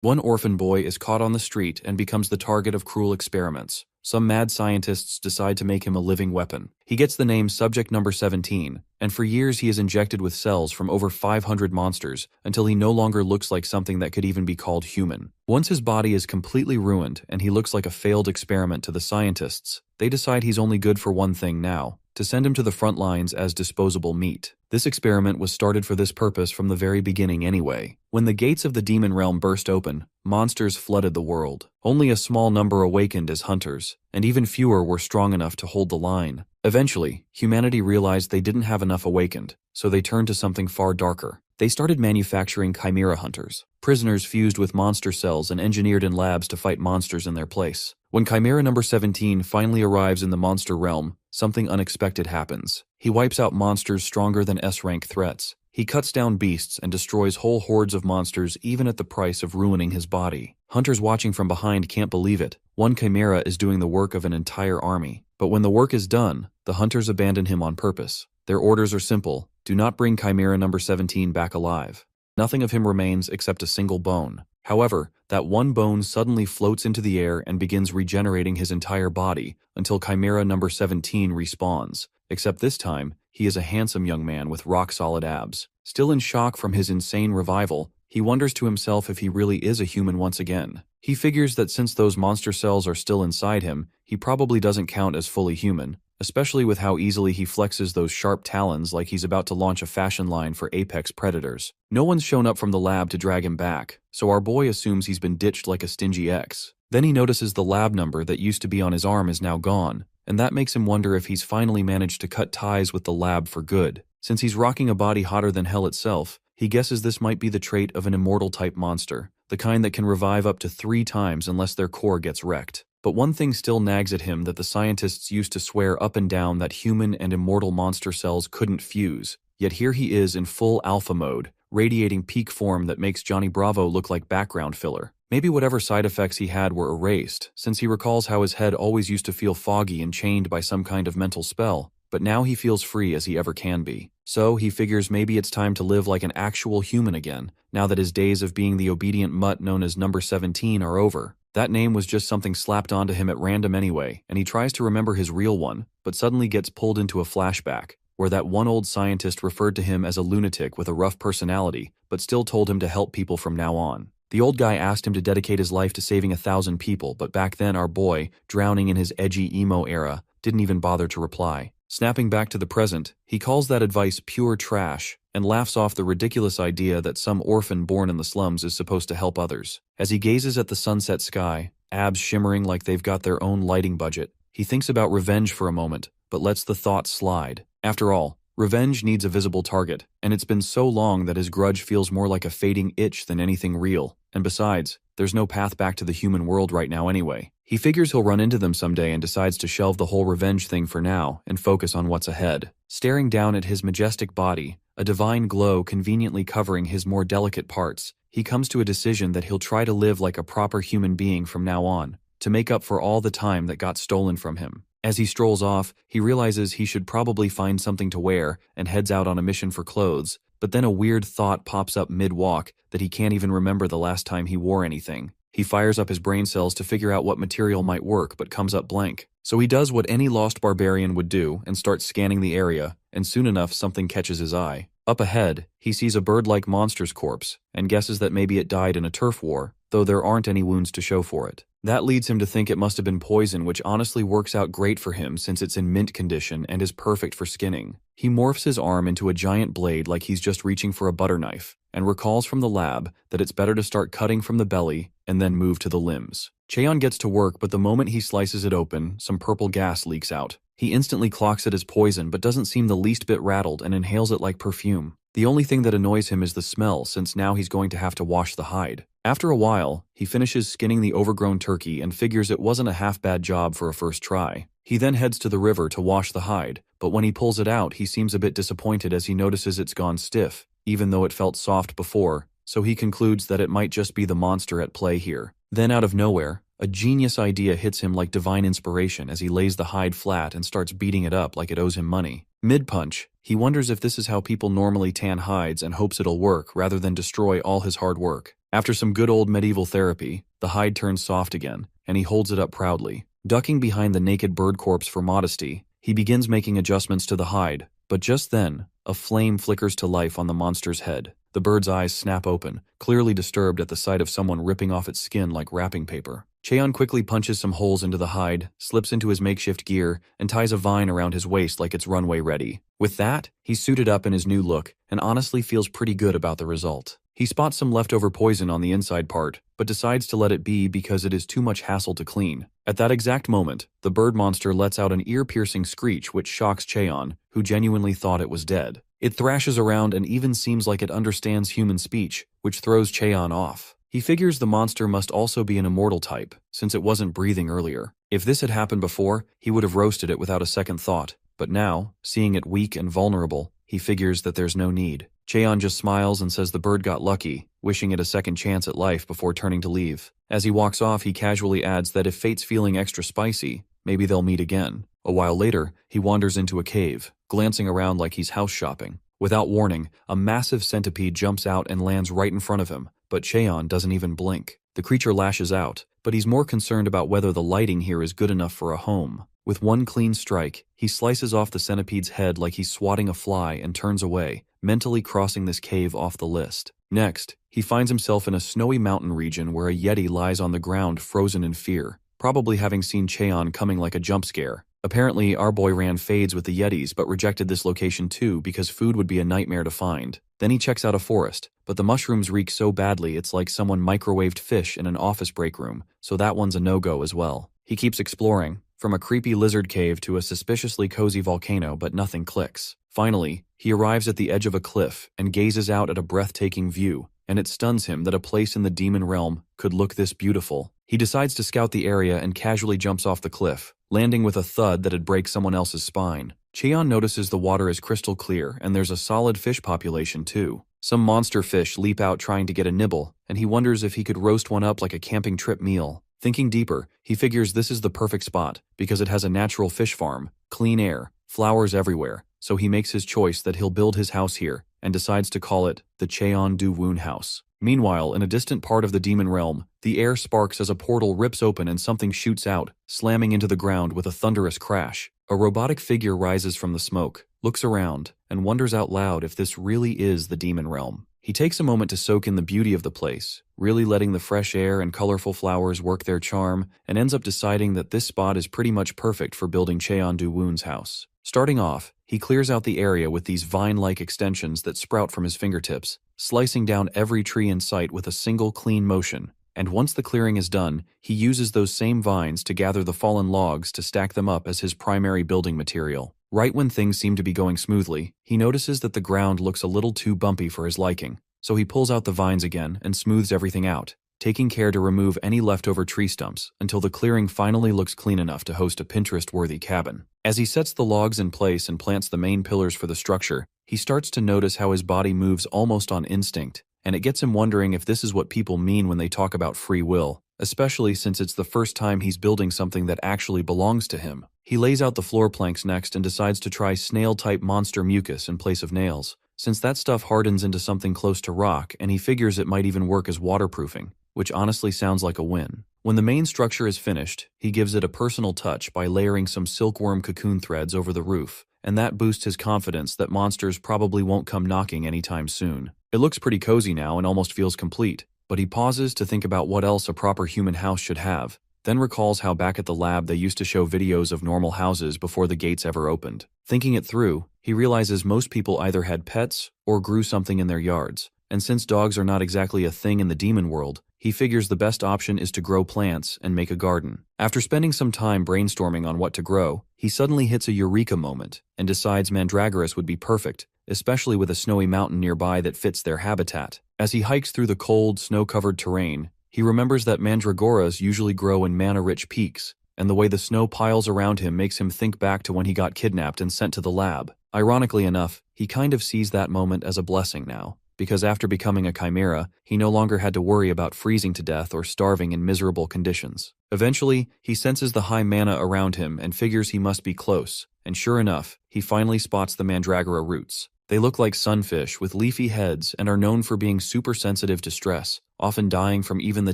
One orphan boy is caught on the street and becomes the target of cruel experiments. Some mad scientists decide to make him a living weapon. He gets the name Subject Number 17, and for years he is injected with cells from over 500 monsters until he no longer looks like something that could even be called human. Once his body is completely ruined and he looks like a failed experiment to the scientists, they decide he's only good for one thing now: to send him to the front lines as disposable meat. This experiment was started for this purpose from the very beginning anyway. When the gates of the demon realm burst open, monsters flooded the world. Only a small number awakened as hunters, and even fewer were strong enough to hold the line. Eventually, humanity realized they didn't have enough awakened, so they turned to something far darker. They started manufacturing Chimera hunters, prisoners fused with monster cells and engineered in labs to fight monsters in their place. When Chimera number 17 finally arrives in the monster realm, something unexpected happens. He wipes out monsters stronger than S-rank threats. He cuts down beasts and destroys whole hordes of monsters, even at the price of ruining his body. Hunters watching from behind can't believe it. One Chimera is doing the work of an entire army. But when the work is done, the hunters abandon him on purpose. Their orders are simple: do not bring Chimera number 17 back alive. Nothing of him remains except a single bone. However, that one bone suddenly floats into the air and begins regenerating his entire body until Chimera number 17 respawns. Except this time, he is a handsome young man with rock-solid abs. Still in shock from his insane revival, he wonders to himself if he really is a human once again. He figures that since those monster cells are still inside him, he probably doesn't count as fully human, especially with how easily he flexes those sharp talons like he's about to launch a fashion line for apex predators. No one's shown up from the lab to drag him back, so our boy assumes he's been ditched like a stingy ex. Then he notices the lab number that used to be on his arm is now gone, and that makes him wonder if he's finally managed to cut ties with the lab for good. Since he's rocking a body hotter than hell itself, he guesses this might be the trait of an immortal-type monster, the kind that can revive up to 3 times unless their core gets wrecked. But one thing still nags at him that the scientists used to swear up and down that human and immortal monster cells couldn't fuse. Yet here he is in full alpha mode, radiating peak form that makes Johnny Bravo look like background filler. Maybe whatever side effects he had were erased, since he recalls how his head always used to feel foggy and chained by some kind of mental spell, but now he feels free as he ever can be. So he figures maybe it's time to live like an actual human again, now that his days of being the obedient mutt known as number 17 are over. That name was just something slapped onto him at random anyway, and he tries to remember his real one, but suddenly gets pulled into a flashback, where that one old scientist referred to him as a lunatic with a rough personality, but still told him to help people from now on. The old guy asked him to dedicate his life to saving 1,000 people, but back then our boy, drowning in his edgy emo era, didn't even bother to reply. Snapping back to the present, he calls that advice pure trash and laughs off the ridiculous idea that some orphan born in the slums is supposed to help others. As he gazes at the sunset sky, abs shimmering like they've got their own lighting budget, he thinks about revenge for a moment, but lets the thought slide. After all, revenge needs a visible target, and it's been so long that his grudge feels more like a fading itch than anything real. And besides, there's no path back to the human world right now anyway. He figures he'll run into them someday and decides to shelve the whole revenge thing for now and focus on what's ahead. Staring down at his majestic body, a divine glow conveniently covering his more delicate parts, he comes to a decision that he'll try to live like a proper human being from now on, to make up for all the time that got stolen from him. As he strolls off, he realizes he should probably find something to wear and heads out on a mission for clothes, but then a weird thought pops up mid-walk that he can't even remember the last time he wore anything. He fires up his brain cells to figure out what material might work but comes up blank. So he does what any lost barbarian would do and starts scanning the area, and soon enough something catches his eye. Up ahead, he sees a bird-like monster's corpse and guesses that maybe it died in a turf war, though there aren't any wounds to show for it. That leads him to think it must have been poison, which honestly works out great for him since it's in mint condition and is perfect for skinning. He morphs his arm into a giant blade like he's just reaching for a butter knife, and recalls from the lab that it's better to start cutting from the belly and then move to the limbs. Cheon gets to work, but the moment he slices it open, some purple gas leaks out. He instantly clocks it as poison, but doesn't seem the least bit rattled and inhales it like perfume. The only thing that annoys him is the smell, since now he's going to have to wash the hide. After a while, he finishes skinning the overgrown turkey and figures it wasn't a half-bad job for a first try. He then heads to the river to wash the hide, but when he pulls it out, he seems a bit disappointed as he notices it's gone stiff, even though it felt soft before, so he concludes that it might just be the monster at play here. Then out of nowhere, a genius idea hits him like divine inspiration as he lays the hide flat and starts beating it up like it owes him money. Mid-punch, he wonders if this is how people normally tan hides and hopes it'll work rather than destroy all his hard work. After some good old medieval therapy, the hide turns soft again, and he holds it up proudly. Ducking behind the naked bird corpse for modesty, he begins making adjustments to the hide, but just then, a flame flickers to life on the monster's head. The bird's eyes snap open, clearly disturbed at the sight of someone ripping off its skin like wrapping paper. Cheon quickly punches some holes into the hide, slips into his makeshift gear, and ties a vine around his waist like it's runway ready. With that, he's suited up in his new look, and honestly feels pretty good about the result. He spots some leftover poison on the inside part, but decides to let it be because it is too much hassle to clean. At that exact moment, the bird monster lets out an ear-piercing screech which shocks Cheon, who genuinely thought it was dead. It thrashes around and even seems like it understands human speech, which throws Cheon off. He figures the monster must also be an immortal type, since it wasn't breathing earlier. If this had happened before, he would have roasted it without a second thought. But now, seeing it weak and vulnerable, he figures that there's no need. Cheon just smiles and says the bird got lucky, wishing it a second chance at life before turning to leave. As he walks off, he casually adds that if fate's feeling extra spicy, maybe they'll meet again. A while later, he wanders into a cave, glancing around like he's house shopping. Without warning, a massive centipede jumps out and lands right in front of him, but Cheon doesn't even blink. The creature lashes out, but he's more concerned about whether the lighting here is good enough for a home. With one clean strike, he slices off the centipede's head like he's swatting a fly and turns away, mentally crossing this cave off the list. Next, he finds himself in a snowy mountain region where a yeti lies on the ground frozen in fear, probably having seen Cheon coming like a jump scare. Apparently, our boy ran fades with the yetis but rejected this location too because food would be a nightmare to find. Then he checks out a forest, but the mushrooms reek so badly it's like someone microwaved fish in an office break room, so that one's a no-go as well. He keeps exploring, from a creepy lizard cave to a suspiciously cozy volcano, but nothing clicks. Finally, he arrives at the edge of a cliff and gazes out at a breathtaking view, and it stuns him that a place in the demon realm could look this beautiful. He decides to scout the area and casually jumps off the cliff, landing with a thud that'd break someone else's spine. Cheon notices the water is crystal clear and there's a solid fish population too. Some monster fish leap out trying to get a nibble, and he wonders if he could roast one up like a camping trip meal. Thinking deeper, he figures this is the perfect spot because it has a natural fish farm, clean air, flowers everywhere, so he makes his choice that he'll build his house here and decides to call it the Cheon Du Woon House. Meanwhile, in a distant part of the demon realm, the air sparks as a portal rips open and something shoots out, slamming into the ground with a thunderous crash. A robotic figure rises from the smoke, looks around, and wonders out loud if this really is the demon realm. He takes a moment to soak in the beauty of the place, really letting the fresh air and colorful flowers work their charm, and ends up deciding that this spot is pretty much perfect for building Cheon Du Woon's house. Starting off, he clears out the area with these vine-like extensions that sprout from his fingertips, slicing down every tree in sight with a single clean motion. And once the clearing is done, he uses those same vines to gather the fallen logs to stack them up as his primary building material. Right when things seem to be going smoothly, he notices that the ground looks a little too bumpy for his liking, so he pulls out the vines again and smooths everything out, taking care to remove any leftover tree stumps until the clearing finally looks clean enough to host a Pinterest-worthy cabin. As he sets the logs in place and plants the main pillars for the structure, he starts to notice how his body moves almost on instinct, and it gets him wondering if this is what people mean when they talk about free will, especially since it's the first time he's building something that actually belongs to him. He lays out the floor planks next and decides to try snail-type monster mucus in place of nails, since that stuff hardens into something close to rock and he figures it might even work as waterproofing, which honestly sounds like a win. When the main structure is finished, he gives it a personal touch by layering some silkworm cocoon threads over the roof, and that boosts his confidence that monsters probably won't come knocking anytime soon. It looks pretty cozy now and almost feels complete, but he pauses to think about what else a proper human house should have, then recalls how back at the lab they used to show videos of normal houses before the gates ever opened. Thinking it through, he realizes most people either had pets or grew something in their yards, and since dogs are not exactly a thing in the demon world, he figures the best option is to grow plants and make a garden. After spending some time brainstorming on what to grow, he suddenly hits a eureka moment and decides mandragoras would be perfect, especially with a snowy mountain nearby that fits their habitat. As he hikes through the cold, snow-covered terrain, he remembers that mandragoras usually grow in mana-rich peaks, and the way the snow piles around him makes him think back to when he got kidnapped and sent to the lab. Ironically enough, he kind of sees that moment as a blessing now, because after becoming a chimera, he no longer had to worry about freezing to death or starving in miserable conditions. Eventually, he senses the high mana around him and figures he must be close, and sure enough, he finally spots the mandragora roots. They look like sunfish with leafy heads and are known for being super sensitive to stress, often dying from even the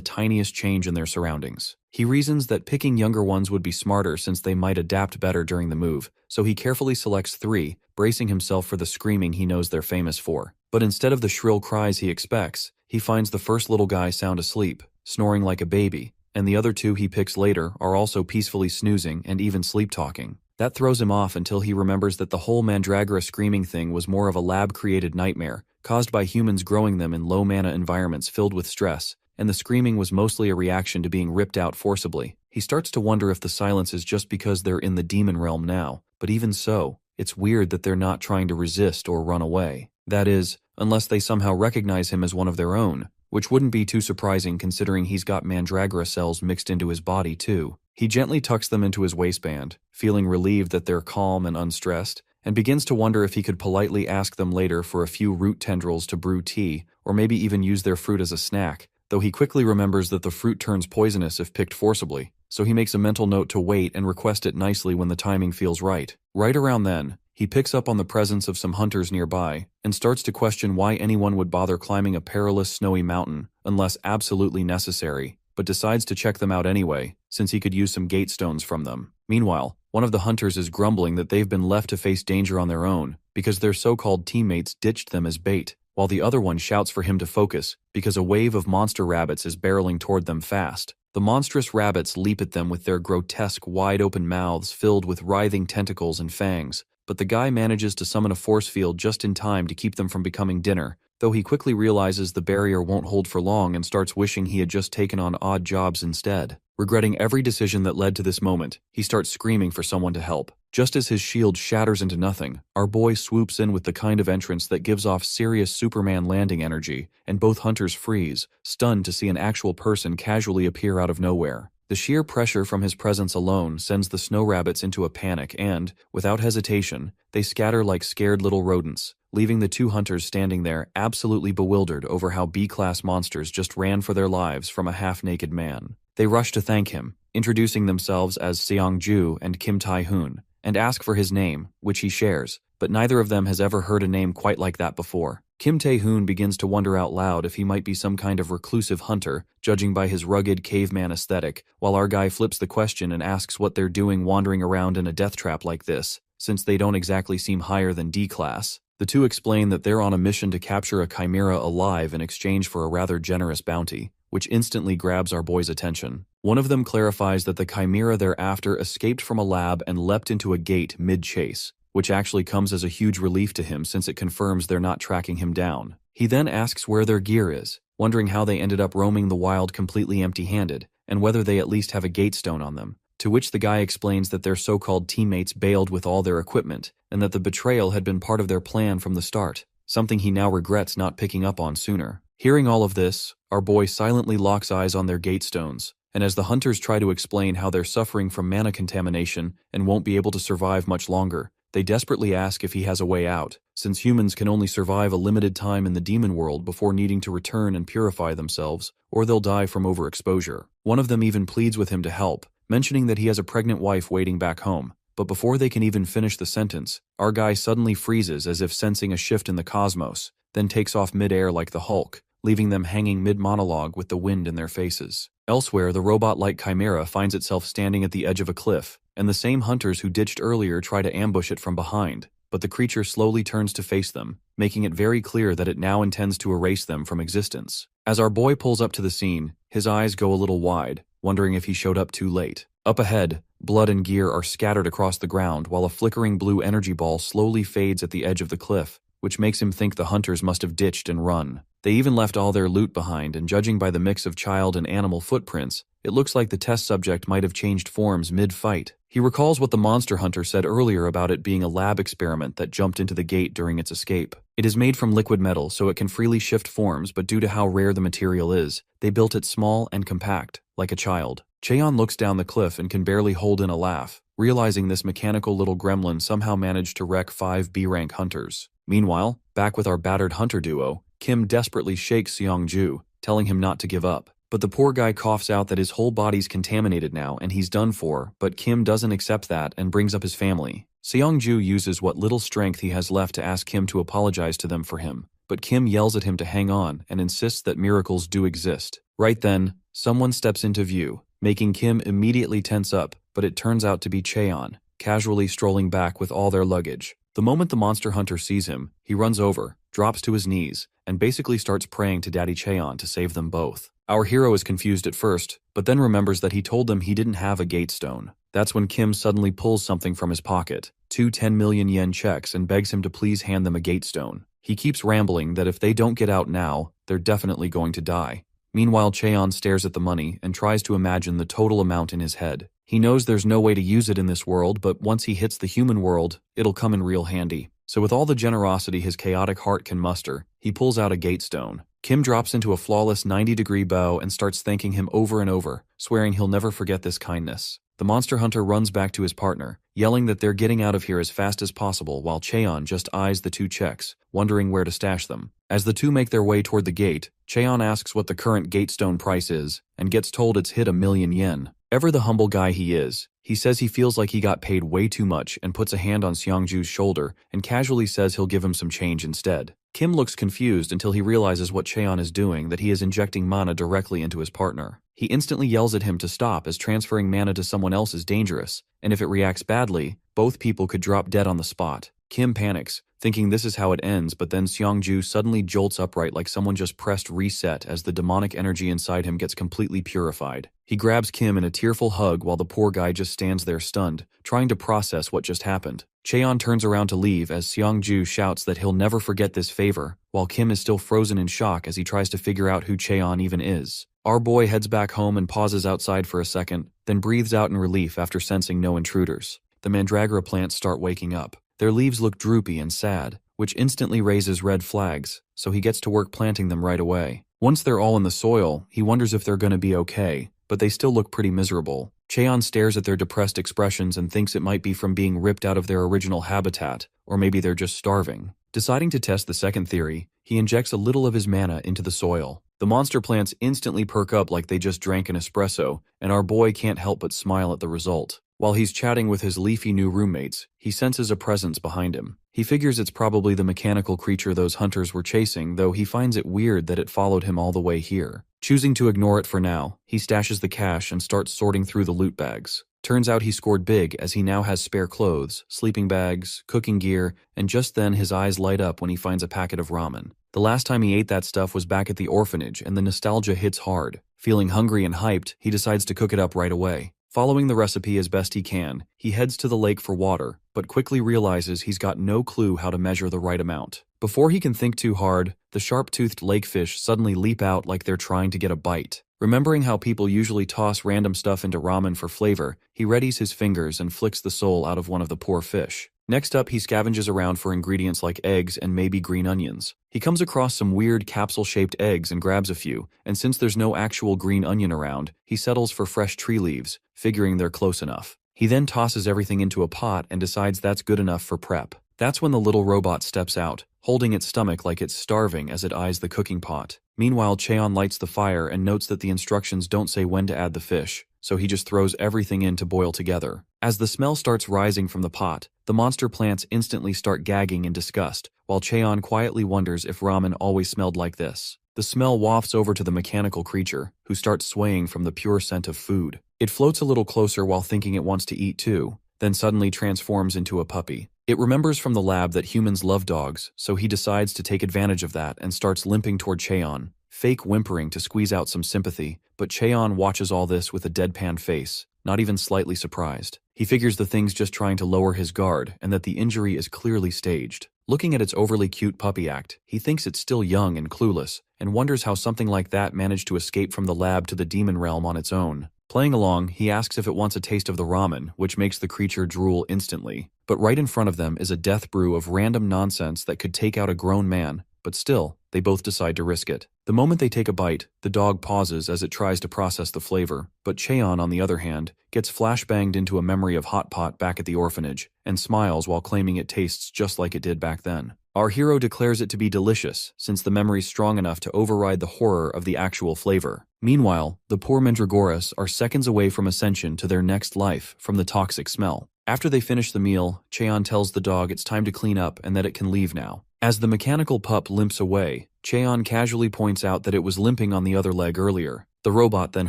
tiniest change in their surroundings. He reasons that picking younger ones would be smarter since they might adapt better during the move, so he carefully selects 3, bracing himself for the screaming he knows they're famous for. But instead of the shrill cries he expects, he finds the first little guy sound asleep, snoring like a baby, and the other 2 he picks later are also peacefully snoozing and even sleep-talking. That throws him off until he remembers that the whole Mandragora screaming thing was more of a lab-created nightmare, caused by humans growing them in low-mana environments filled with stress, and the screaming was mostly a reaction to being ripped out forcibly. He starts to wonder if the silence is just because they're in the demon realm now, but even so, it's weird that they're not trying to resist or run away. That is, unless they somehow recognize him as one of their own, which wouldn't be too surprising considering he's got Mandragora cells mixed into his body too. He gently tucks them into his waistband, feeling relieved that they're calm and unstressed, and begins to wonder if he could politely ask them later for a few root tendrils to brew tea, or maybe even use their fruit as a snack, though he quickly remembers that the fruit turns poisonous if picked forcibly, so he makes a mental note to wait and request it nicely when the timing feels right. Right around then, he picks up on the presence of some hunters nearby, and starts to question why anyone would bother climbing a perilous snowy mountain unless absolutely necessary, but decides to check them out anyway, since he could use some gate stones from them. Meanwhile, one of the hunters is grumbling that they've been left to face danger on their own, because their so-called teammates ditched them as bait, while the other one shouts for him to focus, because a wave of monster rabbits is barreling toward them fast. The monstrous rabbits leap at them with their grotesque, wide-open mouths filled with writhing tentacles and fangs, but the guy manages to summon a force field just in time to keep them from becoming dinner, though he quickly realizes the barrier won't hold for long and starts wishing he had just taken on odd jobs instead. Regretting every decision that led to this moment, he starts screaming for someone to help. Just as his shield shatters into nothing, our boy swoops in with the kind of entrance that gives off serious Superman landing energy, and both hunters freeze, stunned to see an actual person casually appear out of nowhere. The sheer pressure from his presence alone sends the snow rabbits into a panic and, without hesitation, they scatter like scared little rodents, leaving the 2 hunters standing there absolutely bewildered over how B-class monsters just ran for their lives from a half-naked man. They rush to thank him, introducing themselves as Seong-ju and Kim Tae-hoon, and ask for his name, which he shares, but neither of them has ever heard a name quite like that before. Kim Tae-hoon begins to wonder out loud if he might be some kind of reclusive hunter, judging by his rugged caveman aesthetic, while our guy flips the question and asks what they're doing wandering around in a death trap like this, since they don't exactly seem higher than D-class. The 2 explain that they're on a mission to capture a Chimera alive in exchange for a rather generous bounty, which instantly grabs our boy's attention. One of them clarifies that the Chimera thereafter escaped from a lab and leapt into a gate mid-chase, which actually comes as a huge relief to him since it confirms they're not tracking him down. He then asks where their gear is, wondering how they ended up roaming the wild completely empty-handed, and whether they at least have a gate stone on them, to which the guy explains that their so-called teammates bailed with all their equipment, and that the betrayal had been part of their plan from the start, something he now regrets not picking up on sooner. Hearing all of this, our boy silently locks eyes on their gate stones, and as the hunters try to explain how they're suffering from mana contamination and won't be able to survive much longer, they desperately ask if he has a way out, since humans can only survive a limited time in the demon world before needing to return and purify themselves, or they'll die from overexposure. One of them even pleads with him to help, mentioning that he has a pregnant wife waiting back home, but before they can even finish the sentence, our guy suddenly freezes as if sensing a shift in the cosmos, then takes off mid-air like the Hulk, leaving them hanging mid-monologue with the wind in their faces. Elsewhere, the robot-like Chimera finds itself standing at the edge of a cliff, and the same hunters who ditched earlier try to ambush it from behind, but the creature slowly turns to face them, making it very clear that it now intends to erase them from existence. As our boy pulls up to the scene, his eyes go a little wide, wondering if he showed up too late. Up ahead, blood and gear are scattered across the ground while a flickering blue energy ball slowly fades at the edge of the cliff, which makes him think the hunters must have ditched and run. They even left all their loot behind, and judging by the mix of child and animal footprints, it looks like the test subject might have changed forms mid-fight. He recalls what the monster hunter said earlier about it being a lab experiment that jumped into the gate during its escape. It is made from liquid metal so it can freely shift forms, but due to how rare the material is, they built it small and compact, like a child. Cheon looks down the cliff and can barely hold in a laugh, realizing this mechanical little gremlin somehow managed to wreck 5 B-rank hunters. Meanwhile, back with our battered hunter duo, Kim desperately shakes Seong-ju, telling him not to give up. But the poor guy coughs out that his whole body's contaminated now and he's done for, but Kim doesn't accept that and brings up his family. Seongju uses what little strength he has left to ask Kim to apologize to them for him, but Kim yells at him to hang on and insists that miracles do exist. Right then, someone steps into view, making Kim immediately tense up, but it turns out to be Cheon, casually strolling back with all their luggage. The moment the monster hunter sees him, he runs over, drops to his knees, and basically starts praying to Daddy Cheon to save them both. Our hero is confused at first, but then remembers that he told them he didn't have a gate stone. That's when Kim suddenly pulls something from his pocket, 2 10 million yen checks, and begs him to please hand them a gate stone. He keeps rambling that if they don't get out now, they're definitely going to die. Meanwhile, Cheon stares at the money and tries to imagine the total amount in his head. He knows there's no way to use it in this world, but once he hits the human world, it'll come in real handy. So with all the generosity his chaotic heart can muster, he pulls out a gate stone. Kim drops into a flawless 90-degree bow and starts thanking him over and over, swearing he'll never forget this kindness. The monster hunter runs back to his partner, yelling that they're getting out of here as fast as possible while Cheon just eyes the 2 checks, wondering where to stash them. As the 2 make their way toward the gate, Cheon asks what the current gate stone price is, and gets told it's hit 1 million yen. Ever the humble guy he is, he says he feels like he got paid way too much and puts a hand on Seongju's shoulder and casually says he'll give him some change instead. Kim looks confused until he realizes what Cheon is doing, that he is injecting mana directly into his partner. He instantly yells at him to stop, as transferring mana to someone else is dangerous, and if it reacts badly, both people could drop dead on the spot. Kim panics, thinking this is how it ends, but then Seongju suddenly jolts upright like someone just pressed reset as the demonic energy inside him gets completely purified. He grabs Kim in a tearful hug while the poor guy just stands there stunned, trying to process what just happened. Cheon turns around to leave as Seongju shouts that he'll never forget this favor, while Kim is still frozen in shock as he tries to figure out who Cheon even is. Our boy heads back home and pauses outside for a second, then breathes out in relief after sensing no intruders. The mandragora plants start waking up. Their leaves look droopy and sad, which instantly raises red flags, so he gets to work planting them right away. Once they're all in the soil, he wonders if they're gonna be okay, but they still look pretty miserable. Cheon stares at their depressed expressions and thinks it might be from being ripped out of their original habitat, or maybe they're just starving. Deciding to test the second theory, he injects a little of his mana into the soil. The monster plants instantly perk up like they just drank an espresso, and our boy can't help but smile at the result. While he's chatting with his leafy new roommates, he senses a presence behind him. He figures it's probably the mechanical creature those hunters were chasing, though he finds it weird that it followed him all the way here. Choosing to ignore it for now, he stashes the cash and starts sorting through the loot bags. Turns out he scored big, as he now has spare clothes, sleeping bags, cooking gear, and just then his eyes light up when he finds a packet of ramen. The last time he ate that stuff was back at the orphanage, and the nostalgia hits hard. Feeling hungry and hyped, he decides to cook it up right away. Following the recipe as best he can, he heads to the lake for water, but quickly realizes he's got no clue how to measure the right amount. Before he can think too hard, the sharp-toothed lakefish suddenly leap out like they're trying to get a bite. Remembering how people usually toss random stuff into ramen for flavor, he readies his fingers and flicks the soul out of one of the poor fish. Next up, he scavenges around for ingredients like eggs and maybe green onions. He comes across some weird capsule-shaped eggs and grabs a few, and since there's no actual green onion around, he settles for fresh tree leaves, figuring they're close enough. He then tosses everything into a pot and decides that's good enough for prep. That's when the little robot steps out, holding its stomach like it's starving as it eyes the cooking pot. Meanwhile, Cheon lights the fire and notes that the instructions don't say when to add the fish, so he just throws everything in to boil together. As the smell starts rising from the pot, the monster plants instantly start gagging in disgust, while Cheon quietly wonders if ramen always smelled like this. The smell wafts over to the mechanical creature, who starts swaying from the pure scent of food. It floats a little closer while thinking it wants to eat too, then suddenly transforms into a puppy. It remembers from the lab that humans love dogs, so he decides to take advantage of that and starts limping toward Cheon, fake whimpering to squeeze out some sympathy, but Cheon watches all this with a deadpan face, not even slightly surprised. He figures the thing's just trying to lower his guard and that the injury is clearly staged. Looking at its overly cute puppy act, he thinks it's still young and clueless, and wonders how something like that managed to escape from the lab to the demon realm on its own. Playing along, he asks if it wants a taste of the ramen, which makes the creature drool instantly. But right in front of them is a death brew of random nonsense that could take out a grown man, but still, they both decide to risk it. The moment they take a bite, the dog pauses as it tries to process the flavor, but Cheon, on the other hand, gets flashbanged into a memory of Hot Pot back at the orphanage, and smiles while claiming it tastes just like it did back then. Our hero declares it to be delicious, since the memory's strong enough to override the horror of the actual flavor. Meanwhile, the poor mandragoras are seconds away from ascension to their next life from the toxic smell. After they finish the meal, Cheon tells the dog it's time to clean up and that it can leave now. As the mechanical pup limps away, Cheon casually points out that it was limping on the other leg earlier. The robot then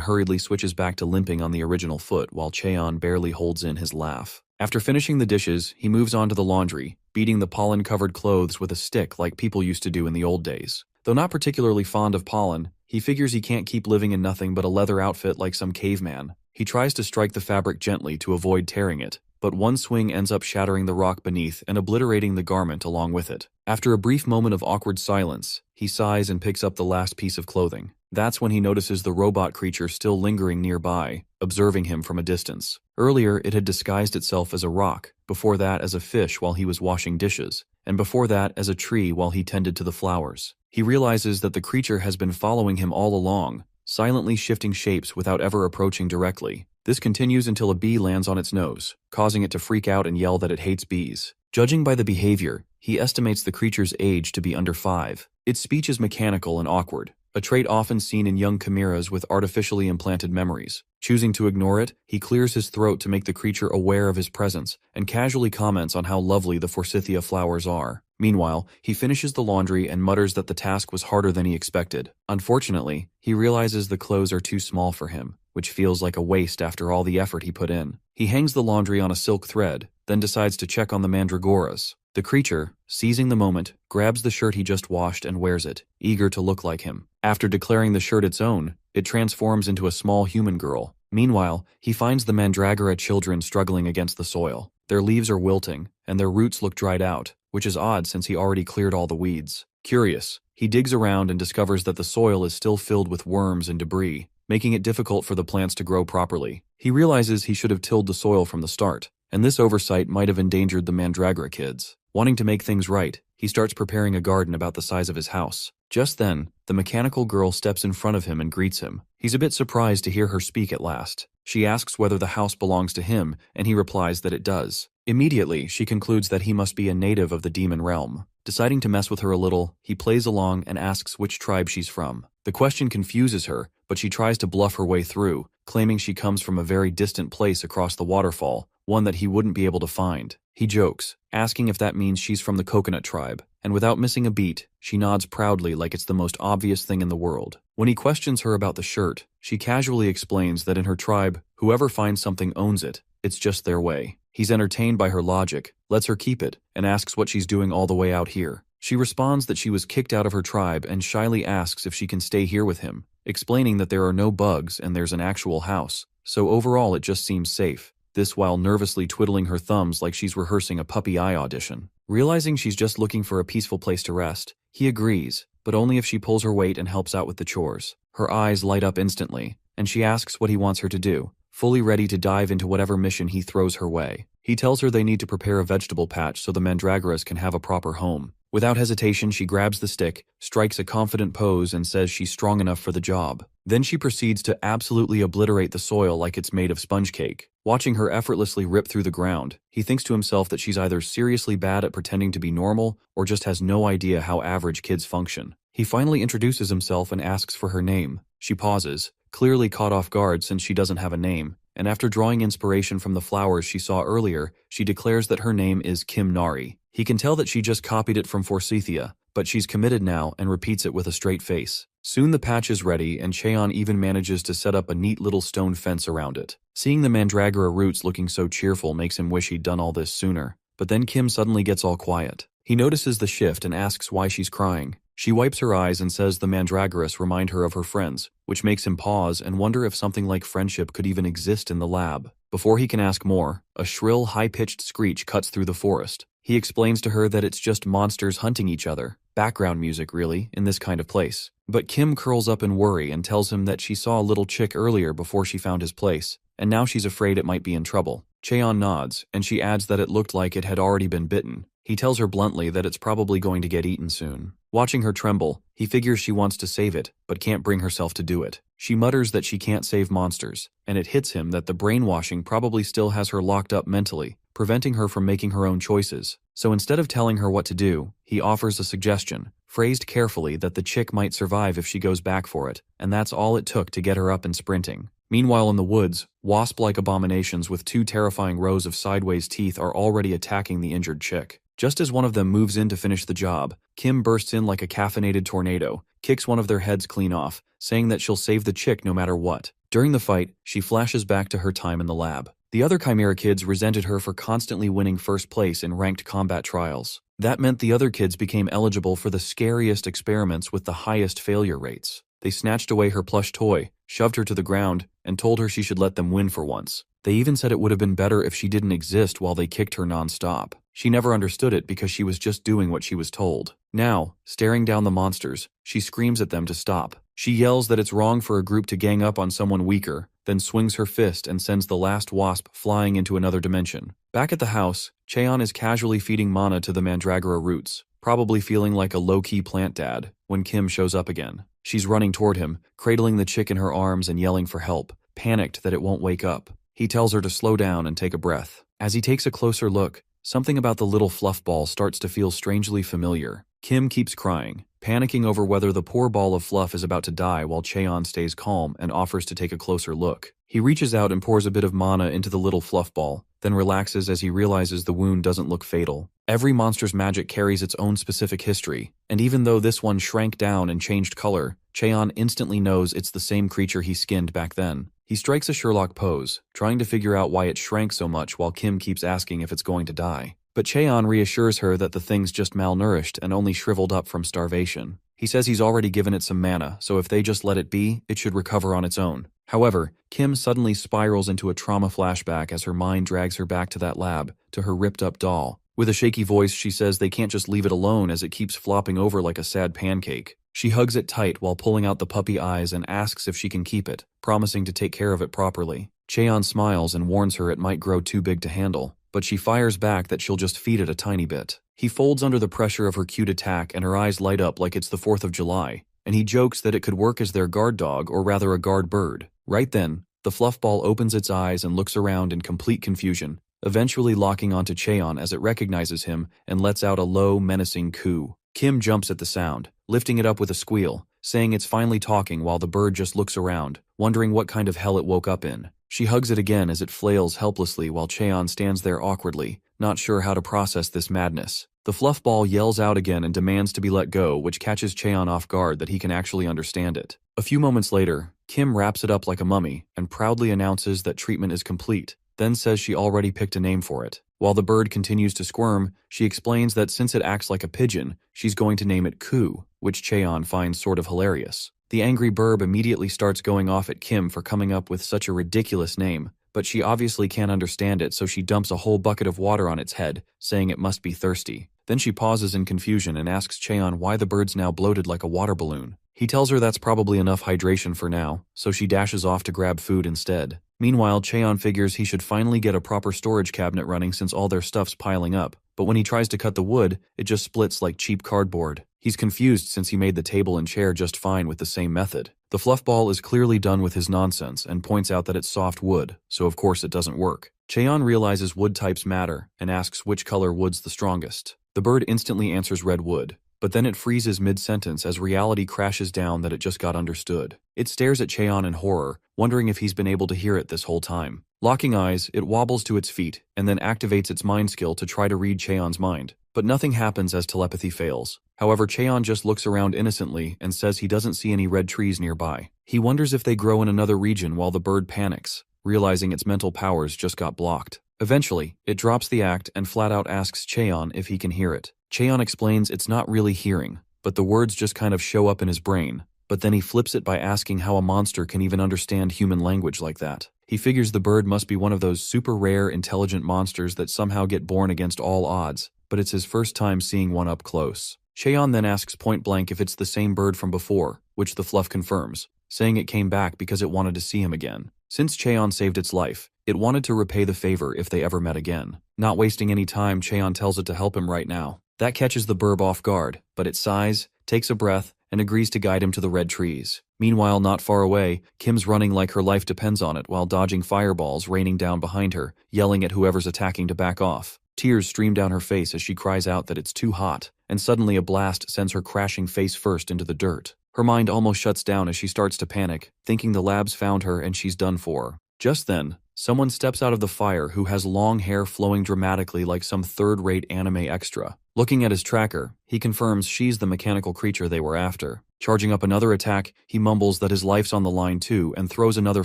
hurriedly switches back to limping on the original foot while Cheon barely holds in his laugh. After finishing the dishes, he moves on to the laundry, beating the pollen-covered clothes with a stick like people used to do in the old days. Though not particularly fond of pollen, he figures he can't keep living in nothing but a leather outfit like some caveman. He tries to strike the fabric gently to avoid tearing it, but one swing ends up shattering the rock beneath and obliterating the garment along with it. After a brief moment of awkward silence, he sighs and picks up the last piece of clothing. That's when he notices the robot creature still lingering nearby, observing him from a distance. Earlier, it had disguised itself as a rock, before that as a fish while he was washing dishes, and before that as a tree while he tended to the flowers. He realizes that the creature has been following him all along, silently shifting shapes without ever approaching directly. This continues until a bee lands on its nose, causing it to freak out and yell that it hates bees. Judging by the behavior, he estimates the creature's age to be under 5. Its speech is mechanical and awkward, a trait often seen in young chimeras with artificially implanted memories. Choosing to ignore it, he clears his throat to make the creature aware of his presence and casually comments on how lovely the forsythia flowers are. Meanwhile, he finishes the laundry and mutters that the task was harder than he expected. Unfortunately, he realizes the clothes are too small for him, which feels like a waste after all the effort he put in. He hangs the laundry on a silk thread, then decides to check on the mandragoras. The creature, seizing the moment, grabs the shirt he just washed and wears it, eager to look like him. After declaring the shirt its own, it transforms into a small human girl. Meanwhile, he finds the mandragora children struggling against the soil. Their leaves are wilting, and their roots look dried out, which is odd since he already cleared all the weeds. Curious, he digs around and discovers that the soil is still filled with worms and debris, making it difficult for the plants to grow properly. He realizes he should have tilled the soil from the start, and this oversight might have endangered the mandragora kids. Wanting to make things right, he starts preparing a garden about the size of his house. Just then, the mechanical girl steps in front of him and greets him. He's a bit surprised to hear her speak at last. She asks whether the house belongs to him, and he replies that it does. Immediately, she concludes that he must be a native of the demon realm. Deciding to mess with her a little, he plays along and asks which tribe she's from. The question confuses her, but she tries to bluff her way through, claiming she comes from a very distant place across the waterfall, one that he wouldn't be able to find. He jokes, asking if that means she's from the coconut tribe, and without missing a beat, she nods proudly like it's the most obvious thing in the world. When he questions her about the shirt, she casually explains that in her tribe, whoever finds something owns it. It's just their way. He's entertained by her logic, lets her keep it, and asks what she's doing all the way out here. She responds that she was kicked out of her tribe and shyly asks if she can stay here with him, explaining that there are no bugs and there's an actual house, so overall it just seems safe. This while nervously twiddling her thumbs like she's rehearsing a puppy eye audition. Realizing she's just looking for a peaceful place to rest, he agrees, but only if she pulls her weight and helps out with the chores. Her eyes light up instantly, and she asks what he wants her to do, fully ready to dive into whatever mission he throws her way. He tells her they need to prepare a vegetable patch so the mandragoras can have a proper home. Without hesitation, she grabs the stick, strikes a confident pose, and says she's strong enough for the job. Then she proceeds to absolutely obliterate the soil like it's made of sponge cake. Watching her effortlessly rip through the ground, he thinks to himself that she's either seriously bad at pretending to be normal or just has no idea how average kids function. He finally introduces himself and asks for her name. She pauses, clearly caught off guard since she doesn't have a name, and after drawing inspiration from the flowers she saw earlier, she declares that her name is Kim Nari. He can tell that she just copied it from Forsythia, but she's committed now and repeats it with a straight face. Soon the patch is ready, and Cheon even manages to set up a neat little stone fence around it. Seeing the mandragora roots looking so cheerful makes him wish he'd done all this sooner, but then Kim suddenly gets all quiet. He notices the shift and asks why she's crying. She wipes her eyes and says the mandragoras remind her of her friends, which makes him pause and wonder if something like friendship could even exist in the lab. Before he can ask more, a shrill, high-pitched screech cuts through the forest. He explains to her that it's just monsters hunting each other. Background music, really, in this kind of place. But Kim curls up in worry and tells him that she saw a little chick earlier before she found his place, and now she's afraid it might be in trouble. Cheon nods, and she adds that it looked like it had already been bitten. He tells her bluntly that it's probably going to get eaten soon. Watching her tremble, he figures she wants to save it, but can't bring herself to do it. She mutters that she can't save monsters, and it hits him that the brainwashing probably still has her locked up mentally, preventing her from making her own choices. So instead of telling her what to do, he offers a suggestion, phrased carefully, that the chick might survive if she goes back for it, and that's all it took to get her up and sprinting. Meanwhile in the woods, wasp-like abominations with 2 terrifying rows of sideways teeth are already attacking the injured chick. Just as one of them moves in to finish the job, Kim bursts in like a caffeinated tornado, kicks one of their heads clean off, saying that she'll save the chick no matter what. During the fight, she flashes back to her time in the lab. The other Chimera kids resented her for constantly winning first place in ranked combat trials. That meant the other kids became eligible for the scariest experiments with the highest failure rates. They snatched away her plush toy, shoved her to the ground, and told her she should let them win for once. They even said it would have been better if she didn't exist while they kicked her non-stop. She never understood it because she was just doing what she was told. Now, staring down the monsters, she screams at them to stop. She yells that it's wrong for a group to gang up on someone weaker, then swings her fist and sends the last wasp flying into another dimension. Back at the house, Cheon is casually feeding mana to the mandragora roots, probably feeling like a low-key plant dad, when Kim shows up again. She's running toward him, cradling the chick in her arms and yelling for help, panicked that it won't wake up. He tells her to slow down and take a breath. As he takes a closer look, something about the little fluff ball starts to feel strangely familiar. Kim keeps crying, panicking over whether the poor ball of fluff is about to die while Cheon stays calm and offers to take a closer look. He reaches out and pours a bit of mana into the little fluff ball, then relaxes as he realizes the wound doesn't look fatal. Every monster's magic carries its own specific history, and even though this one shrank down and changed color, Cheon instantly knows it's the same creature he skinned back then. He strikes a Sherlock pose, trying to figure out why it shrank so much while Kim keeps asking if it's going to die. But Cheon reassures her that the thing's just malnourished and only shriveled up from starvation. He says he's already given it some mana, so if they just let it be, it should recover on its own. However, Kim suddenly spirals into a trauma flashback as her mind drags her back to that lab, to her ripped-up doll. With a shaky voice, she says they can't just leave it alone as it keeps flopping over like a sad pancake. She hugs it tight while pulling out the puppy eyes and asks if she can keep it, promising to take care of it properly. Cheon smiles and warns her it might grow too big to handle, but she fires back that she'll just feed it a tiny bit. He folds under the pressure of her cute attack and her eyes light up like it's the 4th of July, and he jokes that it could work as their guard dog or rather a guard bird. Right then, the fluff ball opens its eyes and looks around in complete confusion, eventually locking onto Cheon as it recognizes him and lets out a low, menacing coo. Kim jumps at the sound, lifting it up with a squeal, saying it's finally talking while the bird just looks around, wondering what kind of hell it woke up in. She hugs it again as it flails helplessly while Cheon stands there awkwardly, not sure how to process this madness. The fluff ball yells out again and demands to be let go, which catches Cheon off guard that he can actually understand it. A few moments later, Kim wraps it up like a mummy and proudly announces that treatment is complete, then says she already picked a name for it. While the bird continues to squirm, she explains that since it acts like a pigeon, she's going to name it Coo, which Cheon finds sort of hilarious. The angry burb immediately starts going off at Kim for coming up with such a ridiculous name, but she obviously can't understand it, so she dumps a whole bucket of water on its head, saying it must be thirsty. Then she pauses in confusion and asks Cheon why the bird's now bloated like a water balloon. He tells her that's probably enough hydration for now, so she dashes off to grab food instead. Meanwhile, Cheon figures he should finally get a proper storage cabinet running since all their stuff's piling up, but when he tries to cut the wood, it just splits like cheap cardboard. He's confused since he made the table and chair just fine with the same method. The fluff ball is clearly done with his nonsense and points out that it's soft wood, so of course it doesn't work. Cheon realizes wood types matter and asks which color wood's the strongest. The bird instantly answers red wood, but then it freezes mid-sentence as reality crashes down that it just got understood. It stares at Cheon in horror, wondering if he's been able to hear it this whole time. Locking eyes, it wobbles to its feet and then activates its mind skill to try to read Cheon's mind. But nothing happens as telepathy fails. However, Cheon just looks around innocently and says he doesn't see any red trees nearby. He wonders if they grow in another region while the bird panics, realizing its mental powers just got blocked. Eventually, it drops the act and flat out asks Cheon if he can hear it. Cheon explains it's not really hearing, but the words just kind of show up in his brain. But then he flips it by asking how a monster can even understand human language like that. He figures the bird must be one of those super rare, intelligent monsters that somehow get born against all odds, but it's his first time seeing one up close. Cheon then asks point blank if it's the same bird from before, which the fluff confirms, saying it came back because it wanted to see him again. Since Cheon saved its life, it wanted to repay the favor if they ever met again. Not wasting any time, Cheon tells it to help him right now. That catches the burb off guard, but it sighs, takes a breath, and agrees to guide him to the red trees. Meanwhile, not far away, Kim's running like her life depends on it while dodging fireballs raining down behind her, yelling at whoever's attacking to back off. Tears stream down her face as she cries out that it's too hot, and suddenly a blast sends her crashing face first into the dirt. Her mind almost shuts down as she starts to panic, thinking the labs found her and she's done for. Just then, someone steps out of the fire who has long hair flowing dramatically like some third-rate anime extra. Looking at his tracker, he confirms she's the mechanical creature they were after. Charging up another attack, he mumbles that his life's on the line too and throws another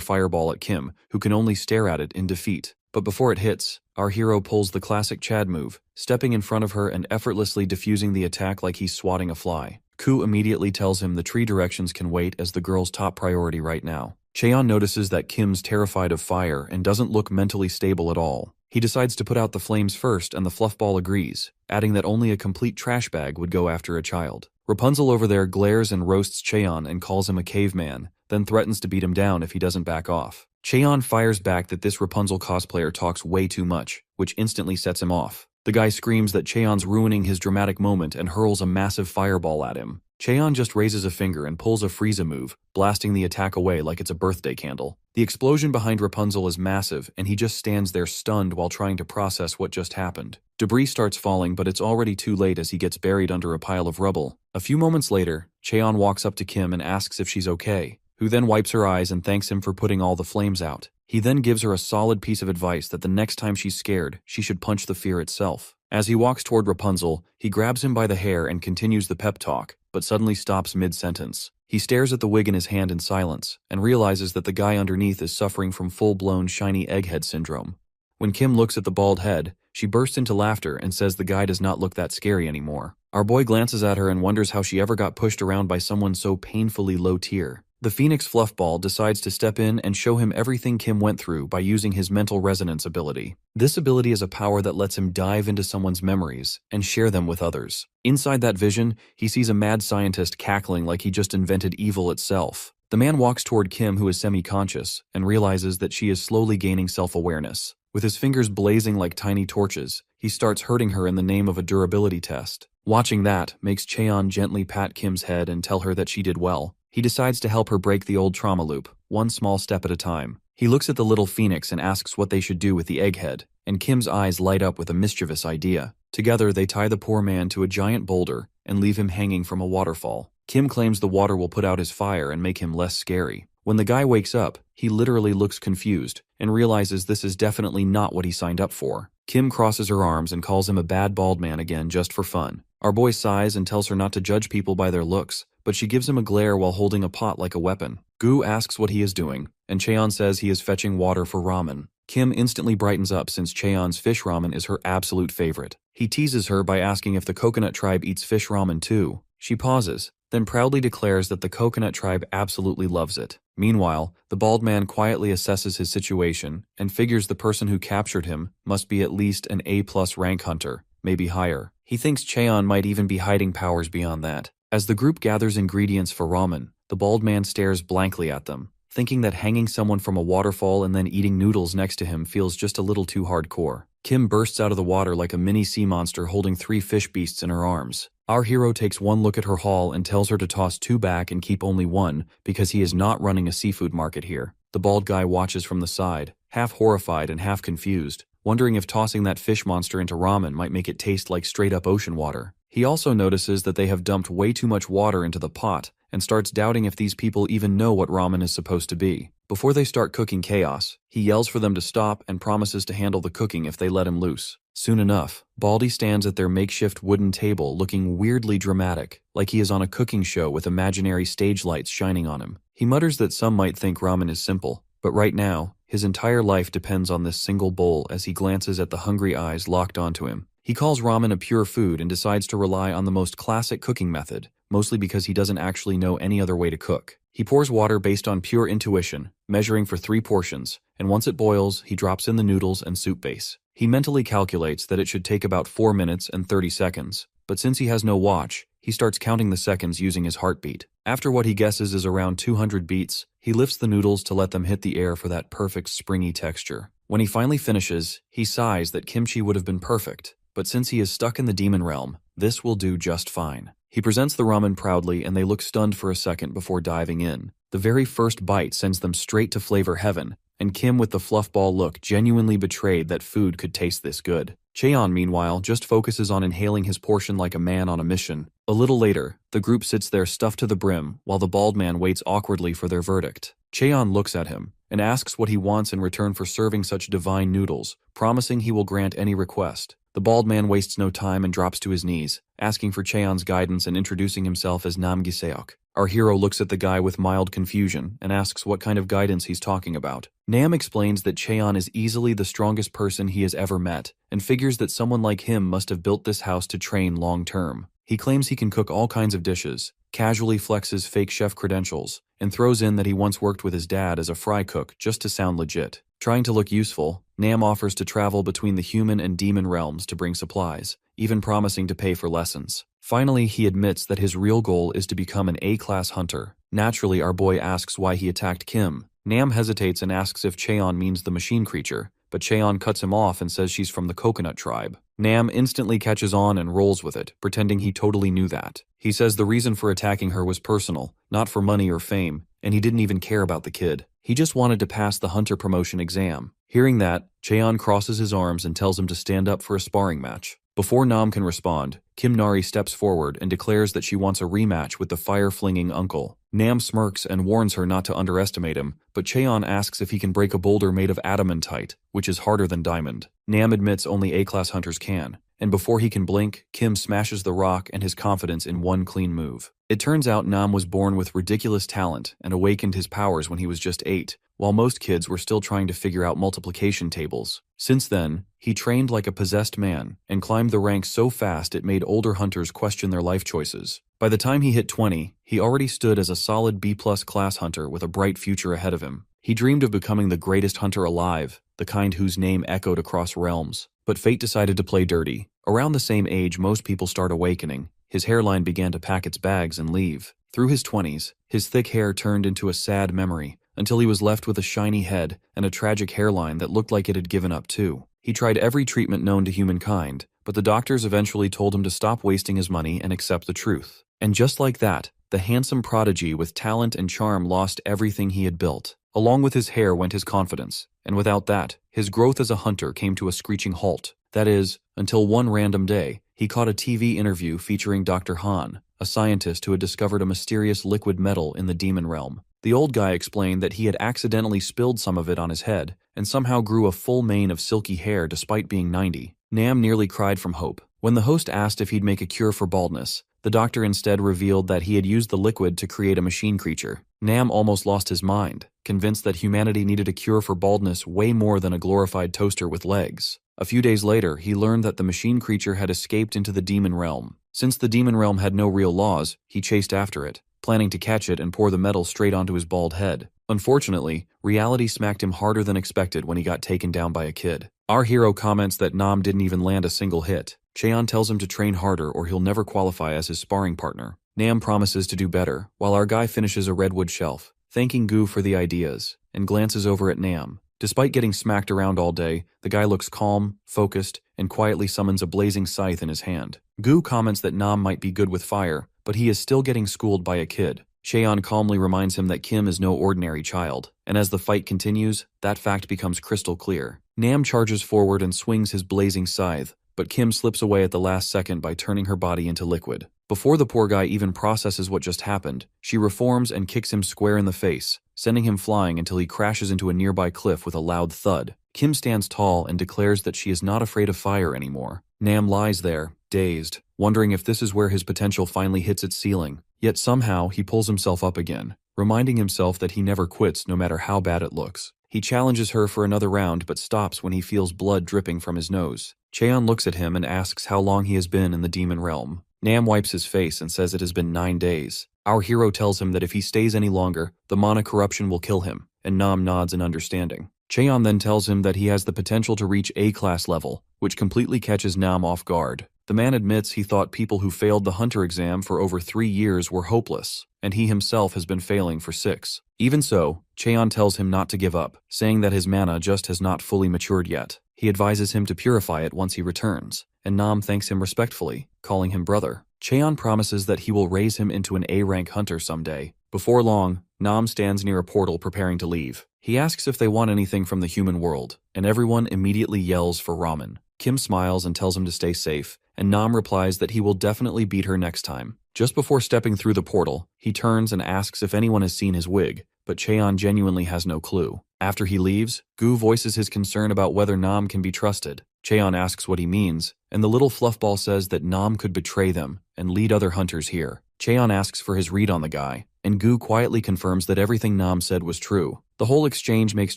fireball at Kim, who can only stare at it in defeat. But before it hits, our hero pulls the classic Chad move, stepping in front of her and effortlessly defusing the attack like he's swatting a fly. Ku immediately tells him the tree directions can wait as the girl's top priority right now. Cheon notices that Kim's terrified of fire and doesn't look mentally stable at all. He decides to put out the flames first and the fluffball agrees, adding that only a complete trash bag would go after a child. Rapunzel over there glares and roasts Cheon and calls him a caveman, then threatens to beat him down if he doesn't back off. Cheon fires back that this Rapunzel cosplayer talks way too much, which instantly sets him off. The guy screams that Cheon's ruining his dramatic moment and hurls a massive fireball at him. Cheon just raises a finger and pulls a Frieza move, blasting the attack away like it's a birthday candle. The explosion behind Rapunzel is massive, and he just stands there stunned while trying to process what just happened. Debris starts falling, but it's already too late as he gets buried under a pile of rubble. A few moments later, Cheon walks up to Kim and asks if she's okay, who then wipes her eyes and thanks him for putting all the flames out. He then gives her a solid piece of advice that the next time she's scared, she should punch the fear itself. As he walks toward Rapunzel, he grabs him by the hair and continues the pep talk, but suddenly stops mid-sentence. He stares at the wig in his hand in silence, and realizes that the guy underneath is suffering from full-blown shiny egghead syndrome. When Kim looks at the bald head, she bursts into laughter and says the guy does not look that scary anymore. Our boy glances at her and wonders how she ever got pushed around by someone so painfully low tier. The Phoenix Fluffball decides to step in and show him everything Kim went through by using his mental resonance ability. This ability is a power that lets him dive into someone's memories and share them with others. Inside that vision, he sees a mad scientist cackling like he just invented evil itself. The man walks toward Kim, who is semi-conscious, and realizes that she is slowly gaining self-awareness. With his fingers blazing like tiny torches, he starts hurting her in the name of a durability test. Watching that makes Cheon gently pat Kim's head and tell her that she did well. He decides to help her break the old trauma loop, one small step at a time. He looks at the little phoenix and asks what they should do with the egghead, and Kim's eyes light up with a mischievous idea. Together, they tie the poor man to a giant boulder and leave him hanging from a waterfall. Kim claims the water will put out his fire and make him less scary. When the guy wakes up, he literally looks confused and realizes this is definitely not what he signed up for. Kim crosses her arms and calls him a bad bald man again just for fun. Our boy sighs and tells her not to judge people by their looks, but she gives him a glare while holding a pot like a weapon. Gu asks what he is doing, and Cheon says he is fetching water for ramen. Kim instantly brightens up since Cheon's fish ramen is her absolute favorite. He teases her by asking if the coconut tribe eats fish ramen too. She pauses, then proudly declares that the coconut tribe absolutely loves it. Meanwhile, the bald man quietly assesses his situation and figures the person who captured him must be at least an A+ rank hunter, maybe higher. He thinks Cheon might even be hiding powers beyond that. As the group gathers ingredients for ramen, the bald man stares blankly at them, thinking that hanging someone from a waterfall and then eating noodles next to him feels just a little too hardcore. Kim bursts out of the water like a mini sea monster holding 3 fish beasts in her arms. Our hero takes one look at her haul and tells her to toss 2 back and keep only 1 because he is not running a seafood market here. The bald guy watches from the side, half horrified and half confused, wondering if tossing that fish monster into ramen might make it taste like straight-up ocean water. He also notices that they have dumped way too much water into the pot and starts doubting if these people even know what ramen is supposed to be. Before they start cooking chaos, he yells for them to stop and promises to handle the cooking if they let him loose. Soon enough, Baldy stands at their makeshift wooden table looking weirdly dramatic, like he is on a cooking show with imaginary stage lights shining on him. He mutters that some might think ramen is simple, but right now, his entire life depends on this single bowl as he glances at the hungry eyes locked onto him. He calls ramen a pure food and decides to rely on the most classic cooking method, mostly because he doesn't actually know any other way to cook. He pours water based on pure intuition, measuring for 3 portions, and once it boils, he drops in the noodles and soup base. He mentally calculates that it should take about 4 minutes and 30 seconds, but since he has no watch, he starts counting the seconds using his heartbeat. After what he guesses is around 200 beats, he lifts the noodles to let them hit the air for that perfect springy texture. When he finally finishes, he sighs that kimchi would have been perfect, but since he is stuck in the demon realm, this will do just fine. He presents the ramen proudly and they look stunned for a second before diving in. The very first bite sends them straight to flavor heaven, and Kim with the fluffball look genuinely betrayed that food could taste this good. Cheon, meanwhile, just focuses on inhaling his portion like a man on a mission. A little later, the group sits there stuffed to the brim while the bald man waits awkwardly for their verdict. Cheon looks at him and asks what he wants in return for serving such divine noodles, promising he will grant any request. The bald man wastes no time and drops to his knees, asking for Cheon's guidance and introducing himself as Nam Giseok. Our hero looks at the guy with mild confusion and asks what kind of guidance he's talking about. Nam explains that Cheon is easily the strongest person he has ever met, and figures that someone like him must have built this house to train long-term. He claims he can cook all kinds of dishes, casually flexes fake chef credentials, and throws in that he once worked with his dad as a fry cook just to sound legit. Trying to look useful, Nam offers to travel between the human and demon realms to bring supplies, even promising to pay for lessons. Finally, he admits that his real goal is to become an A-class hunter. Naturally, our boy asks why he attacked Kim. Nam hesitates and asks if Cheon means the machine creature, but Cheon cuts him off and says she's from the coconut tribe. Nam instantly catches on and rolls with it, pretending he totally knew that. He says the reason for attacking her was personal, not for money or fame, and he didn't even care about the kid. He just wanted to pass the hunter promotion exam. Hearing that, Cheon crosses his arms and tells him to stand up for a sparring match. Before Nam can respond, Kim Nari steps forward and declares that she wants a rematch with the fire-flinging uncle. Nam smirks and warns her not to underestimate him, but Cheon asks if he can break a boulder made of adamantite, which is harder than diamond. Nam admits only A-class hunters can, and before he can blink, Kim smashes the rock and his confidence in one clean move. It turns out Nam was born with ridiculous talent and awakened his powers when he was just 8, while most kids were still trying to figure out multiplication tables. Since then, he trained like a possessed man and climbed the ranks so fast it made older hunters question their life choices. By the time he hit 20, he already stood as a solid B-plus class hunter with a bright future ahead of him. He dreamed of becoming the greatest hunter alive, the kind whose name echoed across realms. But fate decided to play dirty. Around the same age most people start awakening, his hairline began to pack its bags and leave. Through his 20s, his thick hair turned into a sad memory, until he was left with a shiny head and a tragic hairline that looked like it had given up too. He tried every treatment known to humankind, but the doctors eventually told him to stop wasting his money and accept the truth. And just like that, the handsome prodigy with talent and charm lost everything he had built. Along with his hair went his confidence, and without that, his growth as a hunter came to a screeching halt. That is, until one random day, he caught a TV interview featuring Dr. Han, a scientist who had discovered a mysterious liquid metal in the demon realm. The old guy explained that he had accidentally spilled some of it on his head, and somehow grew a full mane of silky hair despite being 90. Nam nearly cried from hope. When the host asked if he'd make a cure for baldness, the doctor instead revealed that he had used the liquid to create a machine creature. Nam almost lost his mind, convinced that humanity needed a cure for baldness way more than a glorified toaster with legs. A few days later, he learned that the machine creature had escaped into the demon realm. Since the demon realm had no real laws, he chased after it, planning to catch it and pour the metal straight onto his bald head. Unfortunately, reality smacked him harder than expected when he got taken down by a kid. Our hero comments that Nam didn't even land a single hit. Cheon tells him to train harder or he'll never qualify as his sparring partner. Nam promises to do better, while our guy finishes a redwood shelf, thanking Gu for the ideas, and glances over at Nam. Despite getting smacked around all day, the guy looks calm, focused, and quietly summons a blazing scythe in his hand. Gu comments that Nam might be good with fire, but he is still getting schooled by a kid. Cheon calmly reminds him that Kim is no ordinary child, and as the fight continues, that fact becomes crystal clear. Nam charges forward and swings his blazing scythe, but Kim slips away at the last second by turning her body into liquid. Before the poor guy even processes what just happened, she reforms and kicks him square in the face, sending him flying until he crashes into a nearby cliff with a loud thud. Kim stands tall and declares that she is not afraid of fire anymore. Nam lies there, dazed, wondering if this is where his potential finally hits its ceiling. Yet somehow he pulls himself up again, reminding himself that he never quits no matter how bad it looks. He challenges her for another round but stops when he feels blood dripping from his nose. Cheon looks at him and asks how long he has been in the demon realm. Nam wipes his face and says it has been 9 days. Our hero tells him that if he stays any longer, the mana corruption will kill him, and Nam nods in understanding. Cheon then tells him that he has the potential to reach A-class level, which completely catches Nam off guard. The man admits he thought people who failed the hunter exam for over 3 years were hopeless, and he himself has been failing for 6. Even so, Cheon tells him not to give up, saying that his mana just has not fully matured yet. He advises him to purify it once he returns, and Nam thanks him respectfully, calling him brother. Cheon promises that he will raise him into an A-rank hunter someday. Before long, Nam stands near a portal preparing to leave. He asks if they want anything from the human world, and everyone immediately yells for ramen. Kim smiles and tells him to stay safe, and Nam replies that he will definitely beat her next time. Just before stepping through the portal, he turns and asks if anyone has seen his wig, but Cheon genuinely has no clue. After he leaves, Gu voices his concern about whether Nam can be trusted. Cheon asks what he means, and the little fluffball says that Nam could betray them and lead other hunters here. Cheon asks for his read on the guy, and Gu quietly confirms that everything Nam said was true. The whole exchange makes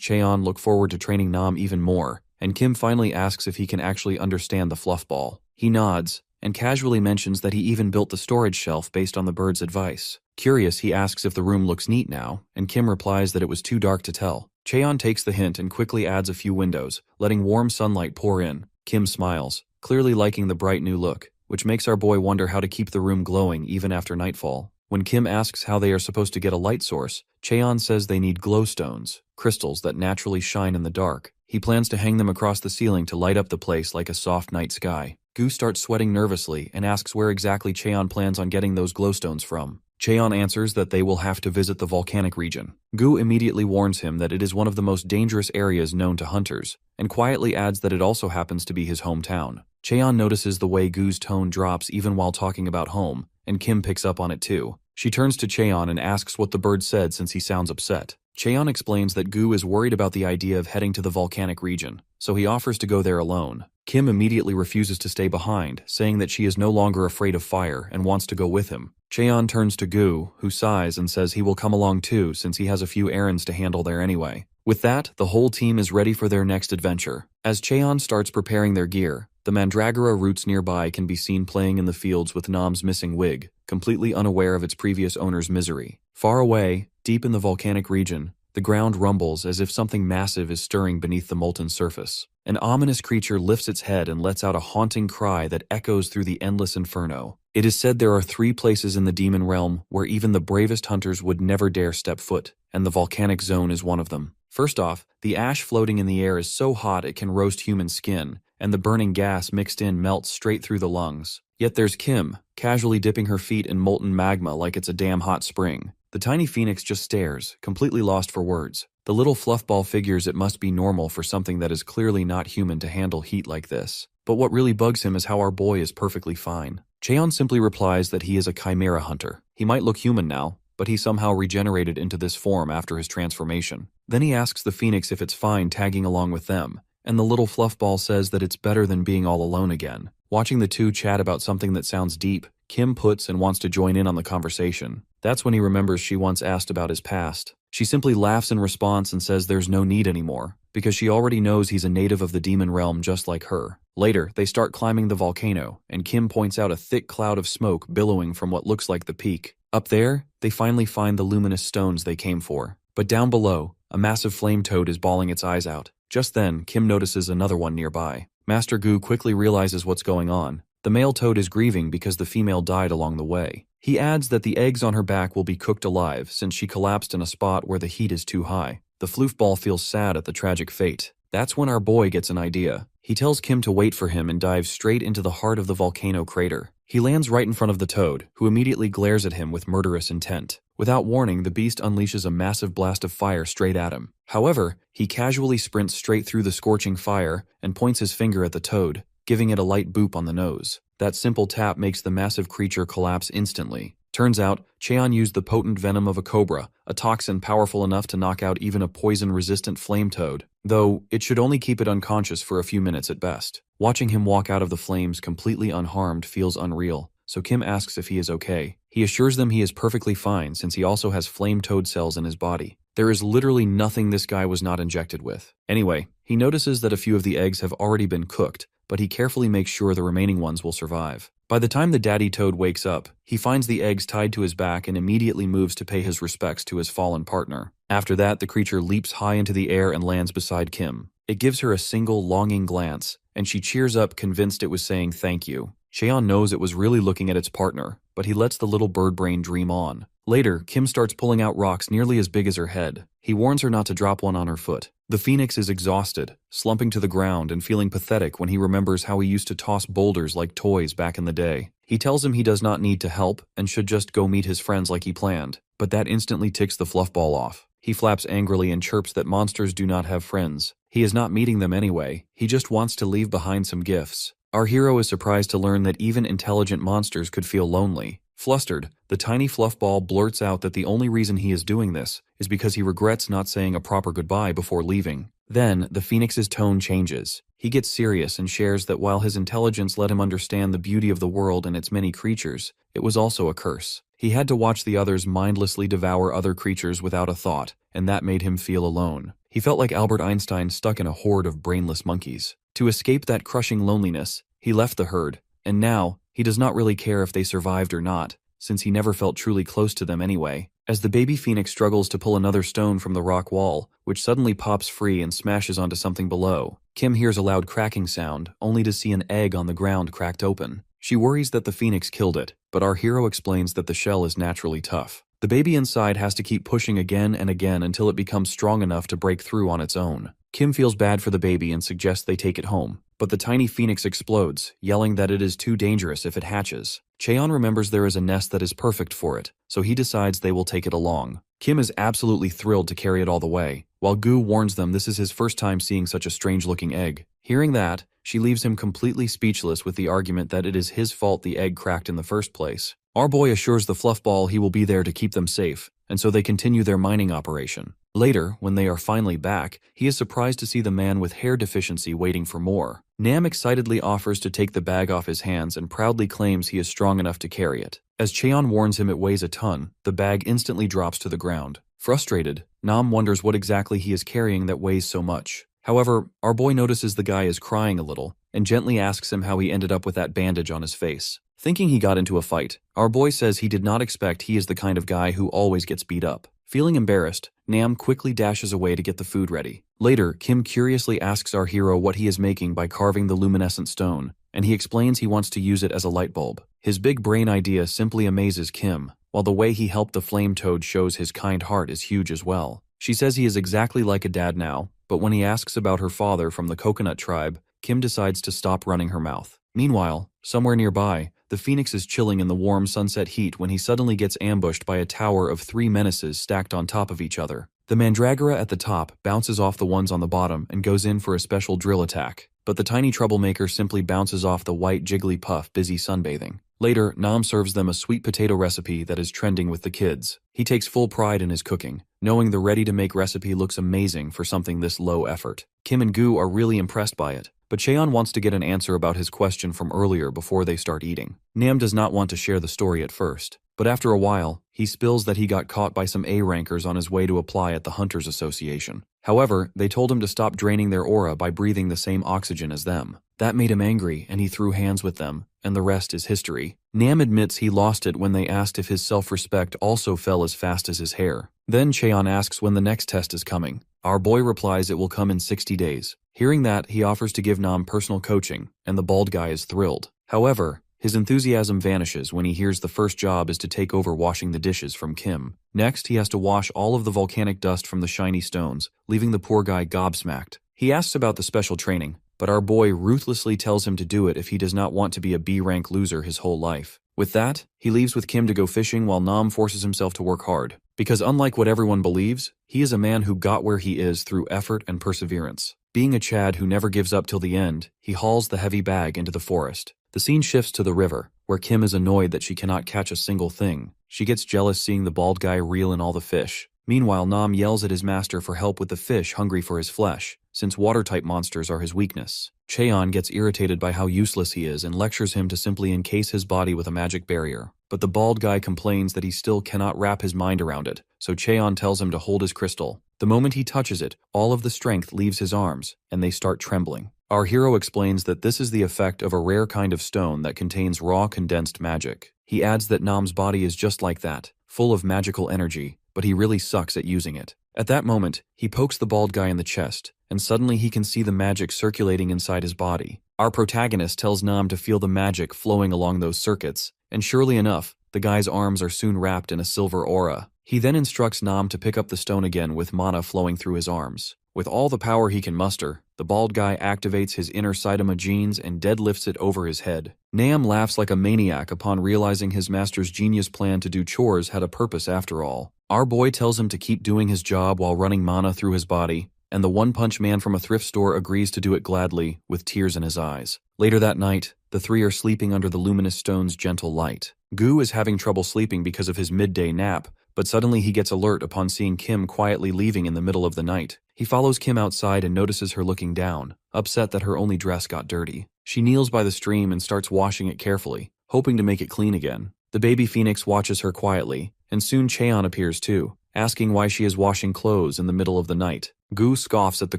Cheon look forward to training Nam even more, and Kim finally asks if he can actually understand the fluffball. He nods, and casually mentions that he even built the storage shelf based on the bird's advice. Curious, he asks if the room looks neat now, and Kim replies that it was too dark to tell. Cheon takes the hint and quickly adds a few windows, letting warm sunlight pour in. Kim smiles, clearly liking the bright new look, which makes our boy wonder how to keep the room glowing even after nightfall. When Kim asks how they are supposed to get a light source, Cheon says they need glowstones, crystals that naturally shine in the dark. He plans to hang them across the ceiling to light up the place like a soft night sky. Gu starts sweating nervously and asks where exactly Cheon plans on getting those glowstones from. Cheon answers that they will have to visit the volcanic region. Gu immediately warns him that it is one of the most dangerous areas known to hunters, and quietly adds that it also happens to be his hometown. Cheon notices the way Gu's tone drops even while talking about home, and Kim picks up on it too. She turns to Cheon and asks what the bird said since he sounds upset. Cheon explains that Gu is worried about the idea of heading to the volcanic region, so he offers to go there alone. Kim immediately refuses to stay behind, saying that she is no longer afraid of fire and wants to go with him. Cheon turns to Gu, who sighs and says he will come along too since he has a few errands to handle there anyway. With that, the whole team is ready for their next adventure. As Cheon starts preparing their gear, the mandragora roots nearby can be seen playing in the fields with Nam's missing wig, completely unaware of its previous owner's misery. Far away, deep in the volcanic region, the ground rumbles as if something massive is stirring beneath the molten surface. An ominous creature lifts its head and lets out a haunting cry that echoes through the endless inferno. It is said there are 3 places in the demon realm where even the bravest hunters would never dare step foot, and the volcanic zone is one of them. First off, the ash floating in the air is so hot it can roast human skin, and the burning gas mixed in melts straight through the lungs. Yet there's Kim, casually dipping her feet in molten magma like it's a damn hot spring. The tiny phoenix just stares, completely lost for words. The little fluffball figures it must be normal for something that is clearly not human to handle heat like this. But what really bugs him is how our boy is perfectly fine. Cheon simply replies that he is a Chimera hunter. He might look human now, but he somehow regenerated into this form after his transformation. Then he asks the phoenix if it's fine tagging along with them, and the little fluffball says that it's better than being all alone again. Watching the two chat about something that sounds deep, Kim puts and wants to join in on the conversation. That's when he remembers she once asked about his past. She simply laughs in response and says there's no need anymore, because she already knows he's a native of the demon realm just like her. Later, they start climbing the volcano, and Kim points out a thick cloud of smoke billowing from what looks like the peak. Up there, they finally find the luminous stones they came for. But down below, a massive flame toad is bawling its eyes out. Just then, Kim notices another one nearby. Master Gu quickly realizes what's going on. The male toad is grieving because the female died along the way. He adds that the eggs on her back will be cooked alive since she collapsed in a spot where the heat is too high. The floofball feels sad at the tragic fate. That's when our boy gets an idea. He tells Kim to wait for him and dives straight into the heart of the volcano crater. He lands right in front of the toad, who immediately glares at him with murderous intent. Without warning, the beast unleashes a massive blast of fire straight at him. However, he casually sprints straight through the scorching fire and points his finger at the toad, giving it a light boop on the nose. That simple tap makes the massive creature collapse instantly. Turns out, Cheon used the potent venom of a cobra, a toxin powerful enough to knock out even a poison-resistant flame toad, though it should only keep it unconscious for a few minutes at best. Watching him walk out of the flames completely unharmed feels unreal, so Kim asks if he is okay. He assures them he is perfectly fine since he also has flame toad cells in his body. There is literally nothing this guy was not injected with. Anyway, he notices that a few of the eggs have already been cooked, but he carefully makes sure the remaining ones will survive. By the time the daddy toad wakes up, he finds the eggs tied to his back and immediately moves to pay his respects to his fallen partner. After that, the creature leaps high into the air and lands beside Kim. It gives her a single longing glance, and she cheers up convinced it was saying thank you. Cheon knows it was really looking at its partner, but he lets the little bird brain dream on. Later, Kim starts pulling out rocks nearly as big as her head. He warns her not to drop one on her foot. The phoenix is exhausted, slumping to the ground and feeling pathetic when he remembers how he used to toss boulders like toys back in the day. He tells him he does not need to help and should just go meet his friends like he planned, but that instantly ticks the fluffball off. He flaps angrily and chirps that monsters do not have friends. He is not meeting them anyway, he just wants to leave behind some gifts. Our hero is surprised to learn that even intelligent monsters could feel lonely. Flustered, the tiny fluffball blurts out that the only reason he is doing this is because he regrets not saying a proper goodbye before leaving. Then, the Phoenix's tone changes. He gets serious and shares that while his intelligence let him understand the beauty of the world and its many creatures, it was also a curse. He had to watch the others mindlessly devour other creatures without a thought, and that made him feel alone. He felt like Albert Einstein stuck in a horde of brainless monkeys. To escape that crushing loneliness, he left the herd, and now, he does not really care if they survived or not, since he never felt truly close to them anyway. As the baby Phoenix struggles to pull another stone from the rock wall, which suddenly pops free and smashes onto something below, Kim hears a loud cracking sound, only to see an egg on the ground cracked open. She worries that the Phoenix killed it, but our hero explains that the shell is naturally tough. The baby inside has to keep pushing again and again until it becomes strong enough to break through on its own. Kim feels bad for the baby and suggests they take it home, but the tiny Phoenix explodes, yelling that it is too dangerous if it hatches. Cheon remembers there is a nest that is perfect for it, so he decides they will take it along. Kim is absolutely thrilled to carry it all the way, while Gu warns them this is his first time seeing such a strange-looking egg. Hearing that, she leaves him completely speechless with the argument that it is his fault the egg cracked in the first place. Our boy assures the fluffball he will be there to keep them safe, and so they continue their mining operation. Later, when they are finally back, he is surprised to see the man with hair deficiency waiting for more. Nam excitedly offers to take the bag off his hands and proudly claims he is strong enough to carry it. As Cheon warns him it weighs a ton, the bag instantly drops to the ground. Frustrated, Nam wonders what exactly he is carrying that weighs so much. However, our boy notices the guy is crying a little, and gently asks him how he ended up with that bandage on his face. Thinking he got into a fight, our boy says he did not expect he is the kind of guy who always gets beat up. Feeling embarrassed, Nam quickly dashes away to get the food ready. Later, Kim curiously asks our hero what he is making by carving the luminescent stone, and he explains he wants to use it as a light bulb. His big brain idea simply amazes Kim, while the way he helped the flame toad shows his kind heart is huge as well. She says he is exactly like a dad now, but when he asks about her father from the coconut tribe, Kim decides to stop running her mouth. Meanwhile, somewhere nearby, the Phoenix is chilling in the warm sunset heat when he suddenly gets ambushed by a tower of 3 menaces stacked on top of each other. The Mandragora at the top bounces off the ones on the bottom and goes in for a special drill attack, but the tiny troublemaker simply bounces off the white Jigglypuff busy sunbathing. Later, Nam serves them a sweet potato recipe that is trending with the kids. He takes full pride in his cooking, knowing the ready-to-make recipe looks amazing for something this low effort. Kim and Gu are really impressed by it, but Cheon wants to get an answer about his question from earlier before they start eating. Nam does not want to share the story at first, but after a while, he spills that he got caught by some A-rankers on his way to apply at the Hunters Association. However, they told him to stop draining their aura by breathing the same oxygen as them. That made him angry, and he threw hands with them, and the rest is history. Nam admits he lost it when they asked if his self-respect also fell as fast as his hair. Then Cheon asks when the next test is coming. Our boy replies it will come in 60 days. Hearing that, he offers to give Nam personal coaching, and the bald guy is thrilled. However, his enthusiasm vanishes when he hears the first job is to take over washing the dishes from Kim. Next, he has to wash all of the volcanic dust from the shiny stones, leaving the poor guy gobsmacked. He asks about the special training, but our boy ruthlessly tells him to do it if he does not want to be a B-rank loser his whole life. With that, he leaves with Kim to go fishing while Nam forces himself to work hard. Because unlike what everyone believes, he is a man who got where he is through effort and perseverance. Being a Chad who never gives up till the end, he hauls the heavy bag into the forest. The scene shifts to the river, where Kim is annoyed that she cannot catch a single thing. She gets jealous seeing the bald guy reel in all the fish. Meanwhile, Nam yells at his master for help with the fish hungry for his flesh, since water-type monsters are his weakness. Cheon gets irritated by how useless he is and lectures him to simply encase his body with a magic barrier. But the bald guy complains that he still cannot wrap his mind around it, so Cheon tells him to hold his crystal. The moment he touches it, all of the strength leaves his arms, and they start trembling. Our hero explains that this is the effect of a rare kind of stone that contains raw condensed magic. He adds that Nam's body is just like that, full of magical energy, but he really sucks at using it. At that moment, he pokes the bald guy in the chest, and suddenly he can see the magic circulating inside his body. Our protagonist tells Nam to feel the magic flowing along those circuits, and surely enough, the guy's arms are soon wrapped in a silver aura. He then instructs Nam to pick up the stone again with mana flowing through his arms. With all the power he can muster, the bald guy activates his inner Saitama genes and deadlifts it over his head. Nam laughs like a maniac upon realizing his master's genius plan to do chores had a purpose after all. Our boy tells him to keep doing his job while running mana through his body, and the one-punch man from a thrift store agrees to do it gladly, with tears in his eyes. Later that night, the three are sleeping under the luminous stone's gentle light. Gu is having trouble sleeping because of his midday nap, but suddenly he gets alert upon seeing Kim quietly leaving in the middle of the night. He follows Kim outside and notices her looking down, upset that her only dress got dirty. She kneels by the stream and starts washing it carefully, hoping to make it clean again. The baby phoenix watches her quietly, and soon Cheon appears too, asking why she is washing clothes in the middle of the night. Gu scoffs at the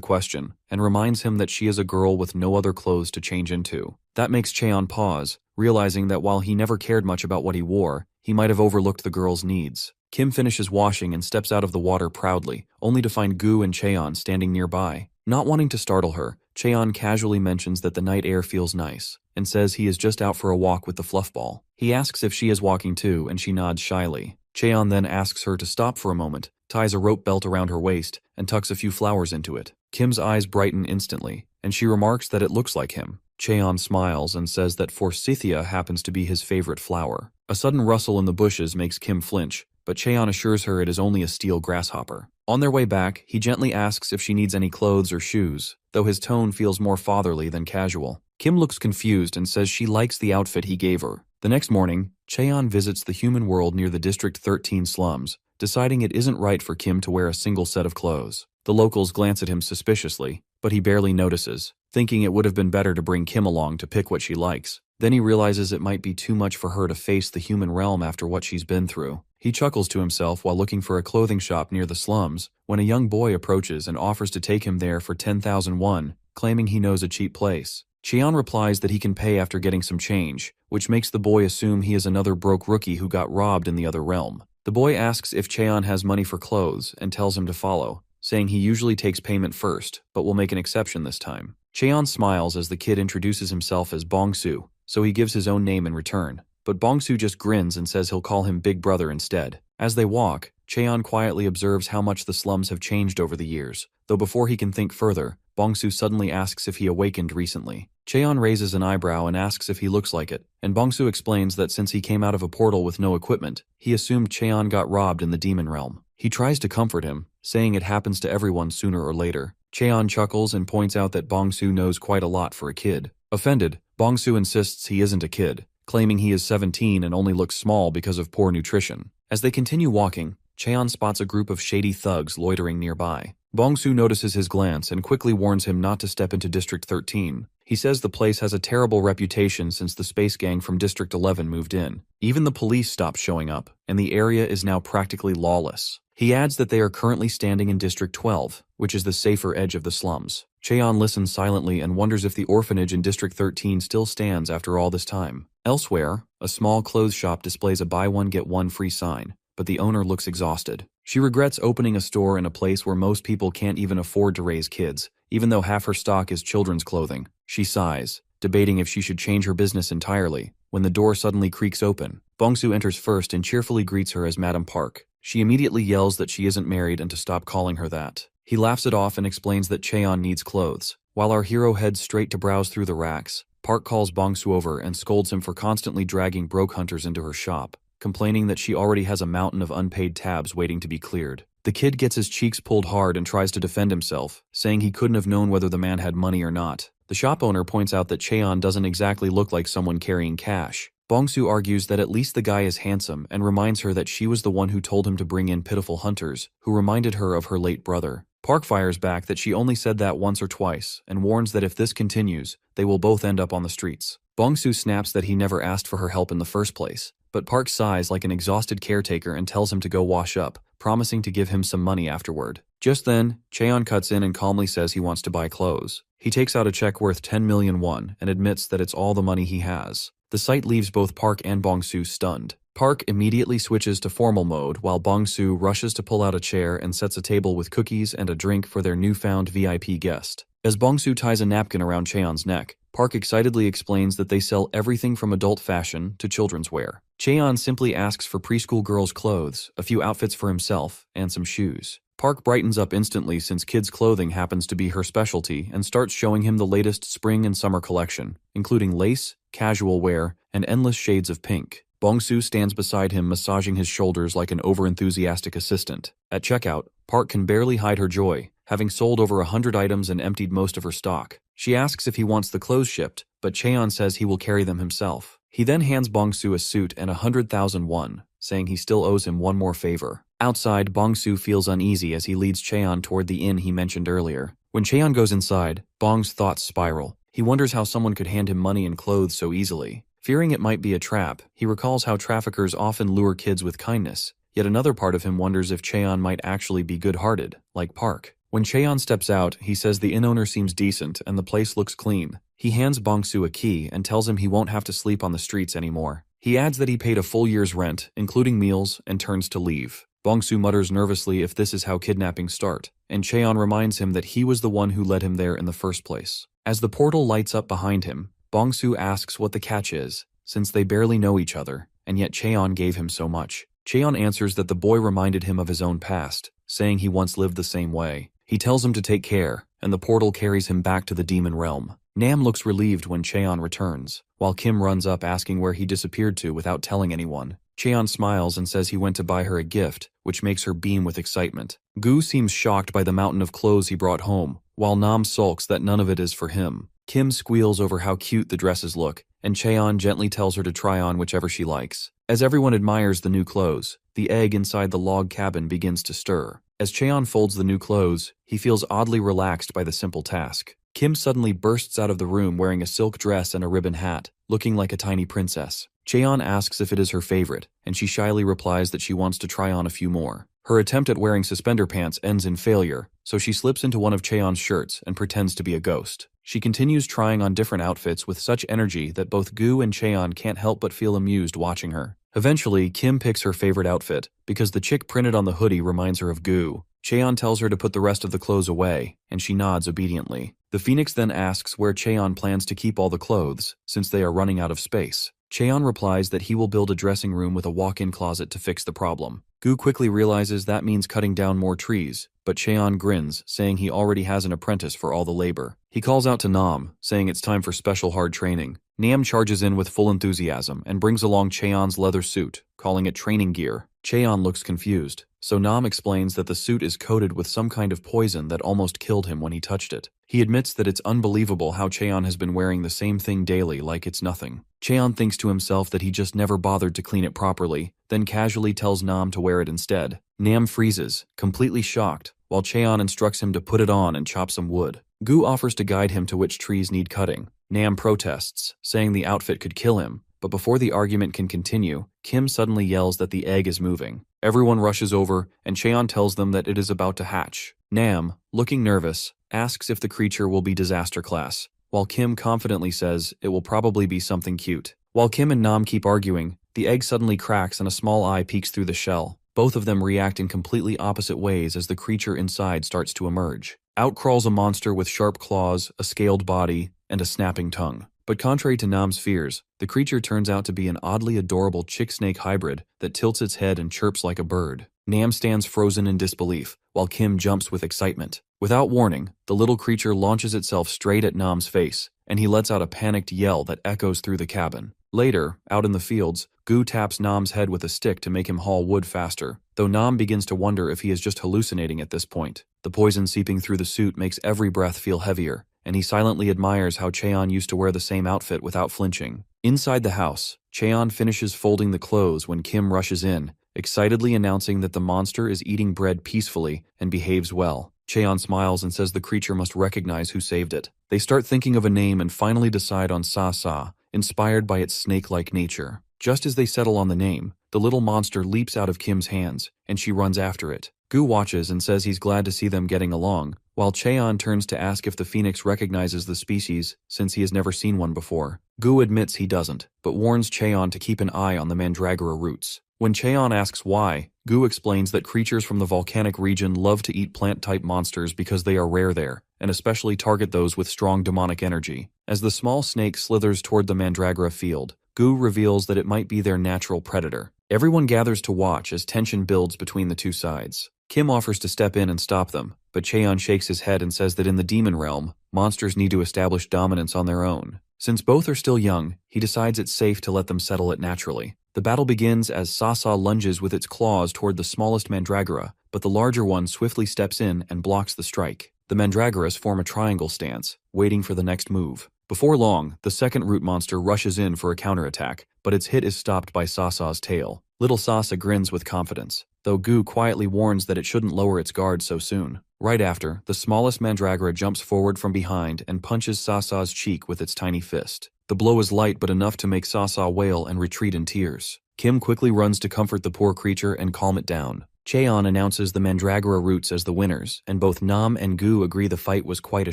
question, and reminds him that she is a girl with no other clothes to change into. That makes Cheon pause, realizing that while he never cared much about what he wore, he might have overlooked the girl's needs. Kim finishes washing and steps out of the water proudly, only to find Gu and Cheon standing nearby. Not wanting to startle her, Cheon casually mentions that the night air feels nice, and says he is just out for a walk with the fluff ball. He asks if she is walking too, and she nods shyly. Cheon then asks her to stop for a moment, ties a rope belt around her waist, and tucks a few flowers into it. Kim's eyes brighten instantly, and she remarks that it looks like him. Cheon smiles and says that forsythia happens to be his favorite flower. A sudden rustle in the bushes makes Kim flinch, but Cheon assures her it is only a steel grasshopper. On their way back, he gently asks if she needs any clothes or shoes, though his tone feels more fatherly than casual. Kim looks confused and says she likes the outfit he gave her. The next morning, Cheon visits the human world near the District 13 slums, deciding it isn't right for Kim to wear a single set of clothes. The locals glance at him suspiciously, but he barely notices, thinking it would have been better to bring Kim along to pick what she likes. Then he realizes it might be too much for her to face the human realm after what she's been through. He chuckles to himself while looking for a clothing shop near the slums, when a young boy approaches and offers to take him there for 10,000 won, claiming he knows a cheap place. Cheon replies that he can pay after getting some change, which makes the boy assume he is another broke rookie who got robbed in the other realm. The boy asks if Cheon has money for clothes and tells him to follow, saying he usually takes payment first, but will make an exception this time. Cheon smiles as the kid introduces himself as Bongsu, so he gives his own name in return, but Bongsu just grins and says he'll call him Big Brother instead. As they walk, Cheon quietly observes how much the slums have changed over the years, though before he can think further, Bongsu suddenly asks if he awakened recently. Cheon raises an eyebrow and asks if he looks like it, and Bongsu explains that since he came out of a portal with no equipment, he assumed Cheon got robbed in the demon realm. He tries to comfort him, saying it happens to everyone sooner or later. Cheon chuckles and points out that Bongsu knows quite a lot for a kid. Offended, Bongsu insists he isn't a kid, claiming he is 17 and only looks small because of poor nutrition. As they continue walking, Cheon spots a group of shady thugs loitering nearby. Bongsu notices his glance and quickly warns him not to step into District 13. He says the place has a terrible reputation since the space gang from District 11 moved in. Even the police stopped showing up, and the area is now practically lawless. He adds that they are currently standing in District 12, which is the safer edge of the slums. Cheon listens silently and wonders if the orphanage in District 13 still stands after all this time. Elsewhere, a small clothes shop displays a buy one get one free sign, but the owner looks exhausted. She regrets opening a store in a place where most people can't even afford to raise kids, even though half her stock is children's clothing. She sighs, debating if she should change her business entirely, when the door suddenly creaks open. Bongsu enters first and cheerfully greets her as Madam Park. She immediately yells that she isn't married and to stop calling her that. He laughs it off and explains that Cheon needs clothes. While our hero heads straight to browse through the racks, Park calls Bongsu over and scolds him for constantly dragging broke hunters into her shop, complaining that she already has a mountain of unpaid tabs waiting to be cleared. The kid gets his cheeks pulled hard and tries to defend himself, saying he couldn't have known whether the man had money or not. The shop owner points out that Cheon doesn't exactly look like someone carrying cash. Bongsu argues that at least the guy is handsome and reminds her that she was the one who told him to bring in pitiful hunters, who reminded her of her late brother. Park fires back that she only said that once or twice and warns that if this continues, they will both end up on the streets. Bongsu snaps that he never asked for her help in the first place, but Park sighs like an exhausted caretaker and tells him to go wash up, promising to give him some money afterward. Just then, Cheon cuts in and calmly says he wants to buy clothes. He takes out a check worth 10 million won and admits that it's all the money he has. The sight leaves both Park and Bongsu stunned. Park immediately switches to formal mode while Bongsu rushes to pull out a chair and sets a table with cookies and a drink for their newfound VIP guest. As Bongsu ties a napkin around Cheon's neck, Park excitedly explains that they sell everything from adult fashion to children's wear. Cheon simply asks for preschool girls' clothes, a few outfits for himself, and some shoes. Park brightens up instantly since kids' clothing happens to be her specialty and starts showing him the latest spring and summer collection, including lace, casual wear, and endless shades of pink. Bongsu stands beside him, massaging his shoulders like an overenthusiastic assistant. At checkout, Park can barely hide her joy, having sold over 100 items and emptied most of her stock. She asks if he wants the clothes shipped, but Cheon says he will carry them himself. He then hands Bongsu a suit and 100,000 won, saying he still owes him one more favor. Outside, Bongsu feels uneasy as he leads Cheon toward the inn he mentioned earlier. When Cheon goes inside, Bong's thoughts spiral. He wonders how someone could hand him money and clothes so easily. Fearing it might be a trap, he recalls how traffickers often lure kids with kindness, yet another part of him wonders if Cheon might actually be good-hearted, like Park. When Cheon steps out, he says the inn owner seems decent and the place looks clean. He hands Bongsu a key and tells him he won't have to sleep on the streets anymore. He adds that he paid a full year's rent, including meals, and turns to leave. Bongsu mutters nervously if this is how kidnappings start, and Cheon reminds him that he was the one who led him there in the first place. As the portal lights up behind him, Bongsu asks what the catch is, since they barely know each other, and yet Cheon gave him so much. Cheon answers that the boy reminded him of his own past, saying he once lived the same way. He tells him to take care, and the portal carries him back to the demon realm. Nam looks relieved when Cheon returns, while Kim runs up asking where he disappeared to without telling anyone. Cheon smiles and says he went to buy her a gift, which makes her beam with excitement. Gu seems shocked by the mountain of clothes he brought home, while Nam sulks that none of it is for him. Kim squeals over how cute the dresses look, and Cheon gently tells her to try on whichever she likes. As everyone admires the new clothes, the egg inside the log cabin begins to stir. As Cheon folds the new clothes, he feels oddly relaxed by the simple task. Kim suddenly bursts out of the room wearing a silk dress and a ribbon hat, looking like a tiny princess. Cheon asks if it is her favorite, and she shyly replies that she wants to try on a few more. Her attempt at wearing suspender pants ends in failure, so she slips into one of Cheon's shirts and pretends to be a ghost. She continues trying on different outfits with such energy that both Gu and Cheon can't help but feel amused watching her. Eventually, Kim picks her favorite outfit, because the chick printed on the hoodie reminds her of Gu. Cheon tells her to put the rest of the clothes away, and she nods obediently. The Phoenix then asks where Cheon plans to keep all the clothes, since they are running out of space. Cheon replies that he will build a dressing room with a walk-in closet to fix the problem. Gu quickly realizes that means cutting down more trees, but Cheon grins, saying he already has an apprentice for all the labor. He calls out to Nam, saying it's time for special hard training. Nam charges in with full enthusiasm and brings along Cheon's leather suit, calling it training gear. Cheon looks confused, so Nam explains that the suit is coated with some kind of poison that almost killed him when he touched it. He admits that it's unbelievable how Cheon has been wearing the same thing daily like it's nothing. Cheon thinks to himself that he just never bothered to clean it properly, then casually tells Nam to wear it instead. Nam freezes, completely shocked, while Cheon instructs him to put it on and chop some wood. Gu offers to guide him to which trees need cutting. Nam protests, saying the outfit could kill him, but before the argument can continue, Kim suddenly yells that the egg is moving. Everyone rushes over, and Cheon tells them that it is about to hatch. Nam, looking nervous, asks if the creature will be disaster class, while Kim confidently says it will probably be something cute. While Kim and Nam keep arguing, the egg suddenly cracks and a small eye peeks through the shell. Both of them react in completely opposite ways as the creature inside starts to emerge. Out crawls a monster with sharp claws, a scaled body, and a snapping tongue. But contrary to Nam's fears, the creature turns out to be an oddly adorable chick-snake hybrid that tilts its head and chirps like a bird. Nam stands frozen in disbelief, while Kim jumps with excitement. Without warning, the little creature launches itself straight at Nam's face, and he lets out a panicked yell that echoes through the cabin. Later, out in the fields, Gu taps Nam's head with a stick to make him haul wood faster, though Nam begins to wonder if he is just hallucinating at this point. The poison seeping through the suit makes every breath feel heavier, and he silently admires how Cheon used to wear the same outfit without flinching. Inside the house, Cheon finishes folding the clothes when Kim rushes in, excitedly announcing that the monster is eating bread peacefully and behaves well. Cheon smiles and says the creature must recognize who saved it. They start thinking of a name and finally decide on Sa Sa, inspired by its snake-like nature. Just as they settle on the name, the little monster leaps out of Kim's hands, and she runs after it. Gu watches and says he's glad to see them getting along, while Cheon turns to ask if the phoenix recognizes the species since he has never seen one before. Gu admits he doesn't, but warns Cheon to keep an eye on the mandragora roots. When Cheon asks why, Gu explains that creatures from the volcanic region love to eat plant-type monsters because they are rare there, and especially target those with strong demonic energy. As the small snake slithers toward the mandragora field, Gu reveals that it might be their natural predator. Everyone gathers to watch as tension builds between the two sides. Kim offers to step in and stop them, but Cheon shakes his head and says that in the demon realm, monsters need to establish dominance on their own. Since both are still young, he decides it's safe to let them settle it naturally. The battle begins as Sasa lunges with its claws toward the smallest mandragora, but the larger one swiftly steps in and blocks the strike. The mandragoras form a triangle stance, waiting for the next move. Before long, the second root monster rushes in for a counterattack, but its hit is stopped by Sasa's tail. Little Sasa grins with confidence, though Gu quietly warns that it shouldn't lower its guard so soon. Right after, the smallest mandragora jumps forward from behind and punches Sasa's cheek with its tiny fist. The blow is light but enough to make Sasa wail and retreat in tears. Kim quickly runs to comfort the poor creature and calm it down. Cheon announces the mandragora roots as the winners, and both Nam and Gu agree the fight was quite a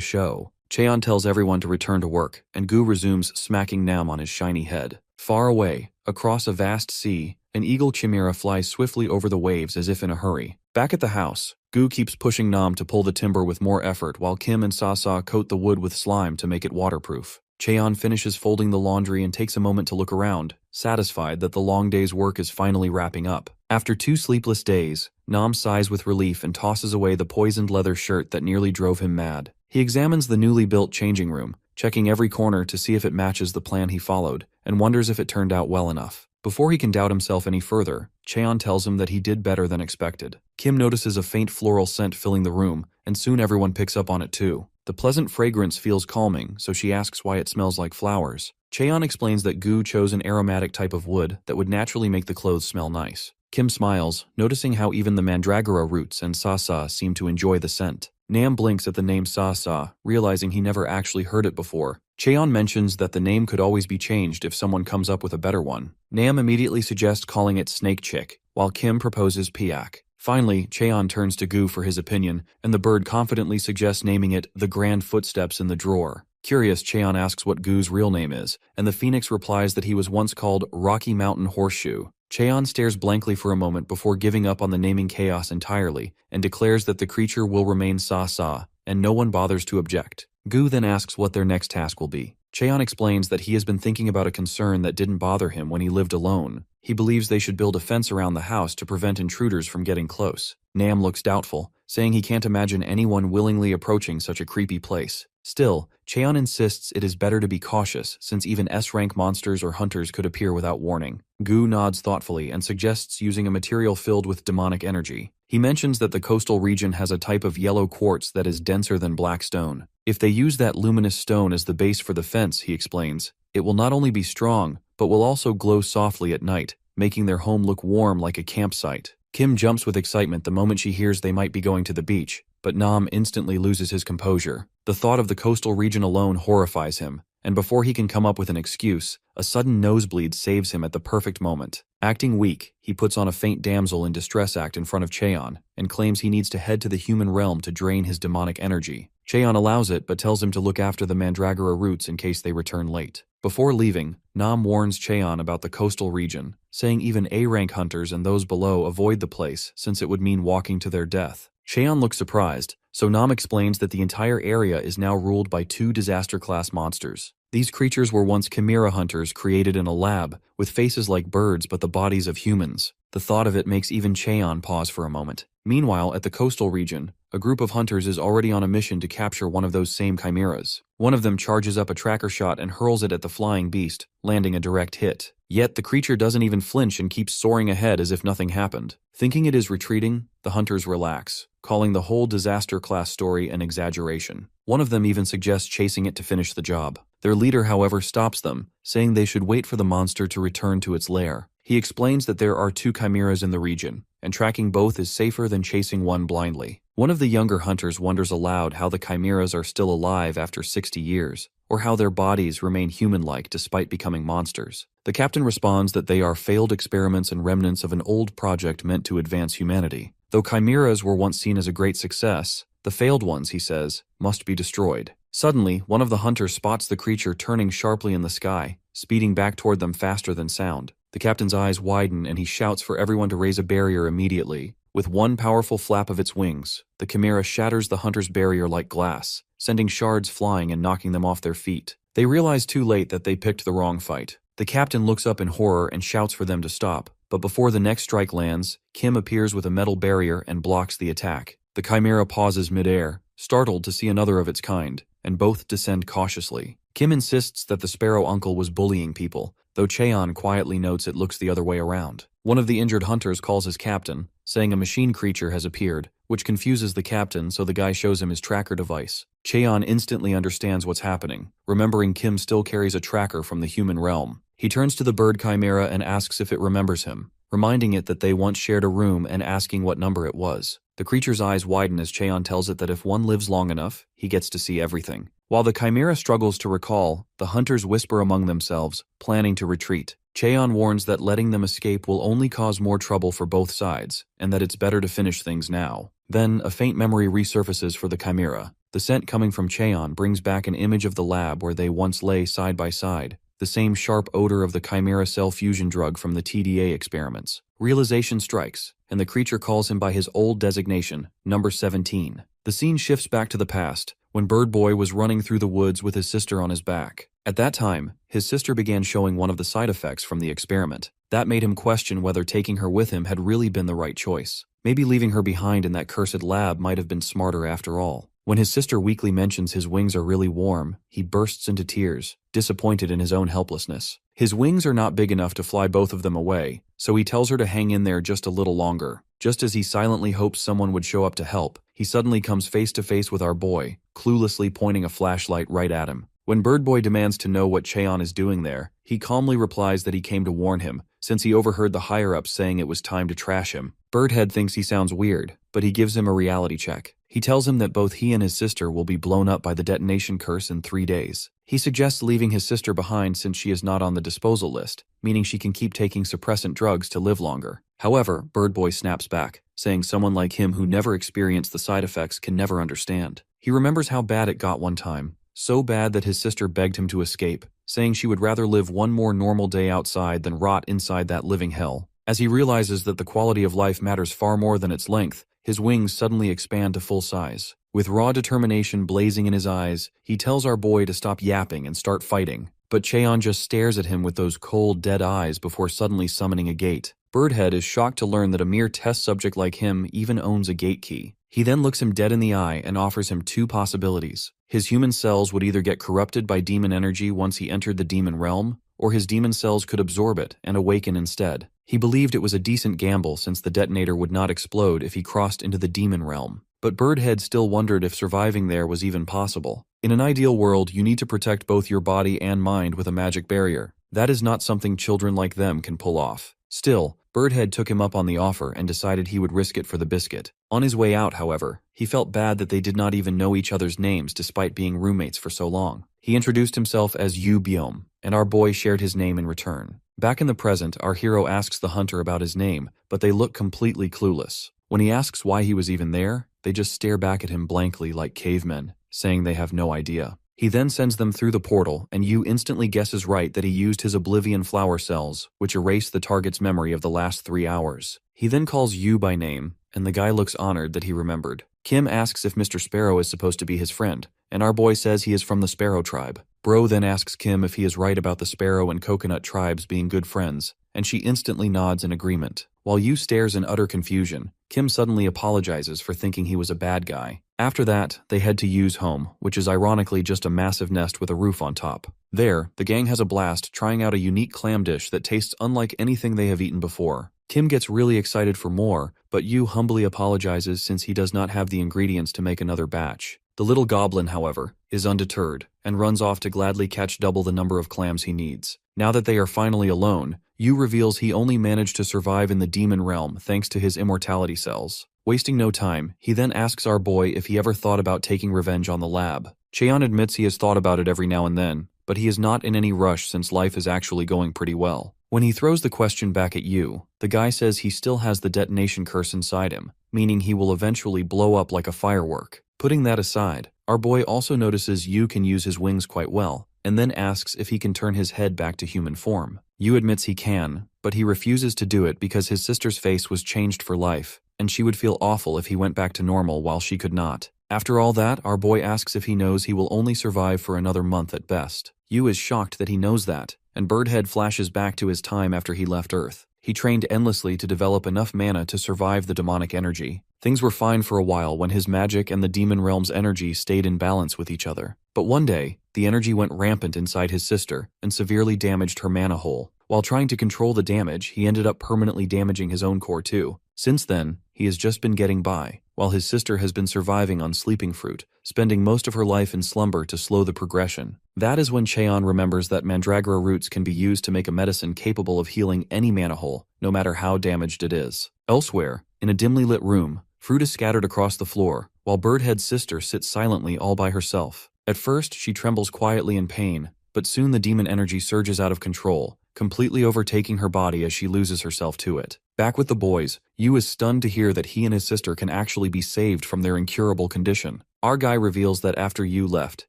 show. Cheon tells everyone to return to work, and Gu resumes smacking Nam on his shiny head. Far away, across a vast sea, an eagle chimera flies swiftly over the waves as if in a hurry. Back at the house, Gu keeps pushing Nam to pull the timber with more effort while Kim and Sasa coat the wood with slime to make it waterproof. Cheon finishes folding the laundry and takes a moment to look around, satisfied that the long day's work is finally wrapping up. After 2 sleepless days, Nam sighs with relief and tosses away the poisoned leather shirt that nearly drove him mad. He examines the newly built changing room, checking every corner to see if it matches the plan he followed, and wonders if it turned out well enough. Before he can doubt himself any further, Cheon tells him that he did better than expected. Kim notices a faint floral scent filling the room, and soon everyone picks up on it too. The pleasant fragrance feels calming, so she asks why it smells like flowers. Cheon explains that Gu chose an aromatic type of wood that would naturally make the clothes smell nice. Kim smiles, noticing how even the mandragora roots and Sasa seem to enjoy the scent. Nam blinks at the name Sasa, realizing he never actually heard it before. Cheon mentions that the name could always be changed if someone comes up with a better one. Nam immediately suggests calling it Snake Chick, while Kim proposes Piak. Finally, Cheon turns to Gu for his opinion, and the bird confidently suggests naming it the Grand Footsteps in the Drawer. Curious, Cheon asks what Gu's real name is, and the phoenix replies that he was once called Rocky Mountain Horseshoe. Cheon stares blankly for a moment before giving up on the naming chaos entirely, and declares that the creature will remain Sa-Sa, and no one bothers to object. Gu then asks what their next task will be. Cheon explains that he has been thinking about a concern that didn't bother him when he lived alone. He believes they should build a fence around the house to prevent intruders from getting close. Nam looks doubtful, saying he can't imagine anyone willingly approaching such a creepy place. Still, Cheon insists it is better to be cautious since even S-rank monsters or hunters could appear without warning. Gu nods thoughtfully and suggests using a material filled with demonic energy. He mentions that the coastal region has a type of yellow quartz that is denser than black stone. If they use that luminous stone as the base for the fence, he explains, it will not only be strong, but will also glow softly at night, making their home look warm like a campsite. Kim jumps with excitement the moment she hears they might be going to the beach, but Nam instantly loses his composure. The thought of the coastal region alone horrifies him, and before he can come up with an excuse, a sudden nosebleed saves him at the perfect moment. Acting weak, he puts on a faint damsel in distress act in front of Cheon, and claims he needs to head to the human realm to drain his demonic energy. Cheon allows it, but tells him to look after the mandragora roots in case they return late. Before leaving, Nam warns Cheon about the coastal region, saying even A-rank hunters and those below avoid the place since it would mean walking to their death. Cheon looks surprised, so Nam explains that the entire area is now ruled by 2 disaster-class monsters. These creatures were once Chimera hunters created in a lab, with faces like birds but the bodies of humans. The thought of it makes even Cheon pause for a moment. Meanwhile, at the coastal region, a group of hunters is already on a mission to capture one of those same chimeras. One of them charges up a tracker shot and hurls it at the flying beast, landing a direct hit. Yet the creature doesn't even flinch and keeps soaring ahead as if nothing happened. Thinking it is retreating, the hunters relax, calling the whole disaster-class story an exaggeration. One of them even suggests chasing it to finish the job. Their leader, however, stops them, saying they should wait for the monster to return to its lair. He explains that there are 2 chimeras in the region, and tracking both is safer than chasing one blindly. One of the younger hunters wonders aloud how the chimeras are still alive after 60 years, or how their bodies remain human-like despite becoming monsters. The captain responds that they are failed experiments and remnants of an old project meant to advance humanity. Though chimeras were once seen as a great success, the failed ones, he says, must be destroyed. Suddenly, one of the hunters spots the creature turning sharply in the sky, speeding back toward them faster than sound. The captain's eyes widen and he shouts for everyone to raise a barrier immediately. With one powerful flap of its wings, the chimera shatters the hunter's barrier like glass, sending shards flying and knocking them off their feet. They realize too late that they picked the wrong fight. The captain looks up in horror and shouts for them to stop, but before the next strike lands, Kim appears with a metal barrier and blocks the attack. The chimera pauses midair, startled to see another of its kind, and both descend cautiously. Kim insists that the sparrow uncle was bullying people, though Cheon quietly notes it looks the other way around. One of the injured hunters calls his captain, saying a machine creature has appeared, which confuses the captain, so the guy shows him his tracker device. Cheon instantly understands what's happening, remembering Kim still carries a tracker from the human realm. He turns to the bird Chimera and asks if it remembers him, reminding it that they once shared a room and asking what number it was. The creature's eyes widen as Cheon tells it that if one lives long enough, he gets to see everything. While the Chimera struggles to recall, the hunters whisper among themselves, planning to retreat. Cheon warns that letting them escape will only cause more trouble for both sides, and that it's better to finish things now. Then, a faint memory resurfaces for the Chimera. The scent coming from Cheon brings back an image of the lab where they once lay side by side, the same sharp odor of the Chimera cell fusion drug from the TDA experiments. Realization strikes, and the creature calls him by his old designation, number 17. The scene shifts back to the past, when Bird Boy was running through the woods with his sister on his back. At that time, his sister began showing one of the side effects from the experiment. That made him question whether taking her with him had really been the right choice. Maybe leaving her behind in that cursed lab might have been smarter after all. When his sister weakly mentions his wings are really warm, he bursts into tears, disappointed in his own helplessness. His wings are not big enough to fly both of them away, so he tells her to hang in there just a little longer. Just as he silently hopes someone would show up to help, he suddenly comes face to face with our boy, cluelessly pointing a flashlight right at him. When Bird Boy demands to know what Cheon is doing there, he calmly replies that he came to warn him, since he overheard the higher-ups saying it was time to trash him. Birdhead thinks he sounds weird, but he gives him a reality check. He tells him that both he and his sister will be blown up by the detonation curse in 3 days. He suggests leaving his sister behind since she is not on the disposal list, meaning she can keep taking suppressant drugs to live longer. However, Bird Boy snaps back, saying someone like him who never experienced the side effects can never understand. He remembers how bad it got one time, so bad that his sister begged him to escape, saying she would rather live one more normal day outside than rot inside that living hell. As he realizes that the quality of life matters far more than its length, his wings suddenly expand to full size. With raw determination blazing in his eyes, he tells our boy to stop yapping and start fighting, but Cheon just stares at him with those cold, dead eyes before suddenly summoning a gate. Birdhead is shocked to learn that a mere test subject like him even owns a gate key. He then looks him dead in the eye and offers him 2 possibilities. His human cells would either get corrupted by demon energy once he entered the demon realm, or his demon cells could absorb it and awaken instead. He believed it was a decent gamble since the detonator would not explode if he crossed into the demon realm. But Birdhead still wondered if surviving there was even possible. In an ideal world, you need to protect both your body and mind with a magic barrier. That is not something children like them can pull off. Still, Birdhead took him up on the offer and decided he would risk it for the biscuit. On his way out, however, he felt bad that they did not even know each other's names despite being roommates for so long. He introduced himself as Yu Byom, and our boy shared his name in return. Back in the present, our hero asks the hunter about his name, but they look completely clueless. When he asks why he was even there, they just stare back at him blankly like cavemen, saying they have no idea. He then sends them through the portal, and Yu instantly guesses right that he used his Oblivion flower cells, which erase the target's memory of the last 3 hours. He then calls Yu by name, and the guy looks honored that he remembered. Kim asks if Mr. Sparrow is supposed to be his friend, and our boy says he is from the Sparrow tribe. Bro then asks Kim if he is right about the Sparrow and Coconut tribes being good friends, and she instantly nods in agreement. While Yu stares in utter confusion, Kim suddenly apologizes for thinking he was a bad guy. After that, they head to Yu's home, which is ironically just a massive nest with a roof on top. There, the gang has a blast trying out a unique clam dish that tastes unlike anything they have eaten before. Kim gets really excited for more, but Yu humbly apologizes since he does not have the ingredients to make another batch. The little goblin, however, is undeterred and runs off to gladly catch double the number of clams he needs. Now that they are finally alone, Yu reveals he only managed to survive in the demon realm thanks to his immortality cells. Wasting no time, he then asks our boy if he ever thought about taking revenge on the lab. Cheon admits he has thought about it every now and then, but he is not in any rush since life is actually going pretty well. When he throws the question back at Yu, the guy says he still has the detonation curse inside him, meaning he will eventually blow up like a firework. Putting that aside, our boy also notices Yu can use his wings quite well, and then asks if he can turn his head back to human form. Yu admits he can, but he refuses to do it because his sister's face was changed for life, and she would feel awful if he went back to normal while she could not. After all that, our boy asks if he knows he will only survive for another month at best. Yu is shocked that he knows that, and Birdhead flashes back to his time after he left Earth. He trained endlessly to develop enough mana to survive the demonic energy. Things were fine for a while when his magic and the demon realm's energy stayed in balance with each other. But one day, the energy went rampant inside his sister and severely damaged her mana hole. While trying to control the damage, he ended up permanently damaging his own core too. Since then, he has just been getting by, while his sister has been surviving on sleeping fruit, spending most of her life in slumber to slow the progression. That is when Cheon remembers that mandragora roots can be used to make a medicine capable of healing any mana hole, no matter how damaged it is. Elsewhere, in a dimly lit room, fruit is scattered across the floor, while Birdhead's sister sits silently all by herself. At first, she trembles quietly in pain, but soon the demon energy surges out of control, completely overtaking her body as she loses herself to it. Back with the boys, Yu is stunned to hear that he and his sister can actually be saved from their incurable condition. Our guy reveals that after Yu left,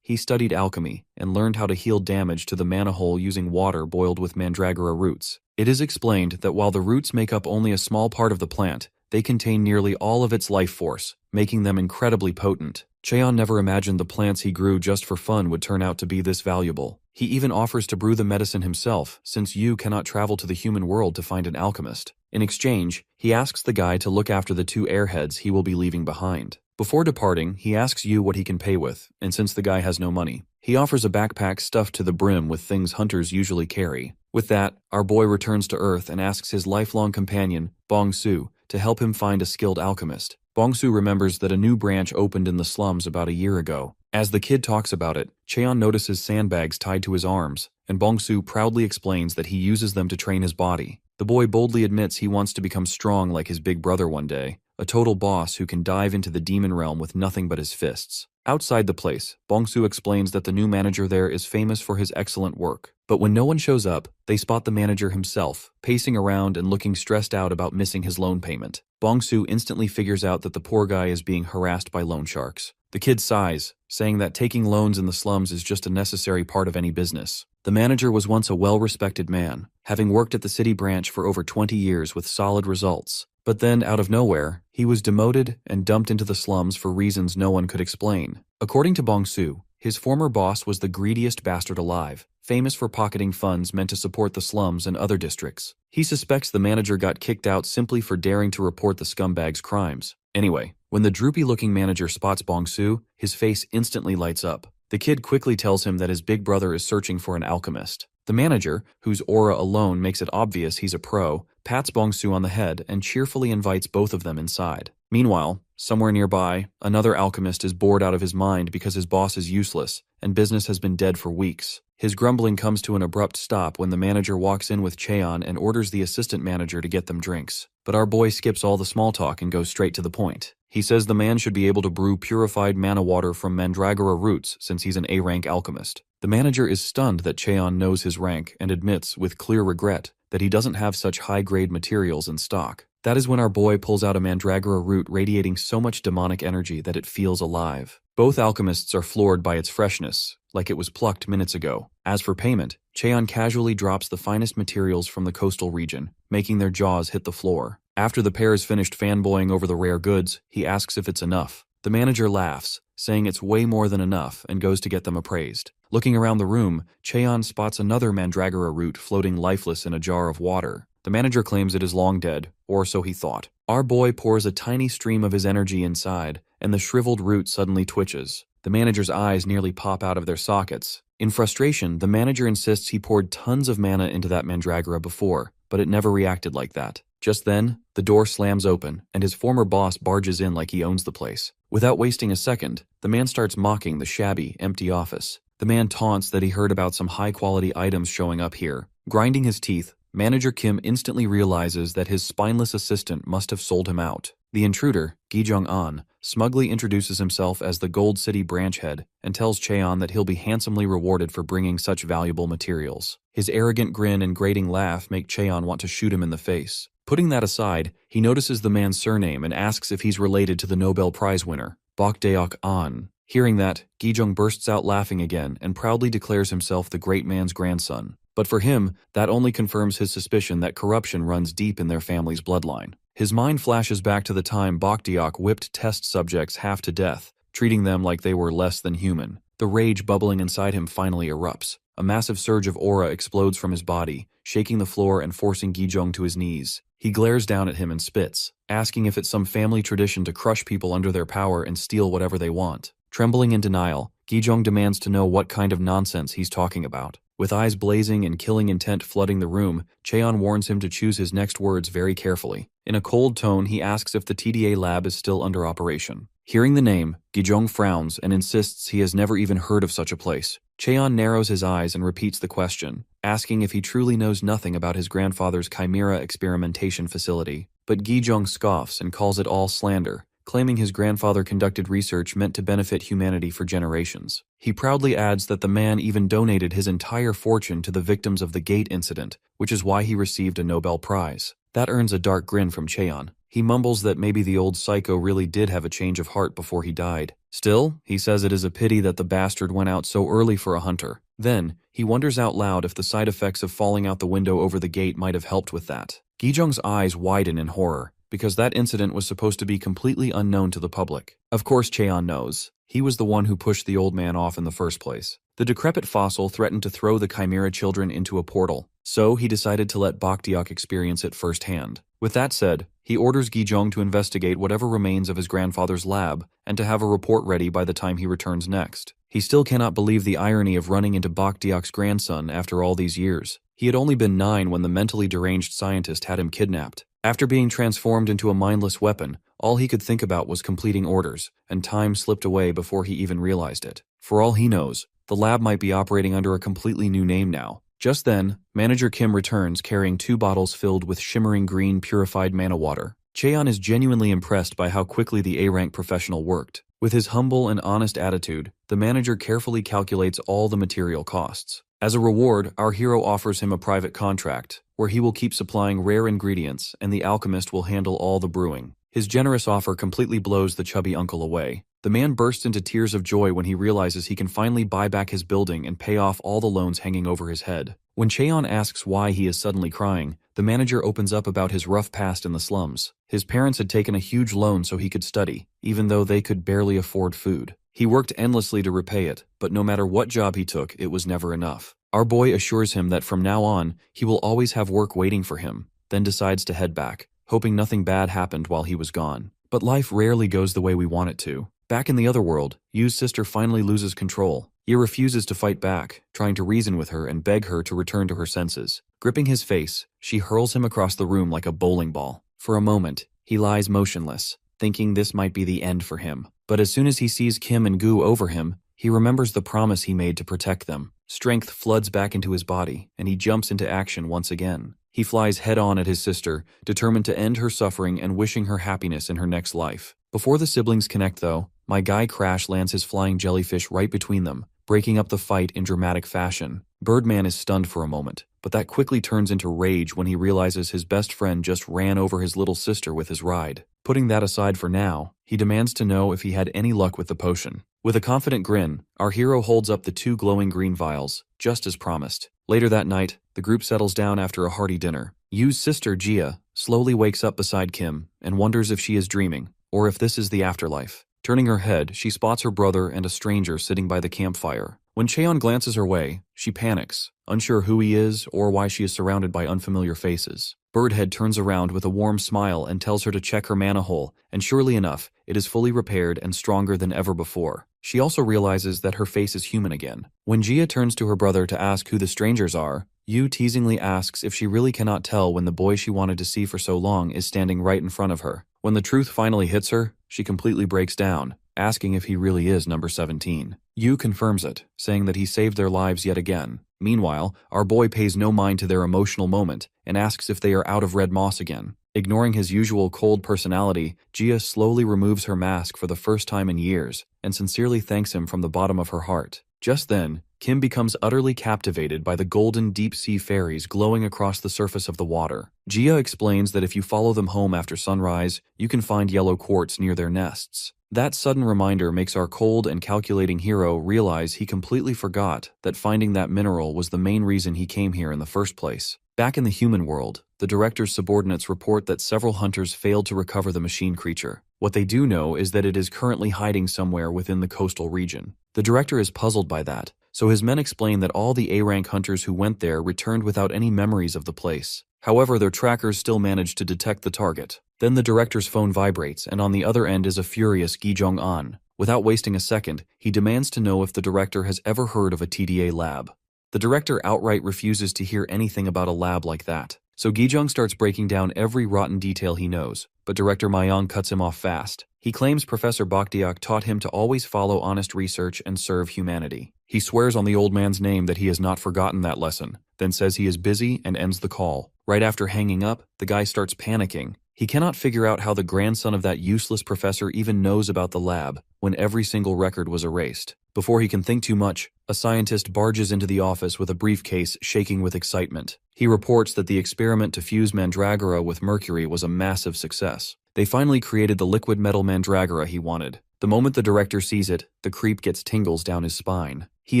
he studied alchemy and learned how to heal damage to the mana hole using water boiled with mandragora roots. It is explained that while the roots make up only a small part of the plant, they contain nearly all of its life force, making them incredibly potent. Cheon never imagined the plants he grew just for fun would turn out to be this valuable. He even offers to brew the medicine himself, since Yu cannot travel to the human world to find an alchemist. In exchange, he asks the guy to look after the 2 airheads he will be leaving behind. Before departing, he asks Yu what he can pay with, and since the guy has no money, he offers a backpack stuffed to the brim with things hunters usually carry. With that, our boy returns to Earth and asks his lifelong companion, Bong-Su, to help him find a skilled alchemist. Bong-Su remembers that a new branch opened in the slums about a year ago. As the kid talks about it, Cheon notices sandbags tied to his arms, and Bong-Su proudly explains that he uses them to train his body. The boy boldly admits he wants to become strong like his big brother one day, a total boss who can dive into the demon realm with nothing but his fists. Outside the place, Bong-Su explains that the new manager there is famous for his excellent work. But when no one shows up, they spot the manager himself, pacing around and looking stressed out about missing his loan payment. Bong-Su instantly figures out that the poor guy is being harassed by loan sharks. The kid sighs, saying that taking loans in the slums is just a necessary part of any business. The manager was once a well-respected man, having worked at the city branch for over 20 years with solid results. But then, out of nowhere, he was demoted and dumped into the slums for reasons no one could explain. According to Bong-Su, his former boss was the greediest bastard alive, famous for pocketing funds meant to support the slums and other districts. He suspects the manager got kicked out simply for daring to report the scumbag's crimes. Anyway, when the droopy-looking manager spots Bong-Su, his face instantly lights up. The kid quickly tells him that his big brother is searching for an alchemist. The manager, whose aura alone makes it obvious he's a pro, pats Bong-Su on the head and cheerfully invites both of them inside. Meanwhile, somewhere nearby, another alchemist is bored out of his mind because his boss is useless and business has been dead for weeks. His grumbling comes to an abrupt stop when the manager walks in with Cheon and orders the assistant manager to get them drinks. But our boy skips all the small talk and goes straight to the point. He says the man should be able to brew purified mana water from mandragora roots since he's an A-rank alchemist. The manager is stunned that Cheon knows his rank and admits, with clear regret, that he doesn't have such high-grade materials in stock. That is when our boy pulls out a mandragora root radiating so much demonic energy that it feels alive. Both alchemists are floored by its freshness, like it was plucked minutes ago. As for payment, Cheon casually drops the finest materials from the coastal region, making their jaws hit the floor. After the pair is finished fanboying over the rare goods, he asks if it's enough. The manager laughs, saying it's way more than enough, and goes to get them appraised. Looking around the room, Cheon spots another mandragora root floating lifeless in a jar of water. The manager claims it is long dead, or so he thought. Our boy pours a tiny stream of his energy inside, and the shriveled root suddenly twitches. The manager's eyes nearly pop out of their sockets. In frustration, the manager insists he poured tons of mana into that mandragora before, but it never reacted like that. Just then, the door slams open, and his former boss barges in like he owns the place. Without wasting a second, the man starts mocking the shabby, empty office. The man taunts that he heard about some high-quality items showing up here. Grinding his teeth, Manager Kim instantly realizes that his spineless assistant must have sold him out. The intruder, Gi-Jung-an, smugly introduces himself as the Gold City branch head and tells Cheon that he'll be handsomely rewarded for bringing such valuable materials. His arrogant grin and grating laugh make Cheon want to shoot him in the face. Putting that aside, he notices the man's surname and asks if he's related to the Nobel Prize winner, Bok Deok-an. Hearing that, Gi-Jung bursts out laughing again and proudly declares himself the great man's grandson. But for him, that only confirms his suspicion that corruption runs deep in their family's bloodline. His mind flashes back to the time Bok Deok whipped test subjects half to death, treating them like they were less than human. The rage bubbling inside him finally erupts. A massive surge of aura explodes from his body, shaking the floor and forcing Gi-Jung to his knees. He glares down at him and spits, asking if it's some family tradition to crush people under their power and steal whatever they want. Trembling in denial, Gijong demands to know what kind of nonsense he's talking about. With eyes blazing and killing intent flooding the room, Cheon warns him to choose his next words very carefully. In a cold tone, he asks if the TDA lab is still under operation. Hearing the name, Gijong frowns and insists he has never even heard of such a place. Cheon narrows his eyes and repeats the question, asking if he truly knows nothing about his grandfather's Chimera experimentation facility. But Gijong scoffs and calls it all slander, claiming his grandfather conducted research meant to benefit humanity for generations. He proudly adds that the man even donated his entire fortune to the victims of the Gate incident, which is why he received a Nobel Prize. That earns a dark grin from Cheon. He mumbles that maybe the old psycho really did have a change of heart before he died. Still, he says it is a pity that the bastard went out so early for a hunter. Then, he wonders out loud if the side effects of falling out the window over the gate might have helped with that. Gijong's eyes widen in horror, because that incident was supposed to be completely unknown to the public. Of course Cheon knows. He was the one who pushed the old man off in the first place. The decrepit fossil threatened to throw the Chimera children into a portal, so he decided to let Baktiok experience it firsthand. With that said, he orders Gijong to investigate whatever remains of his grandfather's lab and to have a report ready by the time he returns next. He still cannot believe the irony of running into Baktiok's grandson after all these years. He had only been 9 when the mentally deranged scientist had him kidnapped. After being transformed into a mindless weapon, all he could think about was completing orders, and time slipped away before he even realized it. For all he knows, the lab might be operating under a completely new name now. Just then, Manager Kim returns carrying 2 bottles filled with shimmering green purified mana water. Cheon is genuinely impressed by how quickly the A-rank professional worked. With his humble and honest attitude, the manager carefully calculates all the material costs. As a reward, our hero offers him a private contract, where he will keep supplying rare ingredients and the alchemist will handle all the brewing. His generous offer completely blows the chubby uncle away. The man bursts into tears of joy when he realizes he can finally buy back his building and pay off all the loans hanging over his head. When Cheon asks why he is suddenly crying, the manager opens up about his rough past in the slums. His parents had taken a huge loan so he could study, even though they could barely afford food. He worked endlessly to repay it, but no matter what job he took, it was never enough. Our boy assures him that from now on, he will always have work waiting for him, then decides to head back, hoping nothing bad happened while he was gone. But life rarely goes the way we want it to. Back in the other world, Yu's sister finally loses control. Yi refuses to fight back, trying to reason with her and beg her to return to her senses. Gripping his face, she hurls him across the room like a bowling ball. For a moment, he lies motionless, thinking this might be the end for him. But as soon as he sees Kim and Gu over him, he remembers the promise he made to protect them. Strength floods back into his body, and he jumps into action once again. He flies head-on at his sister, determined to end her suffering and wishing her happiness in her next life. Before the siblings connect, though, my guy Crash lands his flying jellyfish right between them, breaking up the fight in dramatic fashion. Birdman is stunned for a moment, but that quickly turns into rage when he realizes his best friend just ran over his little sister with his ride. Putting that aside for now, he demands to know if he had any luck with the potion. With a confident grin, our hero holds up the 2 glowing green vials, just as promised. Later that night, the group settles down after a hearty dinner. Yu's sister, Jia, slowly wakes up beside Kim and wonders if she is dreaming, or if this is the afterlife. Turning her head, she spots her brother and a stranger sitting by the campfire. When Cheon glances her way, she panics, unsure who he is or why she is surrounded by unfamiliar faces. Birdhead turns around with a warm smile and tells her to check her mana hole, and surely enough, it is fully repaired and stronger than ever before. She also realizes that her face is human again. When Jia turns to her brother to ask who the strangers are, Yu teasingly asks if she really cannot tell when the boy she wanted to see for so long is standing right in front of her. When the truth finally hits her, she completely breaks down, asking if he really is number 17. Yu confirms it, saying that he saved their lives yet again. Meanwhile, our boy pays no mind to their emotional moment and asks if they are out of red moss again. Ignoring his usual cold personality, Jia slowly removes her mask for the first time in years and sincerely thanks him from the bottom of her heart. Just then, Kim becomes utterly captivated by the golden deep-sea fairies glowing across the surface of the water. Jia explains that if you follow them home after sunrise, you can find yellow quartz near their nests. That sudden reminder makes our cold and calculating hero realize he completely forgot that finding that mineral was the main reason he came here in the first place. Back in the human world, the director's subordinates report that several hunters failed to recover the machine creature. What they do know is that it is currently hiding somewhere within the coastal region. The director is puzzled by that, so his men explain that all the A-rank hunters who went there returned without any memories of the place. However, their trackers still managed to detect the target. Then the director's phone vibrates, and on the other end is a furious Gijong An. Without wasting a second, he demands to know if the director has ever heard of a TDA lab. The director outright refuses to hear anything about a lab like that. So Gijung starts breaking down every rotten detail he knows, but director Mayong cuts him off fast. He claims Professor Bakhtiak taught him to always follow honest research and serve humanity. He swears on the old man's name that he has not forgotten that lesson, then says he is busy and ends the call. Right after hanging up, the guy starts panicking. He cannot figure out how the grandson of that useless professor even knows about the lab when every single record was erased. Before he can think too much, a scientist barges into the office with a briefcase shaking with excitement. He reports that the experiment to fuse mandragora with mercury was a massive success. They finally created the liquid metal mandragora he wanted. The moment the director sees it, the creep gets tingles down his spine. He